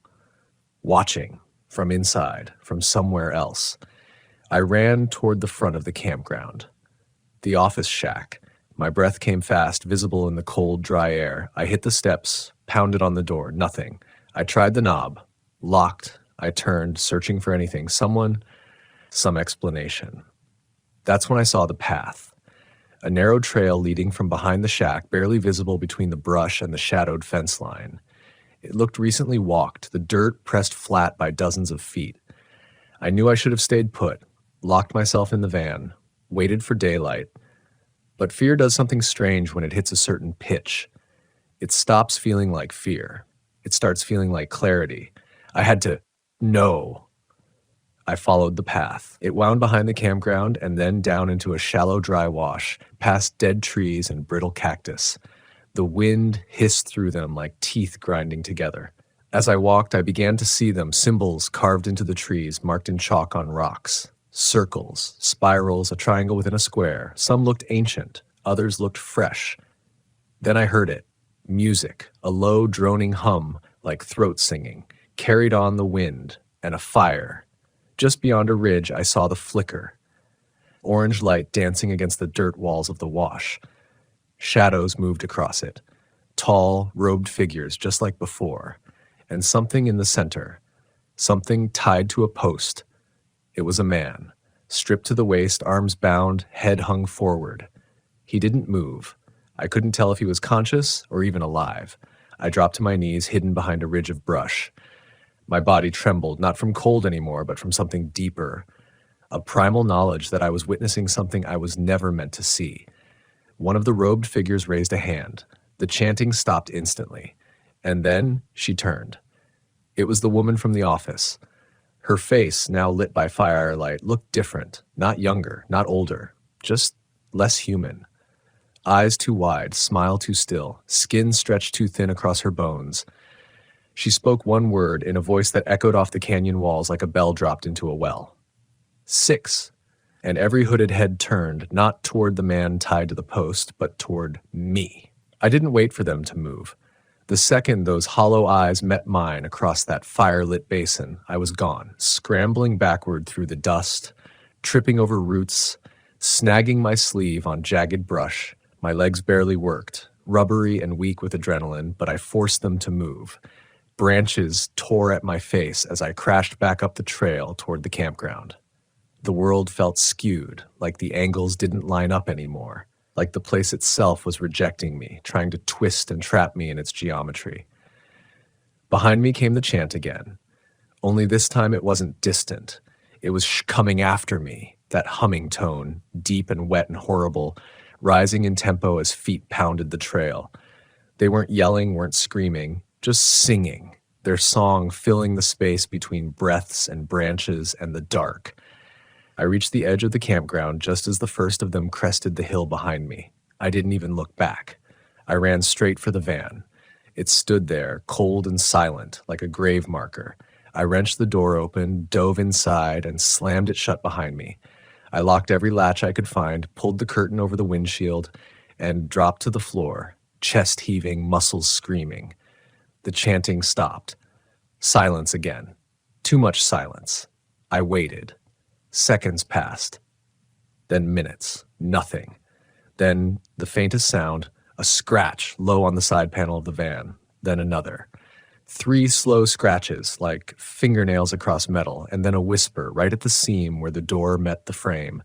watching, from inside, from somewhere else. I ran toward the front of the campground. The office shack. My breath came fast, visible in the cold, dry air. I hit the steps, pounded on the door, nothing. I tried the knob. Locked. I turned, searching for anything. Someone, some explanation. That's when I saw the path. A narrow trail leading from behind the shack, barely visible between the brush and the shadowed fence line. It looked recently walked, the dirt pressed flat by dozens of feet. I knew I should have stayed put, locked myself in the van, waited for daylight. But fear does something strange when it hits a certain pitch. It stops feeling like fear. It starts feeling like clarity. I had to know. I followed the path. It wound behind the campground and then down into a shallow dry wash, past dead trees and brittle cactus. The wind hissed through them like teeth grinding together. As I walked, I began to see them, symbols carved into the trees, marked in chalk on rocks. Circles, spirals, a triangle within a square. Some looked ancient, others looked fresh. Then I heard it. Music, a low droning hum like throat singing, carried on the wind, and a fire. Just beyond a ridge, I saw the flicker. Orange light dancing against the dirt walls of the wash. Shadows moved across it. Tall, robed figures, just like before. And something in the center. Something tied to a post. It was a man, stripped to the waist, arms bound, head hung forward. He didn't move. I couldn't tell if he was conscious or even alive. I dropped to my knees, hidden behind a ridge of brush. My body trembled, not from cold anymore, but from something deeper. A primal knowledge that I was witnessing something I was never meant to see. One of the robed figures raised a hand. The chanting stopped instantly. And then she turned. It was the woman from the office. Her face, now lit by firelight, looked different. Not younger, not older. Just less human. Eyes too wide, smile too still, skin stretched too thin across her bones. She spoke one word in a voice that echoed off the canyon walls like a bell dropped into a well. 6. And every hooded head turned, not toward the man tied to the post, but toward me. I didn't wait for them to move. The second those hollow eyes met mine across that fire-lit basin, I was gone, scrambling backward through the dust, tripping over roots, snagging my sleeve on jagged brush. My legs barely worked, rubbery and weak with adrenaline, but I forced them to move. Branches tore at my face as I crashed back up the trail toward the campground. The world felt skewed, like the angles didn't line up anymore, like the place itself was rejecting me, trying to twist and trap me in its geometry. Behind me came the chant again. Only this time it wasn't distant. It was coming after me, that humming tone, deep and wet and horrible, rising in tempo as feet pounded the trail. They weren't yelling, weren't screaming, just singing, their song filling the space between breaths and branches and the dark. I reached the edge of the campground just as the first of them crested the hill behind me. I didn't even look back. I ran straight for the van. It stood there, cold and silent, like a grave marker. I wrenched the door open, dove inside, and slammed it shut behind me. I locked every latch I could find, pulled the curtain over the windshield, and dropped to the floor, chest heaving, muscles screaming. The chanting stopped. Silence again. Too much silence. I waited. Seconds passed. Then minutes. Nothing. Then the faintest sound, a scratch low on the side panel of the van. Then another. 3 slow scratches, like fingernails across metal, and then a whisper right at the seam where the door met the frame,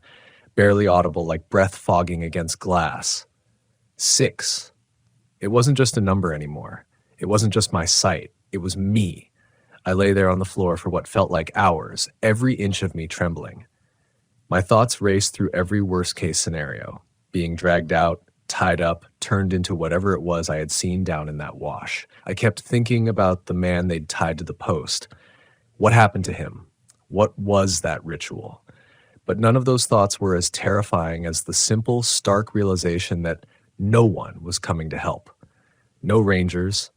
barely audible like breath fogging against glass. 6. It wasn't just a number anymore. It wasn't just my sight. It was me. I lay there on the floor for what felt like hours, every inch of me trembling. My thoughts raced through every worst-case scenario, being dragged out, tied up, turned into whatever it was I had seen down in that wash. I kept thinking about the man they'd tied to the post. What happened to him? What was that ritual? But none of those thoughts were as terrifying as the simple, stark realization that no one was coming to help. No rangers,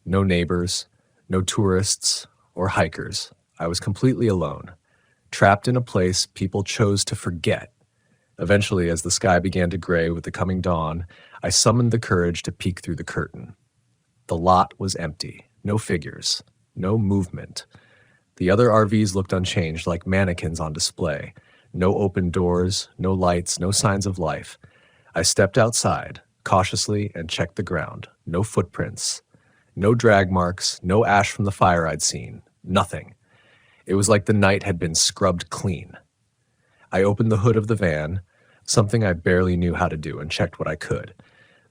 no neighbors, no tourists or hikers. I was completely alone, trapped in a place people chose to forget. Eventually, as the sky began to gray with the coming dawn, I summoned the courage to peek through the curtain. The lot was empty. No figures. No movement. The other RVs looked unchanged, like mannequins on display. No open doors, no lights, no signs of life. I stepped outside, cautiously, and checked the ground. No footprints. No drag marks, no ash from the fire I'd seen. Nothing. It was like the night had been scrubbed clean. I opened the hood of the van, something I barely knew how to do, and checked what I could.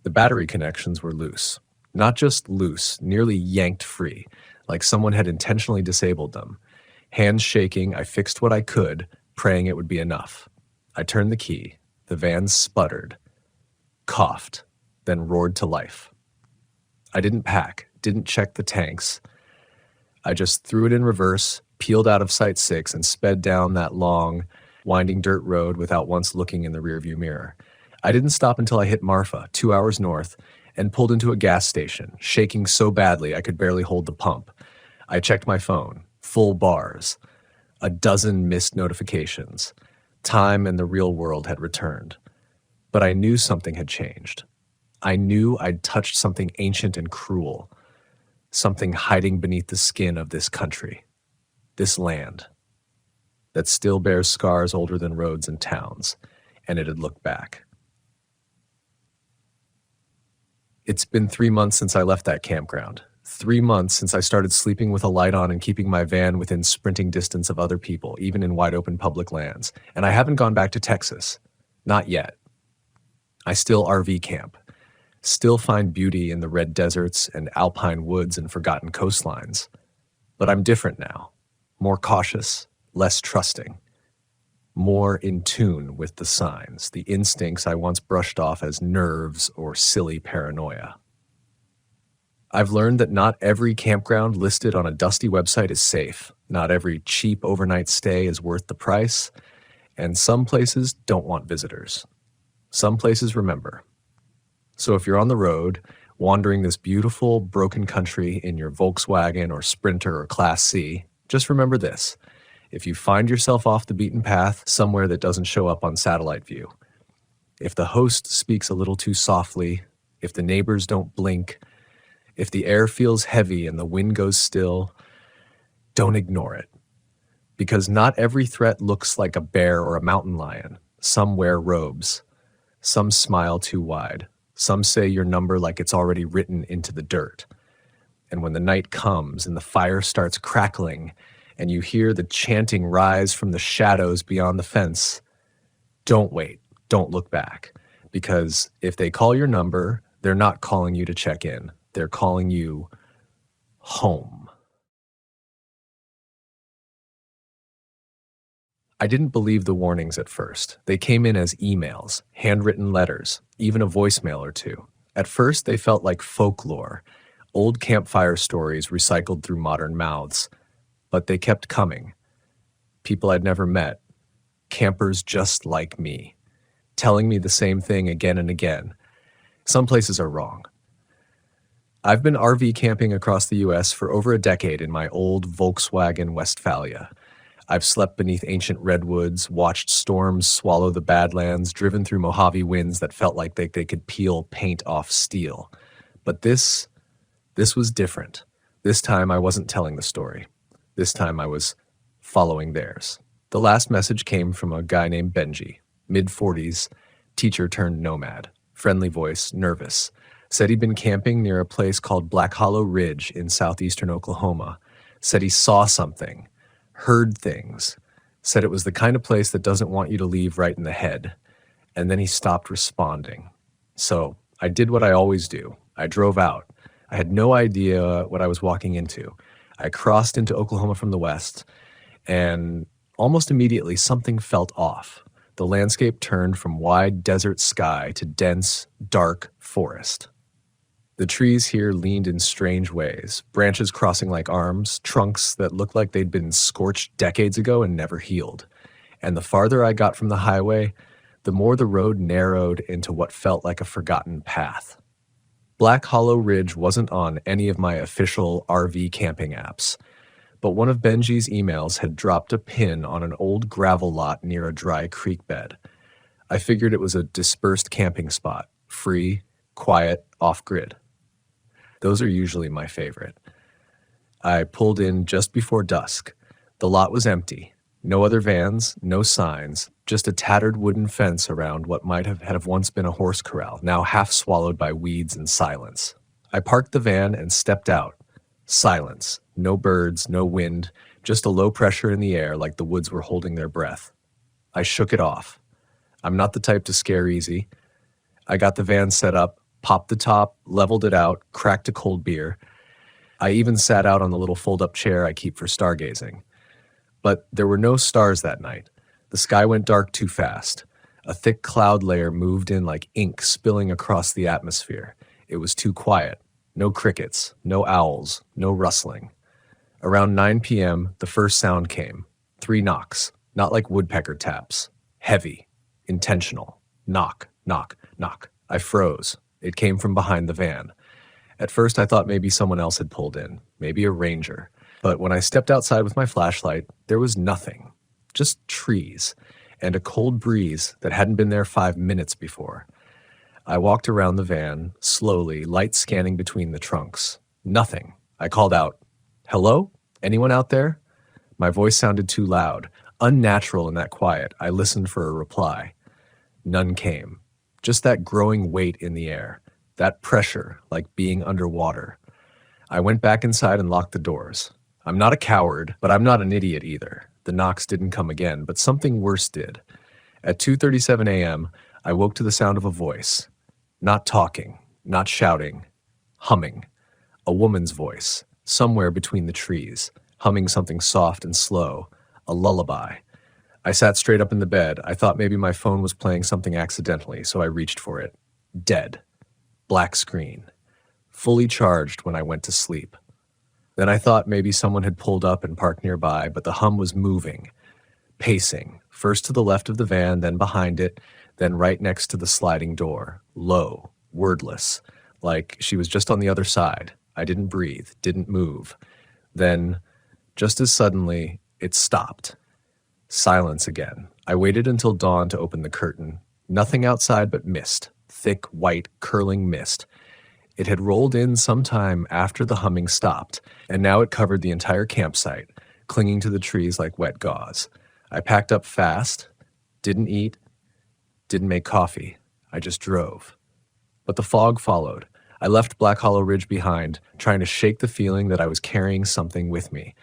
The battery connections were loose. Not just loose, nearly yanked free, like someone had intentionally disabled them. Hands shaking, I fixed what I could, praying it would be enough. I turned the key. The van sputtered, coughed, then roared to life. I didn't pack, didn't check the tanks. I just threw it in reverse, peeled out of Site 6, and sped down that long, winding dirt road without once looking in the rearview mirror. I didn't stop until I hit Marfa, 2 hours north, and pulled into a gas station, shaking so badly I could barely hold the pump. I checked my phone. Full bars. A dozen missed notifications. Time and the real world had returned. But I knew something had changed. I knew I'd touched something ancient and cruel. Something hiding beneath the skin of this country. This land. That still bears scars older than roads and towns, and it had looked back. It's been 3 months since I left that campground. 3 months since I started sleeping with a light on and keeping my van within sprinting distance of other people, even in wide open public lands. And I haven't gone back to Texas. Not yet. I still RV camp. Still find beauty in the red deserts and alpine woods and forgotten coastlines. But I'm different now. More cautious, less trusting. More in tune with the signs, the instincts I once brushed off as nerves or silly paranoia. I've learned that not every campground listed on a dusty website is safe. Not every cheap overnight stay is worth the price. And some places don't want visitors. Some places remember. So if you're on the road, wandering this beautiful, broken country in your Volkswagen or Sprinter or Class C, just remember this. If you find yourself off the beaten path somewhere that doesn't show up on satellite view, if the host speaks a little too softly, if the neighbors don't blink, if the air feels heavy and the wind goes still, don't ignore it. Because not every threat looks like a bear or a mountain lion. Some wear robes. Some smile too wide. Some say your number like it's already written into the dirt. And when the night comes and the fire starts crackling and you hear the chanting rise from the shadows beyond the fence, don't wait. Don't look back. Because if they call your number, they're not calling you to check in. They're calling you home. I didn't believe the warnings at first. They came in as emails, handwritten letters, even a voicemail or two. At first, they felt like folklore, old campfire stories recycled through modern mouths. But they kept coming. People I'd never met, campers just like me, telling me the same thing again and again. Some places are wrong. I've been RV camping across the US for over a decade in my old Volkswagen Westphalia. I've slept beneath ancient redwoods, watched storms swallow the Badlands, driven through Mojave winds that felt like they could peel paint off steel. But this was different. This time I wasn't telling the story. This time I was following theirs. The last message came from a guy named Benji, mid-40s, teacher turned nomad, friendly voice, nervous. Said he'd been camping near a place called Black Hollow Ridge in southeastern Oklahoma. Said he saw something, heard things. Said it was the kind of place that doesn't want you to leave right in the head. And then he stopped responding. So I did what I always do. I drove out. I had no idea what I was walking into. I crossed into Oklahoma from the west, and almost immediately something felt off. The landscape turned from wide desert sky to dense, dark forest. The trees here leaned in strange ways, branches crossing like arms, trunks that looked like they'd been scorched decades ago and never healed. And the farther I got from the highway, the more the road narrowed into what felt like a forgotten path. Black Hollow Ridge wasn't on any of my official RV camping apps, but one of Benji's emails had dropped a pin on an old gravel lot near a dry creek bed. I figured it was a dispersed camping spot, free, quiet, off-grid. Those are usually my favorite. I pulled in just before dusk. The lot was empty. No other vans, no signs, just a tattered wooden fence around what might have once been a horse corral, now half swallowed by weeds and silence. I parked the van and stepped out. Silence. No birds, no wind, just a low pressure in the air like the woods were holding their breath. I shook it off. I'm not the type to scare easy. I got the van set up, popped the top, leveled it out, cracked a cold beer. I even sat out on the little fold-up chair I keep for stargazing. But there were no stars that night. The sky went dark too fast. A thick cloud layer moved in like ink spilling across the atmosphere. It was too quiet. No crickets, no owls, no rustling. Around 9 p.m., the first sound came. 3 knocks, not like woodpecker taps. Heavy, intentional. Knock, knock, knock. I froze. It came from behind the van. At first, I thought maybe someone else had pulled in, maybe a ranger. But when I stepped outside with my flashlight, there was nothing. Just trees, and a cold breeze that hadn't been there 5 minutes before. I walked around the van, slowly, light scanning between the trunks. Nothing. I called out, "Hello? Anyone out there?" My voice sounded too loud, unnatural in that quiet. I listened for a reply. None came. Just that growing weight in the air, that pressure like being underwater. I went back inside and locked the doors. I'm not a coward, but I'm not an idiot either. The knocks didn't come again, but something worse did. At 2:37 a.m., I woke to the sound of a voice. Not talking, not shouting, humming. A woman's voice, somewhere between the trees, humming something soft and slow, a lullaby. I sat straight up in the bed. I thought maybe my phone was playing something accidentally, so I reached for it. Dead. Black screen. Fully charged when I went to sleep. Then I thought maybe someone had pulled up and parked nearby, but the hum was moving, pacing, first to the left of the van, then behind it, then right next to the sliding door, low, wordless, like she was just on the other side. I didn't breathe, didn't move. Then, just as suddenly, it stopped. Silence again. I waited until dawn to open the curtain. Nothing outside but mist, thick, white, curling mist. It had rolled in sometime after the humming stopped, and now it covered the entire campsite, clinging to the trees like wet gauze. I packed up fast, didn't eat, didn't make coffee. I just drove. But the fog followed. I left Black Hollow Ridge behind, trying to shake the feeling that I was carrying something with me,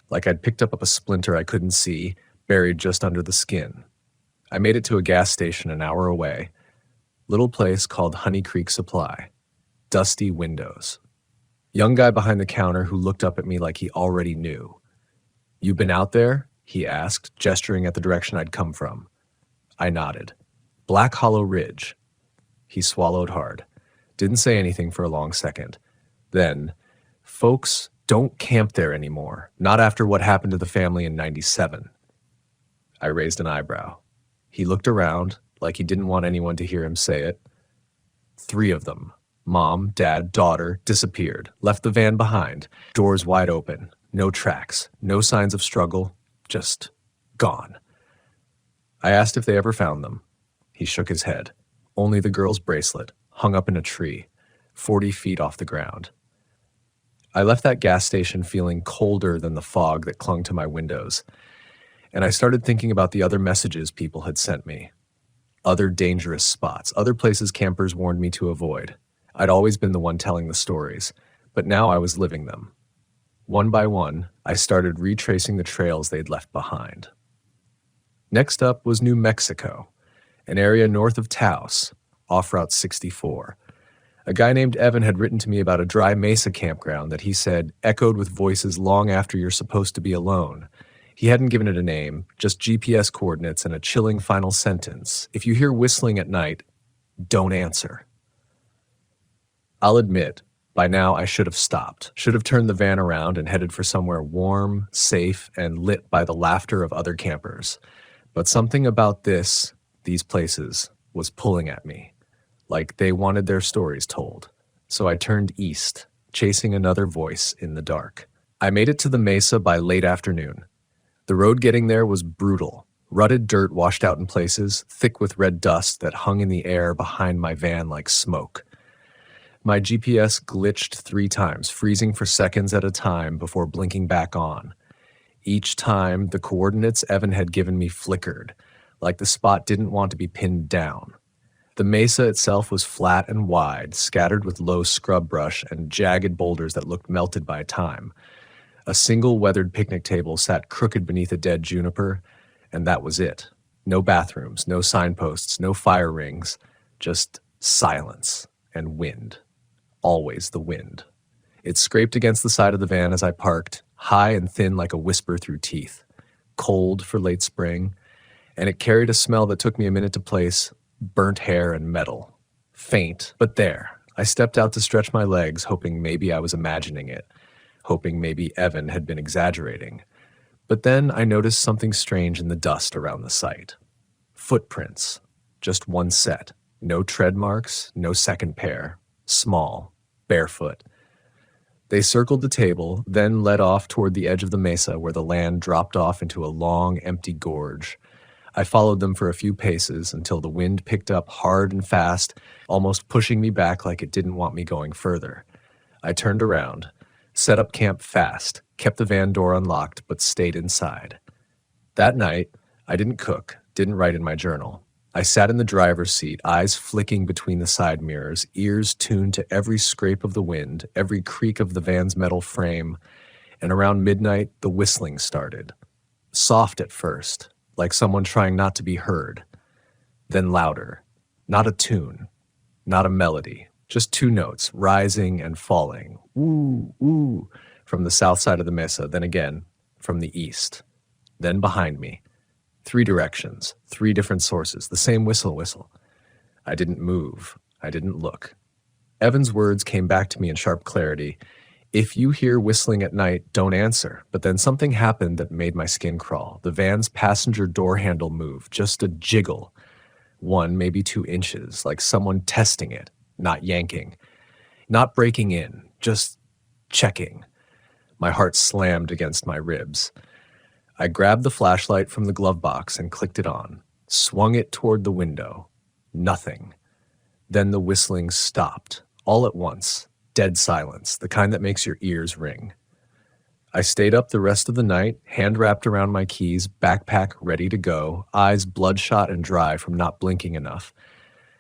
like I'd picked up a splinter I couldn't see, buried just under the skin. I made it to a gas station an hour away, little place called Honey Creek Supply. Dusty windows. Young guy behind the counter who looked up at me like he already knew. "You been out there?" he asked, gesturing at the direction I'd come from. I nodded. "Black Hollow Ridge." He swallowed hard. Didn't say anything for a long second. Then, "Folks don't camp there anymore, not after what happened to the family in '97. I raised an eyebrow. He looked around like he didn't want anyone to hear him say it. 3 of them. Mom, dad, daughter disappeared, left the van behind, doors wide open, no tracks, no signs of struggle, just gone. I asked if they ever found them. He shook his head. Only the girl's bracelet, hung up in a tree, 40 feet off the ground. I left that gas station feeling colder than the fog that clung to my windows, and I started thinking about the other messages people had sent me. Other dangerous spots, other places campers warned me to avoid. I'd always been the one telling the stories, but now I was living them. One by one, I started retracing the trails they'd left behind. Next up was New Mexico, an area north of Taos, off Route 64. A guy named Evan had written to me about a dry mesa campground that he said echoed with voices long after you're supposed to be alone. He hadn't given it a name, just GPS coordinates and a chilling final sentence. If you hear whistling at night, don't answer. I'll admit, by now I should have stopped, should have turned the van around and headed for somewhere warm, safe, and lit by the laughter of other campers. But something about these places, was pulling at me, like they wanted their stories told. So I turned east, chasing another voice in the dark. I made it to the mesa by late afternoon. The road getting there was brutal. Rutted dirt washed out in places, thick with red dust that hung in the air behind my van like smoke. My GPS glitched 3 times, freezing for seconds at a time before blinking back on. Each time, the coordinates Evan had given me flickered, like the spot didn't want to be pinned down. The mesa itself was flat and wide, scattered with low scrub brush and jagged boulders that looked melted by time. A single weathered picnic table sat crooked beneath a dead juniper, and that was it. No bathrooms, no signposts, no fire rings, just silence and wind. Always the wind. It scraped against the side of the van as I parked, high and thin like a whisper through teeth. Cold for late spring, and it carried a smell that took me a minute to place, burnt hair and metal. Faint, but there. I stepped out to stretch my legs, hoping maybe I was imagining it, hoping maybe Evan had been exaggerating. But then I noticed something strange in the dust around the site. Footprints. Just one set. No tread marks, no second pair. Small, barefoot. They circled the table, then led off toward the edge of the mesa where the land dropped off into a long, empty gorge. I followed them for a few paces until the wind picked up hard and fast, almost pushing me back like it didn't want me going further. I turned around, set up camp fast, kept the van door unlocked, but stayed inside. That night, I didn't cook, didn't write in my journal. I sat in the driver's seat, eyes flicking between the side mirrors, ears tuned to every scrape of the wind, every creak of the van's metal frame, and around midnight, the whistling started. Soft at first, like someone trying not to be heard. Then louder. Not a tune, not a melody, just 2 notes, rising and falling. Ooh, ooh, from the south side of the mesa, then again, from the east. Then behind me. 3 directions, 3 different sources, the same whistle. I didn't move. I didn't look. Evan's words came back to me in sharp clarity. If you hear whistling at night, don't answer. But then something happened that made my skin crawl. The van's passenger door handle moved, just a jiggle. 1, maybe 2 inches, like someone testing it, not yanking. Not breaking in, just checking. My heart slammed against my ribs. I grabbed the flashlight from the glove box and clicked it on, swung it toward the window. Nothing. Then the whistling stopped, all at once, dead silence, the kind that makes your ears ring. I stayed up the rest of the night, hand wrapped around my keys, backpack ready to go, eyes bloodshot and dry from not blinking enough.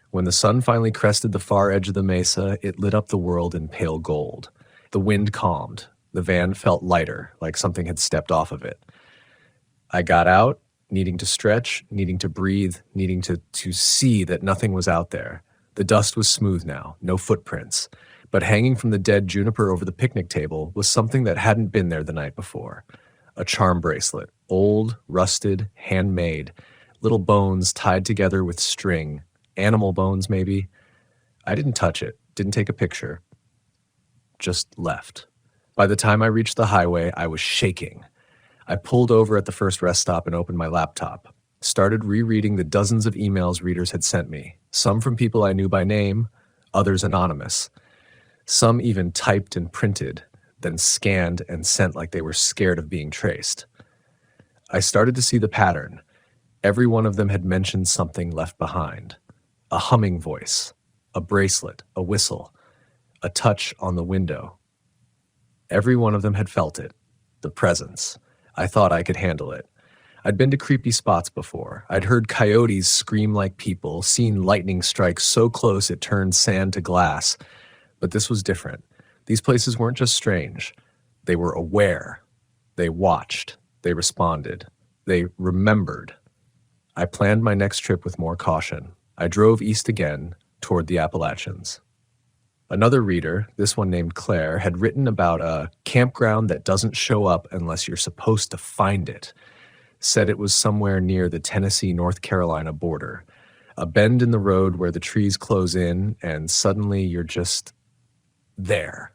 When the sun finally crested the far edge of the mesa, it lit up the world in pale gold. The wind calmed. The van felt lighter, like something had stepped off of it. I got out, needing to stretch, needing to breathe, needing to see that nothing was out there. The dust was smooth now, no footprints. But hanging from the dead juniper over the picnic table was something that hadn't been there the night before. A charm bracelet, old, rusted, handmade, little bones tied together with string, animal bones maybe. I didn't touch it, didn't take a picture, just left. By the time I reached the highway, I was shaking. I pulled over at the first rest stop and opened my laptop. Started rereading the dozens of emails readers had sent me, some from people I knew by name, others anonymous. Some even typed and printed, then scanned and sent like they were scared of being traced. I started to see the pattern. Every one of them had mentioned something left behind. A humming voice, a bracelet, a whistle, a touch on the window. Every one of them had felt it, the presence. I thought I could handle it. I'd been to creepy spots before. I'd heard coyotes scream like people, seen lightning strike so close it turned sand to glass. But this was different. These places weren't just strange. They were aware. They watched. They responded. They remembered. I planned my next trip with more caution. I drove east again, toward the Appalachians. Another reader, this one named Claire, had written about a campground that doesn't show up unless you're supposed to find it. Said it was somewhere near the Tennessee-North Carolina border. A bend in the road where the trees close in and suddenly you're just there.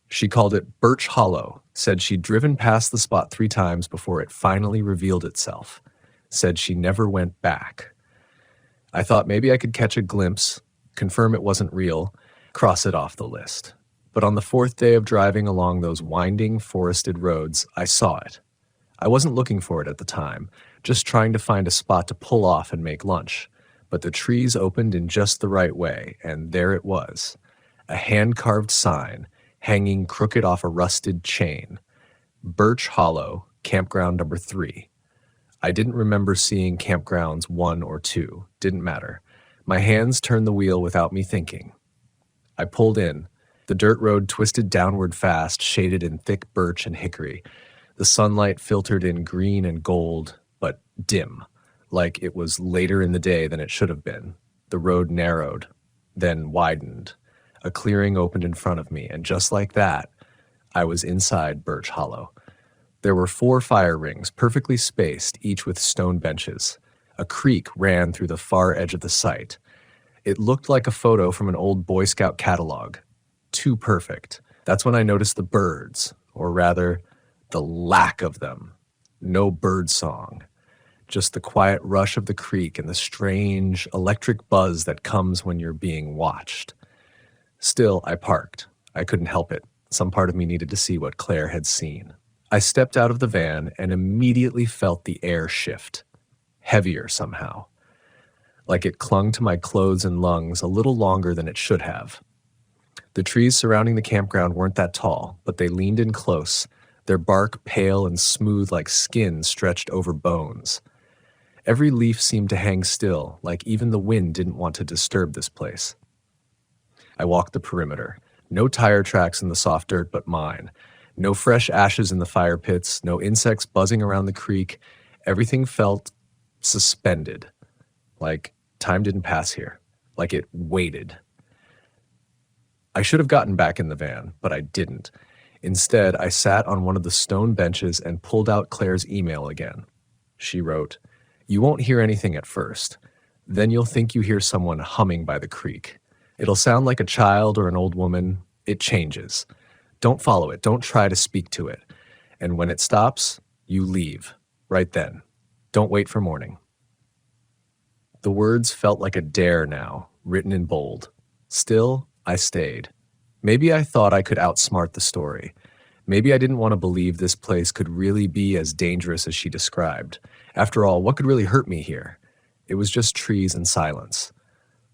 She called it Birch Hollow, said she'd driven past the spot 3 times before it finally revealed itself. Said she never went back. I thought maybe I could catch a glimpse, confirm it wasn't real, cross it off the list. But on the 4th day of driving along those winding, forested roads, I saw it. I wasn't looking for it at the time, just trying to find a spot to pull off and make lunch. But the trees opened in just the right way, and there it was. A hand-carved sign, hanging crooked off a rusted chain. Birch Hollow, campground number 3. I didn't remember seeing campgrounds 1 or 2. Didn't matter. My hands turned the wheel without me thinking. I pulled in. The dirt road twisted downward fast, shaded in thick birch and hickory. The sunlight filtered in green and gold, but dim, like it was later in the day than it should have been. The road narrowed, then widened. A clearing opened in front of me, and just like that, I was inside Birch Hollow. There were 4 fire rings, perfectly spaced, each with stone benches. A creek ran through the far edge of the site. It looked like a photo from an old Boy Scout catalog. Too perfect. That's when I noticed the birds, or rather, the lack of them. No bird song. Just the quiet rush of the creek and the strange electric buzz that comes when you're being watched. Still, I parked. I couldn't help it. Some part of me needed to see what Claire had seen. I stepped out of the van and immediately felt the air shift. Heavier somehow. Like it clung to my clothes and lungs a little longer than it should have. The trees surrounding the campground weren't that tall, but they leaned in close, their bark pale and smooth like skin stretched over bones. Every leaf seemed to hang still, like even the wind didn't want to disturb this place. I walked the perimeter. No tire tracks in the soft dirt but mine. No fresh ashes in the fire pits, no insects buzzing around the creek. Everything felt suspended, like time didn't pass here, like it waited. I should have gotten back in the van, but I didn't. Instead, I sat on one of the stone benches and pulled out Claire's email again. She wrote, "You won't hear anything at first. Then you'll think you hear someone humming by the creek. It'll sound like a child or an old woman. It changes. Don't follow it. Don't try to speak to it. And when it stops, you leave. Right then. Don't wait for morning." The words felt like a dare now, written in bold. Still, I stayed. Maybe I thought I could outsmart the story. Maybe I didn't want to believe this place could really be as dangerous as she described. After all, what could really hurt me here? It was just trees and silence.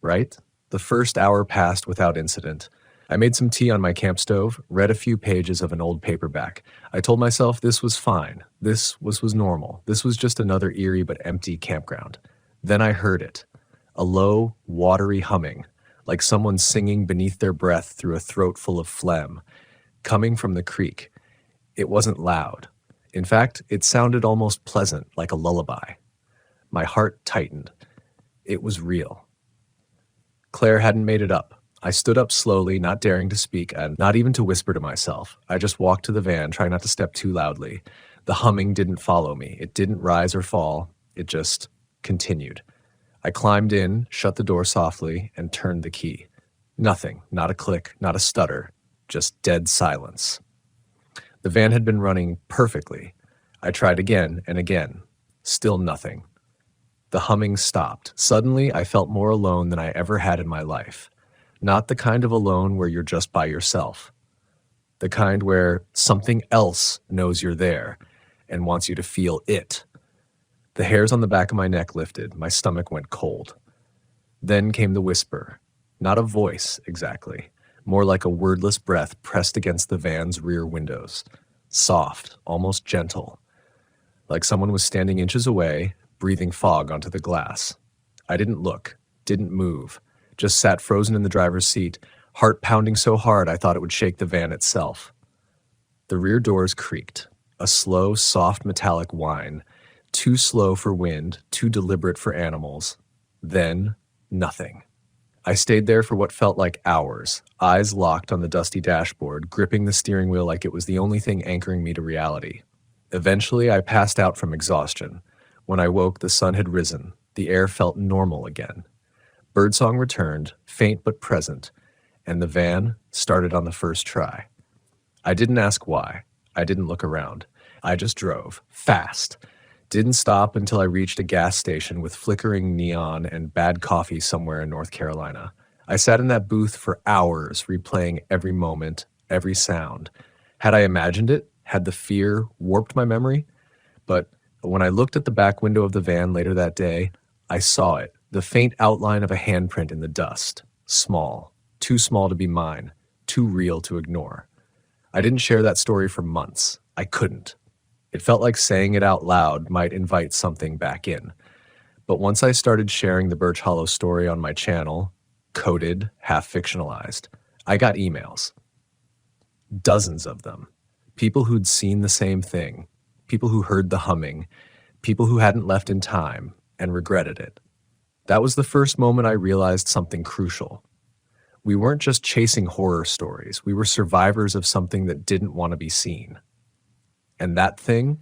Right? The first hour passed without incident. I made some tea on my camp stove, read a few pages of an old paperback. I told myself this was fine. This was normal. This was just another eerie but empty campground. Then I heard it. A low, watery humming, like someone singing beneath their breath through a throat full of phlegm, coming from the creek. It wasn't loud. In fact, it sounded almost pleasant, like a lullaby. My heart tightened. It was real. Claire hadn't made it up. I stood up slowly, not daring to speak, and not even to whisper to myself. I just walked to the van, trying not to step too loudly. The humming didn't follow me. It didn't rise or fall. It just continued. I climbed in, shut the door softly, and turned the key. Nothing, not a click, not a stutter, just dead silence. The van had been running perfectly. I tried again and again. Still nothing. The humming stopped. Suddenly, I felt more alone than I ever had in my life. Not the kind of alone where you're just by yourself. The kind where something else knows you're there and wants you to feel it. The hairs on the back of my neck lifted. My stomach went cold. Then came the whisper. Not a voice, exactly. More like a wordless breath pressed against the van's rear windows. Soft, almost gentle. Like someone was standing inches away, breathing fog onto the glass. I didn't look, didn't move, just sat frozen in the driver's seat, heart pounding so hard I thought it would shake the van itself. The rear doors creaked, a slow, soft metallic whine, too slow for wind, too deliberate for animals. Then, nothing. I stayed there for what felt like hours, eyes locked on the dusty dashboard, gripping the steering wheel like it was the only thing anchoring me to reality. Eventually, I passed out from exhaustion. When I woke, the sun had risen. The air felt normal again. Birdsong returned, faint but present, and the van started on the first try. I didn't ask why. I didn't look around. I just drove, fast. Didn't stop until I reached a gas station with flickering neon and bad coffee somewhere in North Carolina. I sat in that booth for hours, replaying every moment, every sound. Had I imagined it? Had the fear warped my memory? But when I looked at the back window of the van later that day, I saw it, the faint outline of a handprint in the dust. Small, too small to be mine, too real to ignore. I didn't share that story for months. I couldn't. It felt like saying it out loud might invite something back in. But once I started sharing the Birch Hollow story on my channel, coded, half fictionalized, I got emails. Dozens of them. People who'd seen the same thing. People who heard the humming. People who hadn't left in time and regretted it. That was the first moment I realized something crucial. We weren't just chasing horror stories. We were survivors of something that didn't want to be seen. And that thing,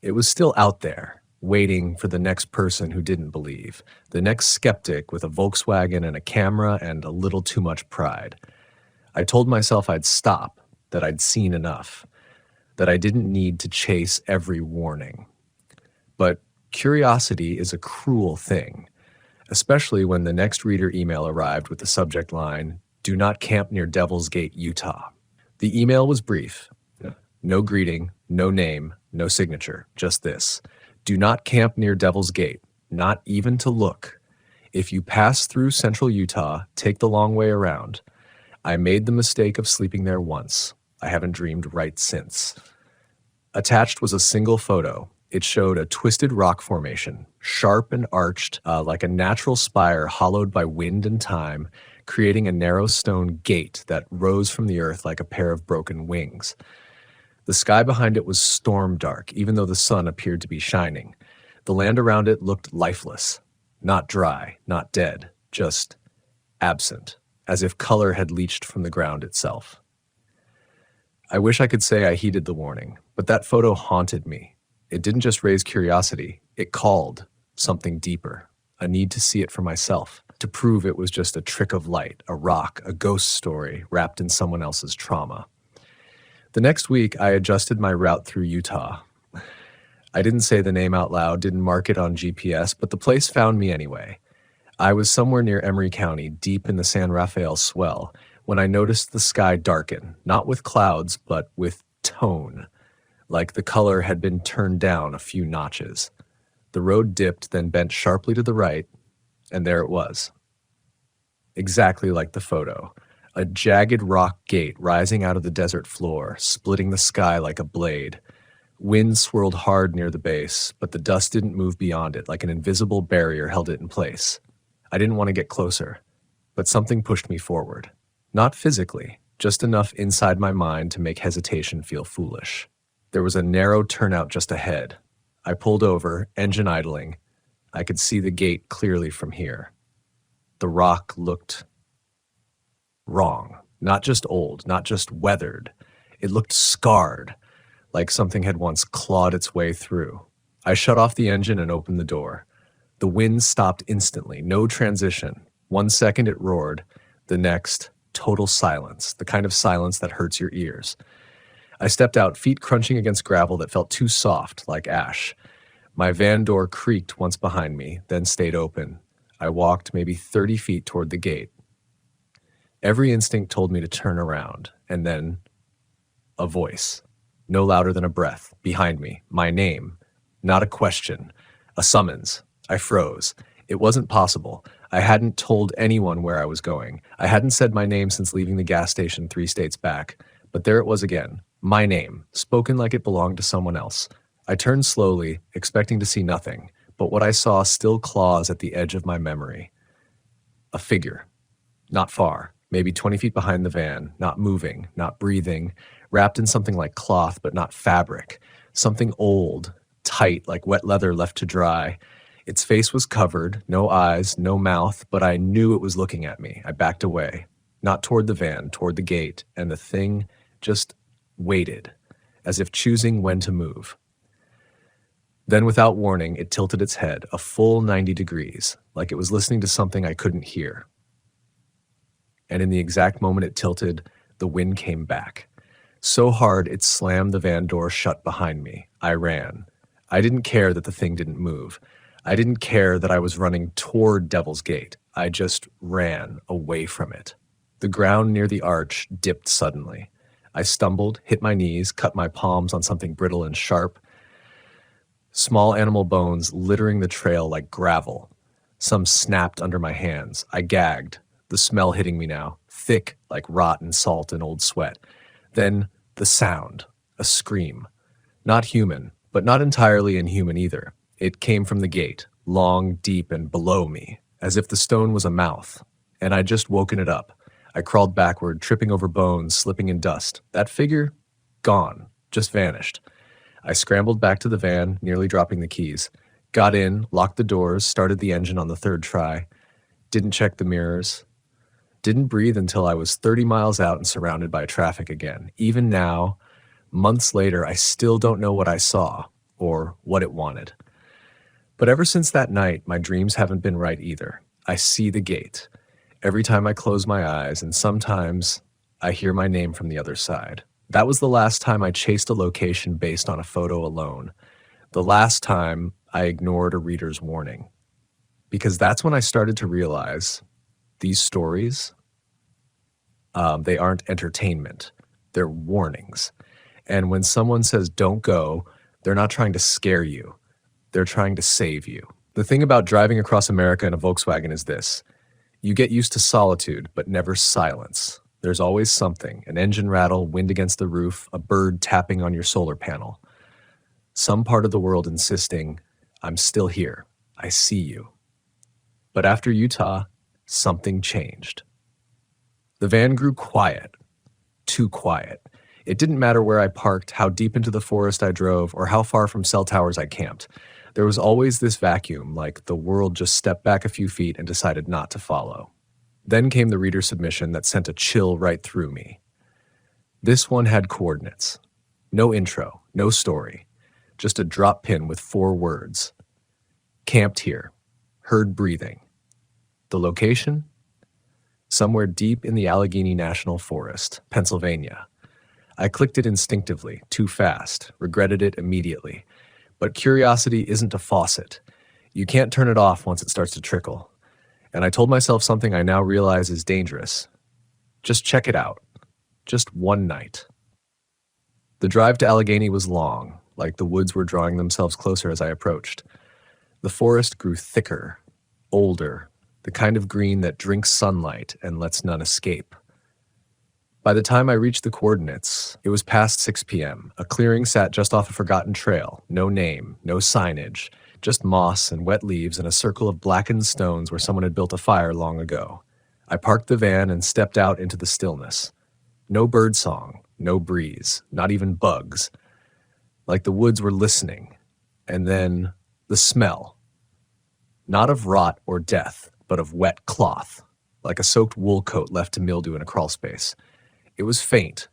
it was still out there, waiting for the next person who didn't believe, the next skeptic with a Volkswagen and a camera and a little too much pride. I told myself I'd stop, that I'd seen enough, that I didn't need to chase every warning. But curiosity is a cruel thing, especially when the next reader email arrived with the subject line, "Do not camp near Devil's Gate, Utah." The email was brief. No greeting, no name, no signature, just this. Do not camp near Devil's Gate, not even to look. If you pass through central Utah, take the long way around. I made the mistake of sleeping there once. I haven't dreamed right since. Attached was a single photo. It showed a twisted rock formation, sharp and arched, like a natural spire hollowed by wind and time, creating a narrow stone gate that rose from the earth like a pair of broken wings. The sky behind it was storm dark, even though the sun appeared to be shining. The land around it looked lifeless, not dry, not dead, just absent, as if color had leached from the ground itself. I wish I could say I heeded the warning, but that photo haunted me. It didn't just raise curiosity, it called something deeper, a need to see it for myself, to prove it was just a trick of light, a rock, a ghost story wrapped in someone else's trauma. The next week, I adjusted my route through Utah. I didn't say the name out loud, didn't mark it on GPS, but the place found me anyway. I was somewhere near Emery County, deep in the San Rafael swell, when I noticed the sky darken, not with clouds, but with tone, like the color had been turned down a few notches. The road dipped, then bent sharply to the right, and there it was. Exactly like the photo. A jagged rock gate rising out of the desert floor, splitting the sky like a blade. Wind swirled hard near the base, but the dust didn't move beyond it like an invisible barrier held it in place. I didn't want to get closer, but something pushed me forward. Not physically, just enough inside my mind to make hesitation feel foolish. There was a narrow turnout just ahead. I pulled over, engine idling. I could see the gate clearly from here. The rock looked wrong. Not just old, not just weathered. It looked scarred, like something had once clawed its way through. I shut off the engine and opened the door. The wind stopped instantly, no transition. 1 second it roared, the next, total silence, the kind of silence that hurts your ears. I stepped out, feet crunching against gravel that felt too soft, like ash. My van door creaked once behind me, then stayed open. I walked maybe 30 feet toward the gate. Every instinct told me to turn around, and then a voice, no louder than a breath, behind me, my name. Not a question, a summons. I froze. It wasn't possible. I hadn't told anyone where I was going. I hadn't said my name since leaving the gas station 3 states back. But there it was again, my name, spoken like it belonged to someone else. I turned slowly, expecting to see nothing, but what I saw still claws at the edge of my memory. A figure. Not far, maybe 20 feet behind the van, not moving, not breathing, wrapped in something like cloth but not fabric, something old, tight like wet leather left to dry. Its face was covered, no eyes, no mouth, but I knew it was looking at me. I backed away, not toward the van, toward the gate, and the thing just waited, as if choosing when to move. Then, without warning, it tilted its head a full 90 degrees, like it was listening to something I couldn't hear. And in the exact moment it tilted, the wind came back. So hard it slammed the van door shut behind me. I ran. I didn't care that the thing didn't move. I didn't care that I was running toward Devil's Gate. I just ran away from it. The ground near the arch dipped suddenly. I stumbled, hit my knees, cut my palms on something brittle and sharp. Small animal bones littering the trail like gravel. Some snapped under my hands. I gagged, the smell hitting me now, thick like rot and salt and old sweat. Then the sound, a scream. Not human, but not entirely inhuman either. It came from the gate, long, deep, and below me, as if the stone was a mouth, and I'd just woken it up. I crawled backward, tripping over bones, slipping in dust. That figure? Gone. Just vanished. I scrambled back to the van, nearly dropping the keys. Got in, locked the doors, started the engine on the third try. Didn't check the mirrors. Didn't breathe until I was 30 miles out and surrounded by traffic again. Even now, months later, I still don't know what I saw or what it wanted. But ever since that night, my dreams haven't been right either. I see the gate every time I close my eyes, and sometimes I hear my name from the other side. That was the last time I chased a location based on a photo alone. The last time I ignored a reader's warning. Because that's when I started to realize these stories, they aren't entertainment. They're warnings. And when someone says don't go, they're not trying to scare you. They're trying to save you. The thing about driving across America in a Volkswagen is this. You get used to solitude, but never silence. There's always something, an engine rattle, wind against the roof, a bird tapping on your solar panel. Some part of the world insisting, I'm still here. I see you. But after Utah, something changed. The van grew quiet, too quiet. It didn't matter where I parked, how deep into the forest I drove, or how far from cell towers I camped. There was always this vacuum, like the world just stepped back a few feet and decided not to follow. Then came the reader submission that sent a chill right through me. This one had coordinates. No intro, no story. Just a drop pin with 4 words. Camped here. Heard breathing. The location? Somewhere deep in the Allegheny National Forest, Pennsylvania. I clicked it instinctively, too fast, regretted it immediately. But curiosity isn't a faucet. You can't turn it off once it starts to trickle. And I told myself something I now realize is dangerous. Just check it out. Just one night. The drive to Allegheny was long, like the woods were drawing themselves closer as I approached. The forest grew thicker, older, the kind of green that drinks sunlight and lets none escape. By the time I reached the coordinates, it was past 6 p.m. A clearing sat just off a forgotten trail. No name, no signage, just moss and wet leaves and a circle of blackened stones where someone had built a fire long ago. I parked the van and stepped out into the stillness. No birdsong, no breeze, not even bugs. Like the woods were listening. And then the smell. Not of rot or death, but of wet cloth, like a soaked wool coat left to mildew in a crawl space. It was faint,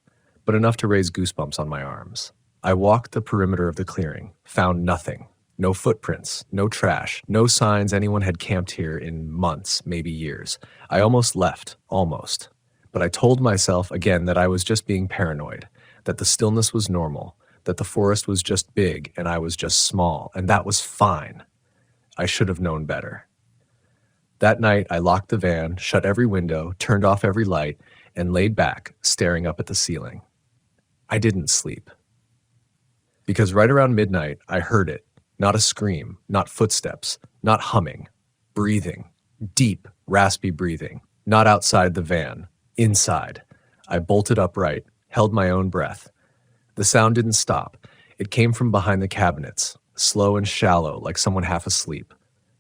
but enough to raise goosebumps on my arms. I walked the perimeter of the clearing, found nothing. No footprints, no trash, no signs anyone had camped here in months, maybe years. I almost left, but I told myself again that I was just being paranoid, that the stillness was normal, that the forest was just big and I was just small, and that was fine. I should have known better. That night, I locked the van, shut every window, turned off every light, and laid back, staring up at the ceiling. I didn't sleep. Because right around midnight, I heard it. Not a scream, not footsteps, not humming. Breathing. Deep, raspy breathing. Not outside the van. Inside. I bolted upright, held my own breath. The sound didn't stop. It came from behind the cabinets, slow and shallow, like someone half asleep.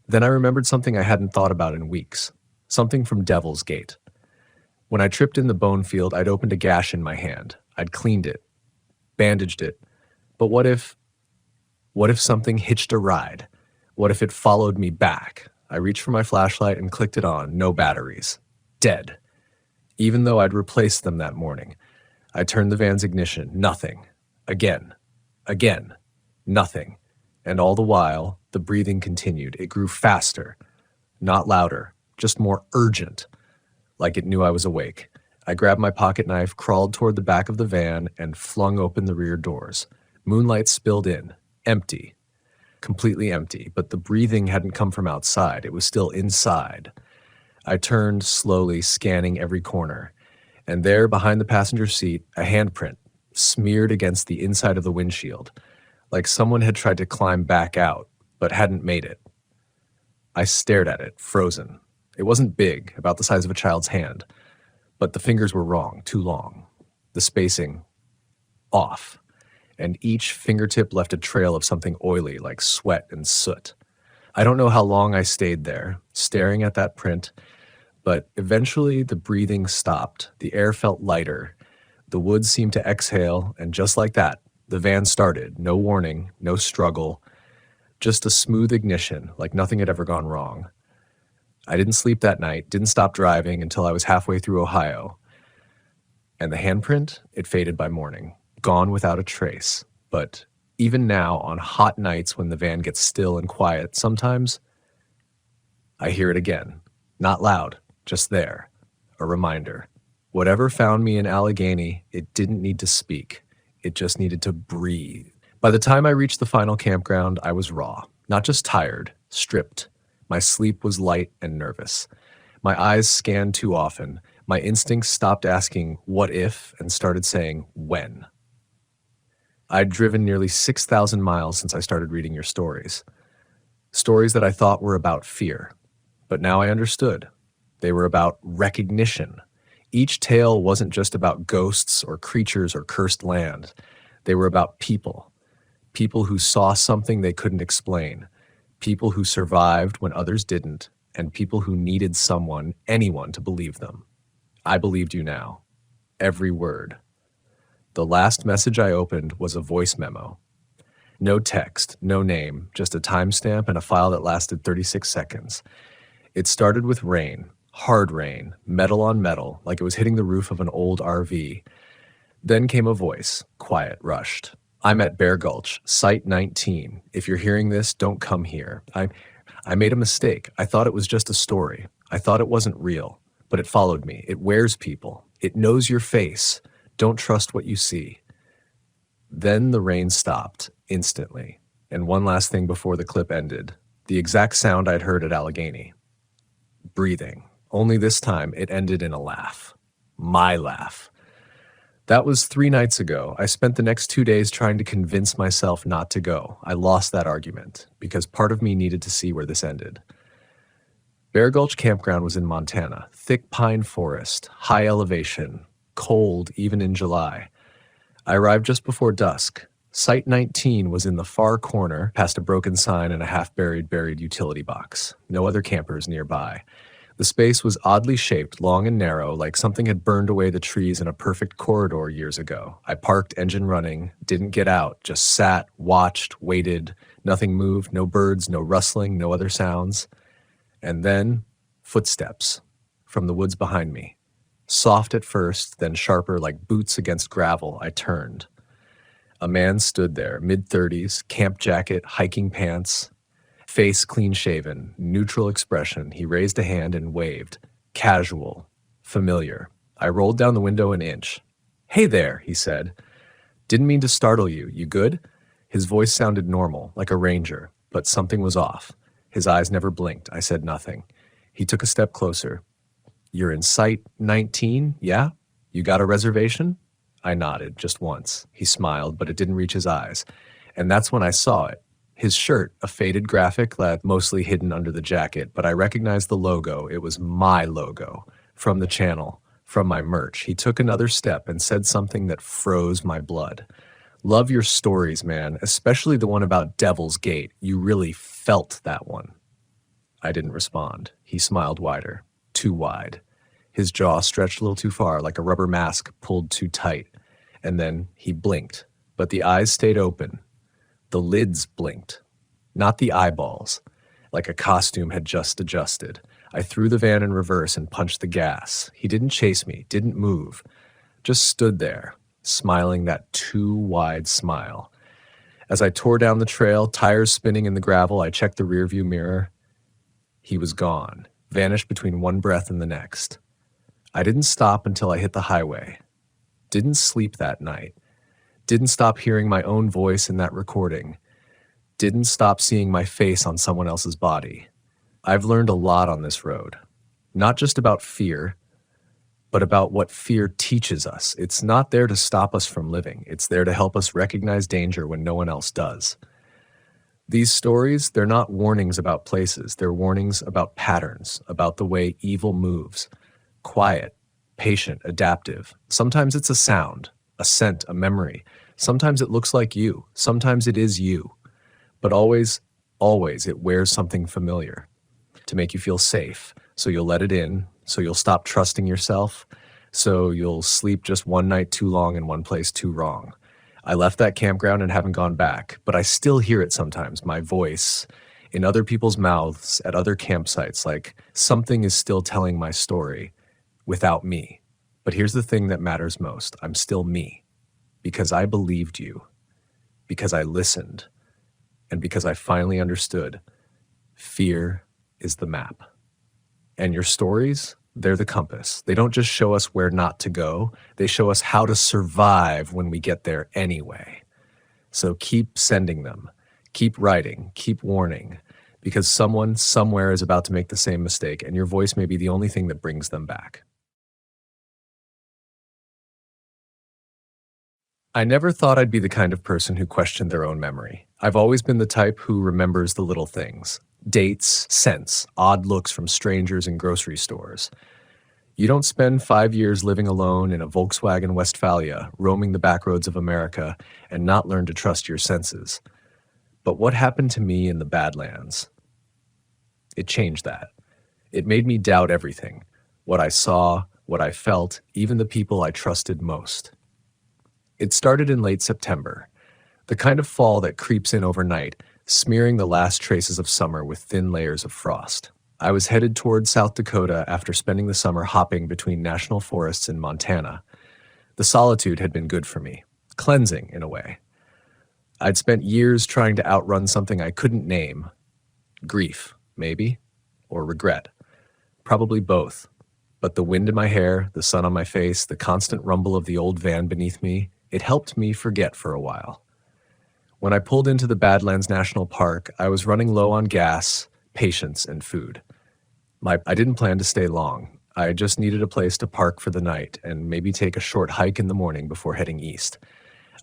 Then I remembered something I hadn't thought about in weeks. Something from Devil's Gate. When I tripped in the bone field, I'd opened a gash in my hand. I'd cleaned it, bandaged it. But what if something hitched a ride? What if it followed me back? I reached for my flashlight and clicked it on. No batteries. Dead. Even though I'd replaced them that morning. I turned the van's ignition. Nothing. Again. Nothing. And all the while, the breathing continued. It grew faster. Not louder. Just more urgent. Like it knew I was awake. I grabbed my pocket knife, crawled toward the back of the van, and flung open the rear doors. Moonlight spilled in. Empty. Completely empty. But the breathing hadn't come from outside. It was still inside. I turned slowly, scanning every corner. And there, behind the passenger seat, a handprint, smeared against the inside of the windshield, like someone had tried to climb back out, but hadn't made it. I stared at it, frozen. It wasn't big, about the size of a child's hand, but the fingers were wrong, too long. The spacing, off. And each fingertip left a trail of something oily, like sweat and soot. I don't know how long I stayed there, staring at that print, but eventually the breathing stopped. The air felt lighter. The woods seemed to exhale, and just like that, the van started. No warning, no struggle, just a smooth ignition, like nothing had ever gone wrong. I didn't sleep that night, didn't stop driving until I was halfway through Ohio. And the handprint, it faded by morning, gone without a trace. But even now, on hot nights when the van gets still and quiet, sometimes I hear it again. Not loud, just there. A reminder. Whatever found me in Allegheny, it didn't need to speak. It just needed to breathe. By the time I reached the final campground, I was raw. Not just tired, stripped. My sleep was light and nervous. My eyes scanned too often. My instincts stopped asking, what if, and started saying, when. I'd driven nearly 6,000 miles since I started reading your stories. Stories that I thought were about fear. But now I understood. They were about recognition. Each tale wasn't just about ghosts or creatures or cursed land. They were about people. People who saw something they couldn't explain. People who survived when others didn't. And people who needed someone, anyone, to believe them. I believed you now. Every word. The last message I opened was a voice memo. No text, no name, just a timestamp and a file that lasted 36 seconds. It started with rain, hard rain, metal on metal, like it was hitting the roof of an old RV. Then came a voice, quiet, rushed. I'm at Bear Gulch, Site 19. If you're hearing this, don't come here. I made a mistake. I thought it was just a story. I thought it wasn't real. But it followed me. It wears people. It knows your face. Don't trust what you see. Then the rain stopped, instantly. And one last thing before the clip ended. The exact sound I'd heard at Allegheny. Breathing. Only this time, it ended in a laugh. My laugh. That was 3 nights ago. I spent the next 2 days trying to convince myself not to go. I lost that argument, because part of me needed to see where this ended. Bear Gulch Campground was in Montana. Thick pine forest, high elevation, cold even in July. I arrived just before dusk. Site 19 was in the far corner, past a broken sign and a half-buried utility box. No other campers nearby. The space was oddly shaped, long and narrow, like something had burned away the trees in a perfect corridor years ago. I parked, engine running, didn't get out, just sat, watched, waited. Nothing moved, no birds, no rustling, no other sounds. And then, footsteps from the woods behind me. Soft at first, then sharper like boots against gravel. I turned. A man stood there, mid-30s, camp jacket, hiking pants, face clean-shaven, neutral expression. He raised a hand and waved. Casual, familiar. I rolled down the window an inch. "Hey there," he said. Didn't mean to startle you. You good? His voice sounded normal, like a ranger, but something was off. His eyes never blinked. I said nothing. He took a step closer. You're in Site 19, yeah? You got a reservation? I nodded, just once. He smiled, but it didn't reach his eyes. And that's when I saw it. His shirt, a faded graphic that mostly hidden under the jacket, but I recognized the logo. It was my logo, from the channel, from my merch. He took another step and said something that froze my blood. Love your stories, man, especially the one about Devil's Gate. You really felt that one. I didn't respond. He smiled wider, too wide. His jaw stretched a little too far, like a rubber mask pulled too tight. And then he blinked, but the eyes stayed open. The lids blinked, not the eyeballs, like a costume had just adjusted. I threw the van in reverse and punched the gas. He didn't chase me, didn't move, just stood there, smiling that too wide smile. As I tore down the trail, tires spinning in the gravel, I checked the rearview mirror. He was gone, vanished between one breath and the next. I didn't stop until I hit the highway. Didn't sleep that night. Didn't stop hearing my own voice in that recording. Didn't stop seeing my face on someone else's body. I've learned a lot on this road. Not just about fear, but about what fear teaches us. It's not there to stop us from living. It's there to help us recognize danger when no one else does. These stories, they're not warnings about places. They're warnings about patterns, about the way evil moves. Quiet, patient, adaptive. Sometimes it's a sound, a scent, a memory. Sometimes it looks like you. Sometimes it is you. But always, always it wears something familiar to make you feel safe. So you'll let it in. So you'll stop trusting yourself. So you'll sleep just one night too long in one place too wrong. I left that campground and haven't gone back, but I still hear it sometimes, my voice, in other people's mouths at other campsites, like something is still telling my story without me. But here's the thing that matters most. I'm still me, because I believed you, because I listened, and because I finally understood. Fear is the map. And your stories, they're the compass. They don't just show us where not to go. They show us how to survive when we get there anyway. So keep sending them. Keep writing. Keep warning. Because someone somewhere is about to make the same mistake, and your voice may be the only thing that brings them back. I never thought I'd be the kind of person who questioned their own memory. I've always been the type who remembers the little things. Dates, scents, odd looks from strangers in grocery stores. You don't spend 5 years living alone in a Volkswagen Westphalia, roaming the back roads of America, and not learn to trust your senses. But what happened to me in the Badlands? It changed that. It made me doubt everything. What I saw, what I felt, even the people I trusted most. It started in late September, the kind of fall that creeps in overnight, smearing the last traces of summer with thin layers of frost. I was headed toward South Dakota after spending the summer hopping between national forests in Montana. The solitude had been good for me, cleansing in a way. I'd spent years trying to outrun something I couldn't name. Grief, maybe, or regret. Probably both. But the wind in my hair, the sun on my face, the constant rumble of the old van beneath me, it helped me forget for a while. When I pulled into the Badlands National Park, I was running low on gas, patience, and food. I didn't plan to stay long. I just needed a place to park for the night and maybe take a short hike in the morning before heading east.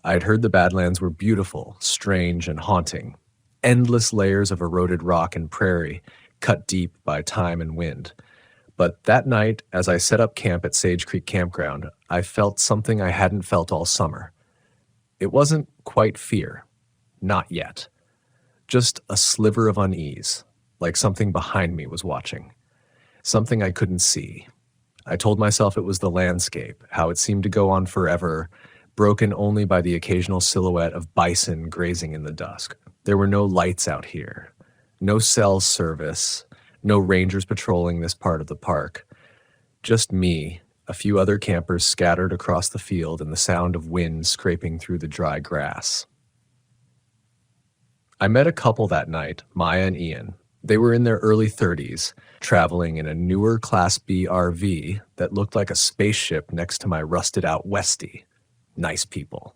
I had heard the Badlands were beautiful, strange, and haunting. Endless layers of eroded rock and prairie, cut deep by time and wind. But that night, as I set up camp at Sage Creek Campground, I felt something I hadn't felt all summer. It wasn't quite fear. Not yet. Just a sliver of unease, like something behind me was watching. Something I couldn't see. I told myself it was the landscape, how it seemed to go on forever, broken only by the occasional silhouette of bison grazing in the dusk. There were no lights out here, no cell service, no rangers patrolling this part of the park. Just me, a few other campers scattered across the field, and the sound of wind scraping through the dry grass. I met a couple that night, Maya and Ian. They were in their early 30s, traveling in a newer Class B RV that looked like a spaceship next to my rusted-out Westie. Nice people.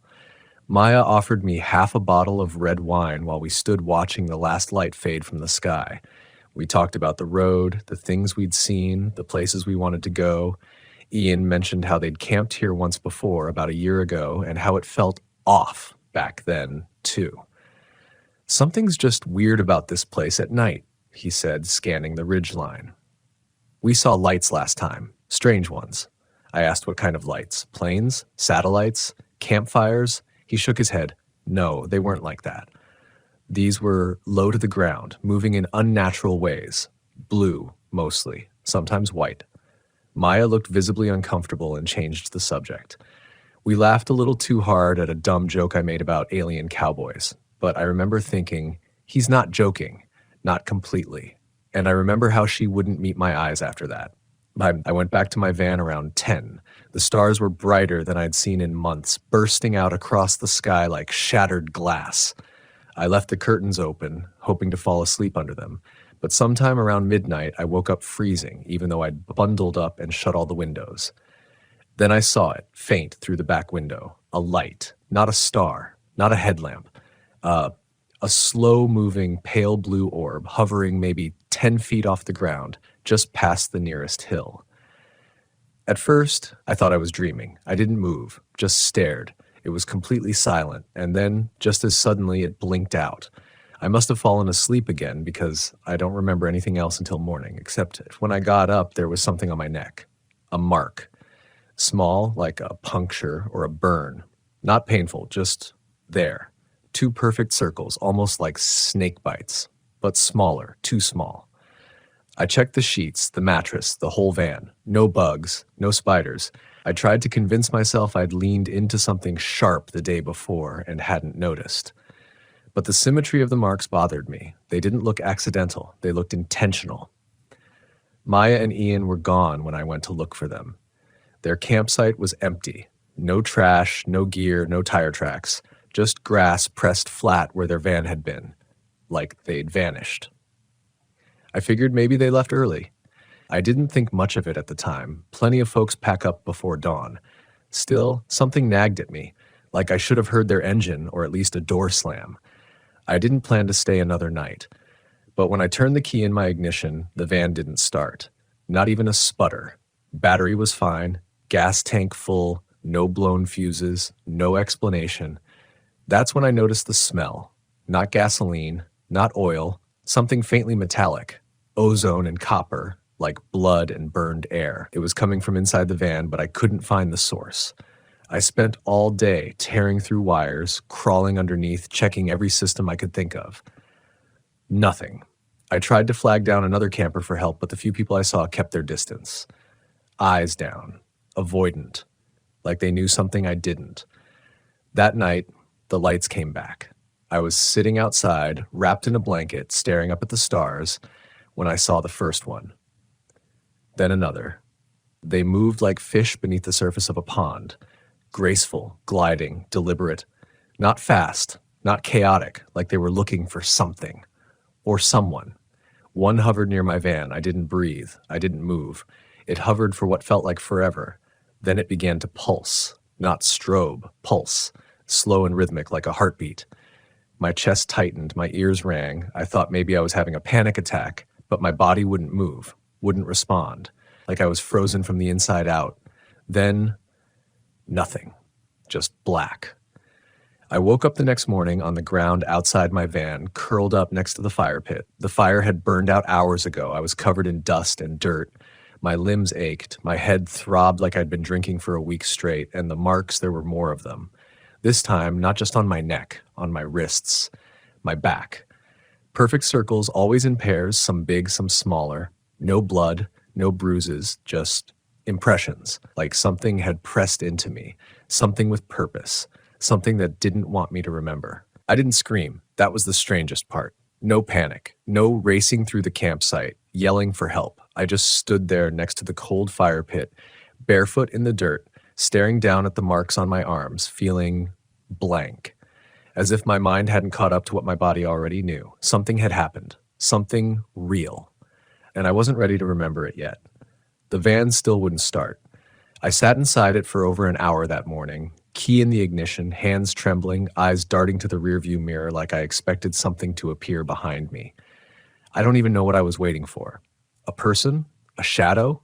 Maya offered me half a bottle of red wine while we stood watching the last light fade from the sky. We talked about the road, the things we'd seen, the places we wanted to go. Ian mentioned how they'd camped here once before, about a year ago, and how it felt off back then, too. "Something's just weird about this place at night," he said, scanning the ridgeline. "We saw lights last time, strange ones." I asked what kind of lights. Planes? Satellites? Campfires? He shook his head. No, they weren't like that. These were low to the ground, moving in unnatural ways. Blue, mostly, sometimes white. Maya looked visibly uncomfortable and changed the subject. We laughed a little too hard at a dumb joke I made about alien cowboys, but I remember thinking, he's not joking, not completely. And I remember how she wouldn't meet my eyes after that. I went back to my van around 10. The stars were brighter than I'd seen in months, bursting out across the sky like shattered glass. I left the curtains open, hoping to fall asleep under them, but sometime around midnight I woke up freezing, even though I'd bundled up and shut all the windows. Then I saw it, faint through the back window. A light, not a star, not a headlamp. A slow-moving pale blue orb hovering maybe 10 feet off the ground, just past the nearest hill. At first, I thought I was dreaming. I didn't move, just stared. It was completely silent, and then, just as suddenly, it blinked out. I must have fallen asleep again because I don't remember anything else until morning, except when I got up, there was something on my neck. A mark. Small, like a puncture or a burn. Not painful, just there. 2 perfect circles, almost like snake bites, but smaller, too small. I checked the sheets, the mattress, the whole van. No bugs, no spiders. I tried to convince myself I'd leaned into something sharp the day before and hadn't noticed. But the symmetry of the marks bothered me. They didn't look accidental. They looked intentional. Maya and Ian were gone when I went to look for them. Their campsite was empty. No trash, no gear, no tire tracks. Just grass pressed flat where their van had been. Like they'd vanished. I figured maybe they left early. I didn't think much of it at the time. Plenty of folks pack up before dawn. Still, something nagged at me, like I should have heard their engine or at least a door slam. I didn't plan to stay another night. But when I turned the key in my ignition, the van didn't start. Not even a sputter. Battery was fine, gas tank full, no blown fuses, no explanation. That's when I noticed the smell. Not gasoline, not oil, something faintly metallic. Ozone and copper, like blood and burned air. It was coming from inside the van, but I couldn't find the source. I spent all day tearing through wires, crawling underneath, checking every system I could think of. Nothing. I tried to flag down another camper for help, but the few people I saw kept their distance. Eyes down, avoidant, like they knew something I didn't. That night, the lights came back. I was sitting outside, wrapped in a blanket, staring up at the stars, when I saw the first one. Then another. They moved like fish beneath the surface of a pond. Graceful, gliding, deliberate. Not fast, not chaotic, like they were looking for something. Or someone. One hovered near my van. I didn't breathe. I didn't move. It hovered for what felt like forever. Then it began to pulse. Not strobe, pulse. Slow and rhythmic like a heartbeat. My chest tightened, my ears rang. I thought maybe I was having a panic attack, but my body wouldn't move, wouldn't respond, like I was frozen from the inside out. Then, nothing. Just black. I woke up the next morning on the ground outside my van, curled up next to the fire pit. The fire had burned out hours ago. I was covered in dust and dirt. My limbs ached. My head throbbed like I'd been drinking for a week straight, and the marks, there were more of them. This time, not just on my neck, on my wrists, my back. Perfect circles, always in pairs, some big, some smaller. No blood, no bruises, just impressions, like something had pressed into me, something with purpose, something that didn't want me to remember. I didn't scream. That was the strangest part. No panic, no racing through the campsite, yelling for help. I just stood there next to the cold fire pit, barefoot in the dirt, staring down at the marks on my arms, feeling blank, as if my mind hadn't caught up to what my body already knew. Something had happened, something real, and I wasn't ready to remember it yet. The van still wouldn't start. I sat inside it for over an hour that morning, Key in the ignition, hands trembling, eyes darting to the rearview mirror like I expected something to appear behind me. I don't even know what I was waiting for. A person? A shadow?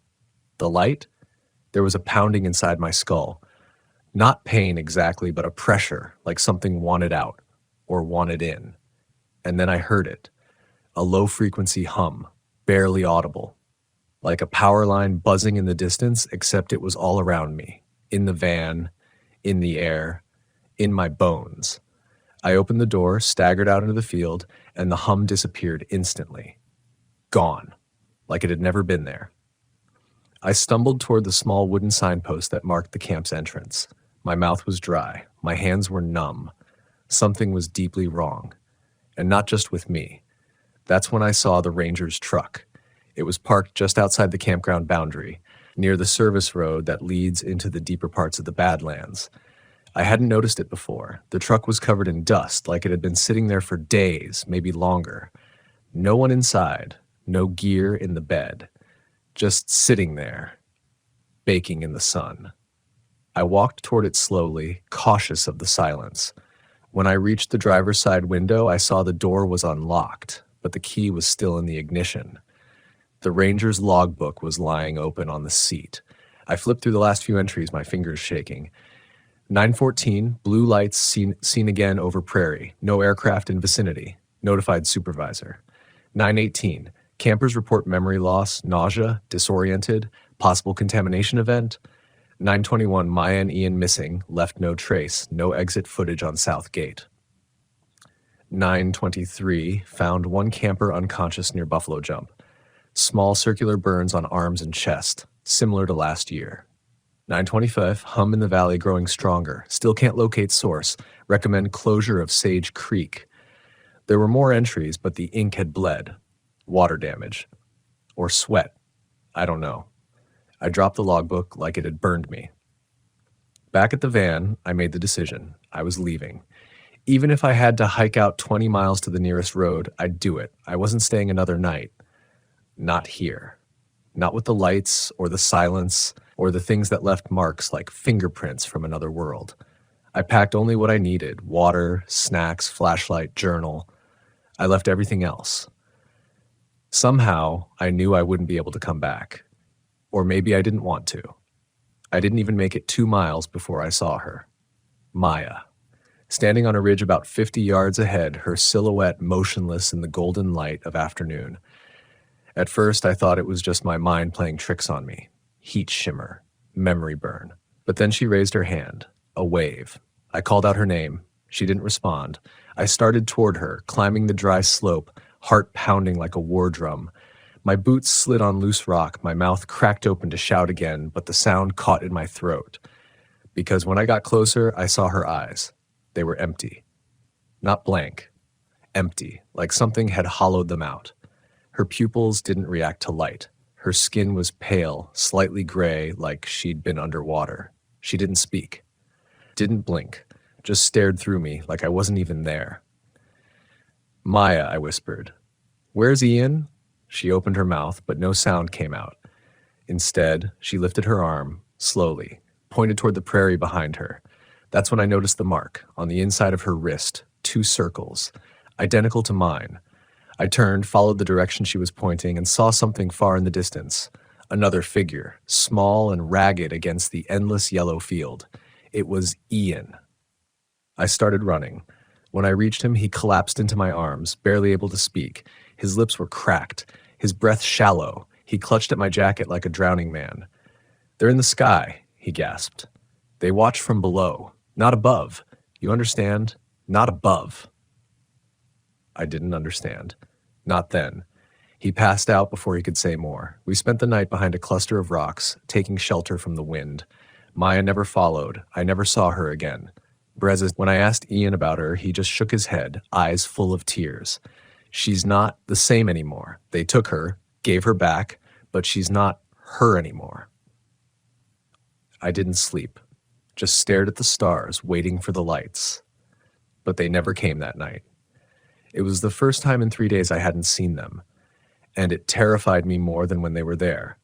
The light? There was a pounding inside my skull. Not pain exactly, but a pressure, like something wanted out, or wanted in. And then I heard it. A low-frequency hum, barely audible. Like a power line buzzing in the distance, except it was all around me. In the van, in the air, in my bones. I opened the door, staggered out into the field, and the hum disappeared instantly. Gone, like it had never been there. I stumbled toward the small wooden signpost that marked the camp's entrance. My mouth was dry. My hands were numb. Something was deeply wrong. And not just with me. That's when I saw the ranger's truck. It was parked just outside the campground boundary, near the service road that leads into the deeper parts of the Badlands. I hadn't noticed it before. The truck was covered in dust, like it had been sitting there for days, maybe longer. No one inside, no gear in the bed. Just sitting there, baking in the sun. I walked toward it slowly, cautious of the silence. When I reached the driver's side window, I saw the door was unlocked, but the key was still in the ignition. The ranger's logbook was lying open on the seat. I flipped through the last few entries, my fingers shaking. 9:14, blue lights seen again over prairie. No aircraft in vicinity. Notified supervisor. 9:18, campers report memory loss, nausea, disoriented, possible contamination event. 9:21, Maya and Ian missing, left no trace, no exit footage on South Gate. 9:23, found one camper unconscious near Buffalo Jump. Small circular burns on arms and chest, similar to last year. 9:25, hum in the valley growing stronger, still can't locate source, recommend closure of Sage Creek. There were more entries, but the ink had bled. Water damage. Or sweat. I don't know. I dropped the logbook like it had burned me. Back at the van, I made the decision. I was leaving. Even if I had to hike out 20 miles to the nearest road, I'd do it. I wasn't staying another night. Not here. Not with the lights or the silence or the things that left marks like fingerprints from another world. I packed only what I needed: water, snacks, flashlight, journal. I left everything else. Somehow, I knew I wouldn't be able to come back. Or maybe I didn't want to. I didn't even make it 2 miles before I saw her. Maya. Standing on a ridge about 50 yards ahead, her silhouette motionless in the golden light of afternoon. At first, I thought it was just my mind playing tricks on me. Heat shimmer. Memory burn. But then she raised her hand. A wave. I called out her name. She didn't respond. I started toward her, climbing the dry slope, heart pounding like a war drum. My boots slid on loose rock, my mouth cracked open to shout again, but the sound caught in my throat. Because when I got closer, I saw her eyes. They were empty. Not blank. Empty, like something had hollowed them out. Her pupils didn't react to light. Her skin was pale, slightly gray, like she'd been underwater. She didn't speak. Didn't blink. Just stared through me like I wasn't even there. Maya, I whispered. Where's Ian? She opened her mouth, but no sound came out. Instead, she lifted her arm, slowly, pointed toward the prairie behind her. That's when I noticed the mark, on the inside of her wrist, 2 circles, identical to mine. I turned, followed the direction she was pointing, and saw something far in the distance. Another figure, small and ragged against the endless yellow field. It was Ian. I started running. When I reached him, he collapsed into my arms, barely able to speak. His lips were cracked, his breath shallow. He clutched at my jacket like a drowning man. They're in the sky, he gasped. They watch from below, not above. You understand? Not above. I didn't understand. Not then. He passed out before he could say more. We spent the night behind a cluster of rocks, taking shelter from the wind. Maya never followed. I never saw her again. When I asked Ian about her, he just shook his head, eyes full of tears. She's not the same anymore. They took her, gave her back, but she's not her anymore. I didn't sleep, just stared at the stars, waiting for the lights. But they never came that night. It was the first time in 3 days I hadn't seen them, and it terrified me more than when they were there,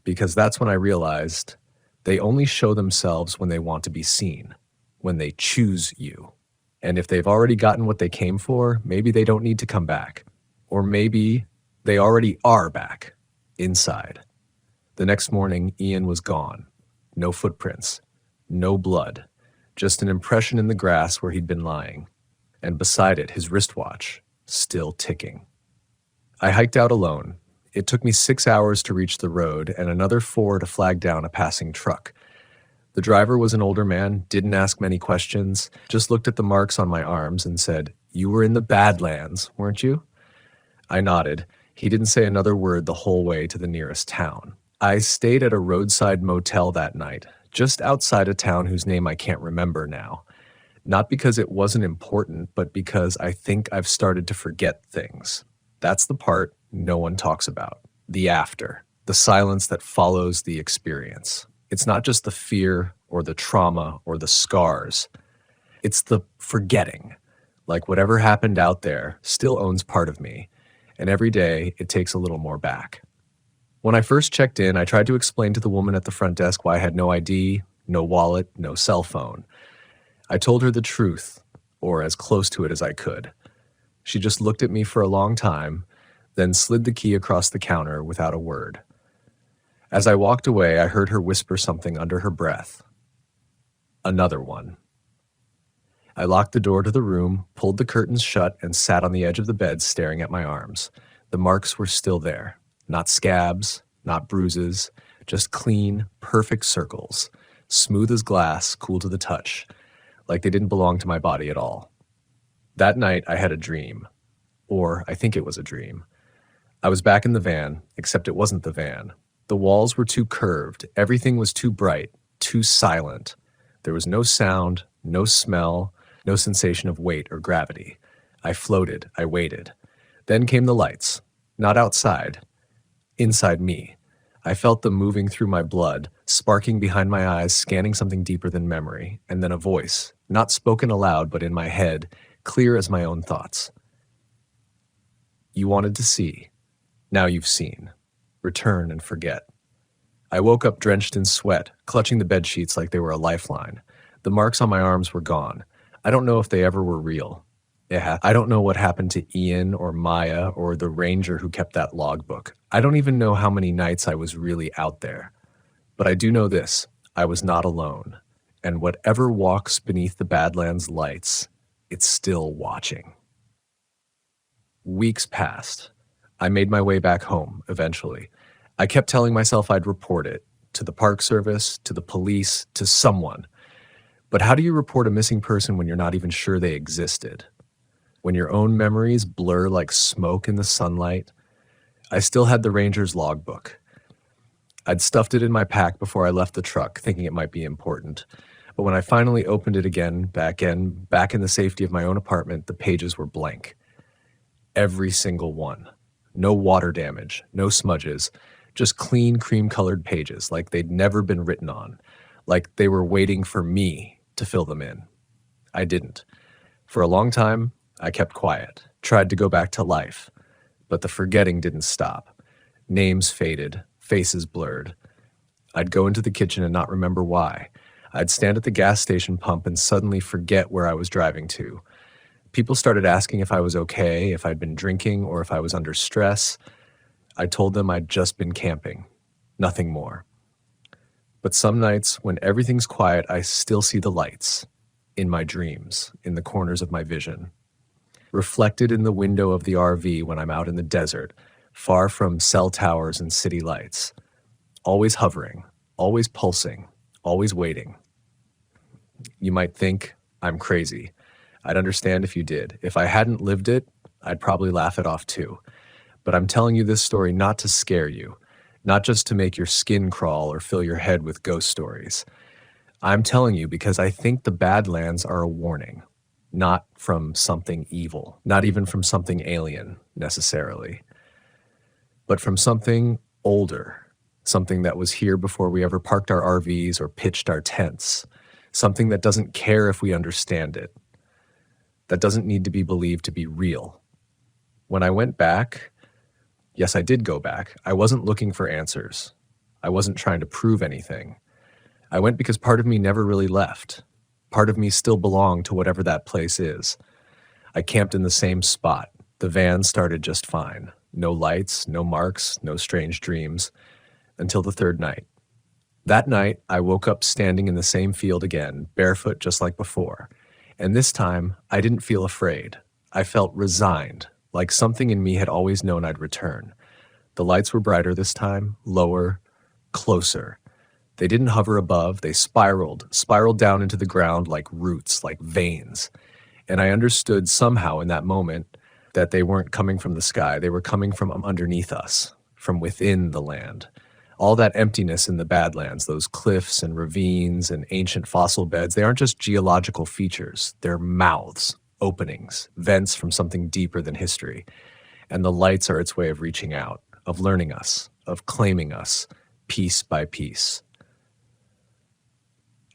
because that's when I realized they only show themselves when they want to be seen. when they choose you. And if they've already gotten what they came for, maybe they don't need to come back. Or maybe they already are back, inside. The next morning, Ian was gone. No footprints, no blood, just an impression in the grass where he'd been lying. And beside it, his wristwatch, still ticking. I hiked out alone. It took me 6 hours to reach the road and another 4 to flag down a passing truck. The driver was an older man, didn't ask many questions, just looked at the marks on my arms and said, "You were in the Badlands, weren't you?" I nodded. He didn't say another word the whole way to the nearest town. I stayed at a roadside motel that night, just outside a town whose name I can't remember now. Not because it wasn't important, but because I think I've started to forget things. That's the part no one talks about. The after, the silence that follows the experience. It's not just the fear or the trauma or the scars. It's the forgetting. Like whatever happened out there still owns part of me, and every day it takes a little more back. When I first checked in, I tried to explain to the woman at the front desk why I had no ID, no wallet, no cell phone. I told her the truth, or as close to it as I could. She just looked at me for a long time, then slid the key across the counter without a word. As I walked away, I heard her whisper something under her breath. Another one. I locked the door to the room, pulled the curtains shut, and sat on the edge of the bed staring at my arms. The marks were still there. Not scabs, not bruises, just clean, perfect circles. Smooth as glass, cool to the touch. Like they didn't belong to my body at all. That night, I had a dream. Or I think it was a dream. I was back in the van, except it wasn't the van. The walls were too curved. Everything was too bright, too silent. There was no sound, no smell, no sensation of weight or gravity. I floated. I waited. Then came the lights. Not outside. Inside me. I felt them moving through my blood, sparking behind my eyes, scanning something deeper than memory, and then a voice, not spoken aloud but in my head, clear as my own thoughts. You wanted to see. Now you've seen. Return and forget. I woke up drenched in sweat, clutching the bed sheets like they were a lifeline. The marks on my arms were gone. I don't know if they ever were real. I don't know what happened to Ian or Maya or the ranger who kept that logbook. I don't even know how many nights I was really out there. But I do know this. I was not alone. And whatever walks beneath the Badlands lights, it's still watching. Weeks passed. I made my way back home, eventually. I kept telling myself I'd report it, to the Park Service, to the police, to someone. But how do you report a missing person when you're not even sure they existed? When your own memories blur like smoke in the sunlight? I still had the ranger's logbook. I'd stuffed it in my pack before I left the truck, thinking it might be important. But when I finally opened it again, back in the safety of my own apartment, the pages were blank. Every single one. No water damage, no smudges, just clean cream-colored pages, like they'd never been written on, like they were waiting for me to fill them in. I didn't. For a long time, I kept quiet, tried to go back to life, but the forgetting didn't stop. Names faded, faces blurred. I'd go into the kitchen and not remember why. I'd stand at the gas station pump and suddenly forget where I was driving to. People started asking if I was okay, if I'd been drinking, or if I was under stress. I told them I'd just been camping. Nothing more. But some nights, when everything's quiet, I still see the lights. In my dreams, in the corners of my vision. Reflected in the window of the RV when I'm out in the desert, far from cell towers and city lights. Always hovering, always pulsing, always waiting. You might think I'm crazy. I'd understand if you did. If I hadn't lived it, I'd probably laugh it off too. But I'm telling you this story not to scare you, not just to make your skin crawl or fill your head with ghost stories. I'm telling you because I think the Badlands are a warning, not from something evil, not even from something alien, necessarily, but from something older, something that was here before we ever parked our RVs or pitched our tents, something that doesn't care if we understand it, that doesn't need to be believed to be real. When I went back, yes, I did go back. I wasn't looking for answers. I wasn't trying to prove anything. I went because part of me never really left. Part of me still belonged to whatever that place is. I camped in the same spot. The van started just fine. No lights, no marks, no strange dreams, until the third night. That night, I woke up standing in the same field again, barefoot just like before. And this time, I didn't feel afraid. I felt resigned, like something in me had always known I'd return. The lights were brighter this time, lower, closer. They didn't hover above, they spiraled down into the ground like roots, like veins. And I understood somehow in that moment that they weren't coming from the sky, they were coming from underneath us, from within the land. All that emptiness in the Badlands, those cliffs and ravines and ancient fossil beds, they aren't just geological features, they're mouths, openings, vents from something deeper than history. And the lights are its way of reaching out, of learning us, of claiming us, piece by piece.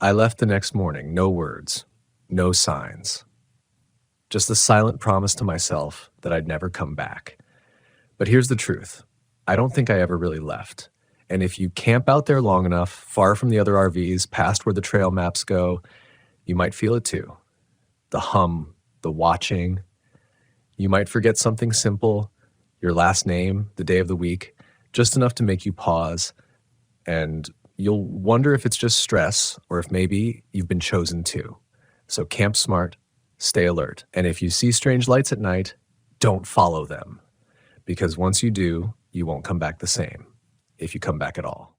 I left the next morning, no words, no signs. Just a silent promise to myself that I'd never come back. But here's the truth. I don't think I ever really left. And if you camp out there long enough, far from the other RVs, past where the trail maps go, you might feel it too. The hum, the watching. You might forget something simple, your last name, the day of the week, just enough to make you pause, and you'll wonder if it's just stress or if maybe you've been chosen to. So camp smart, stay alert. And if you see strange lights at night, don't follow them. Because once you do, you won't come back the same, if you come back at all.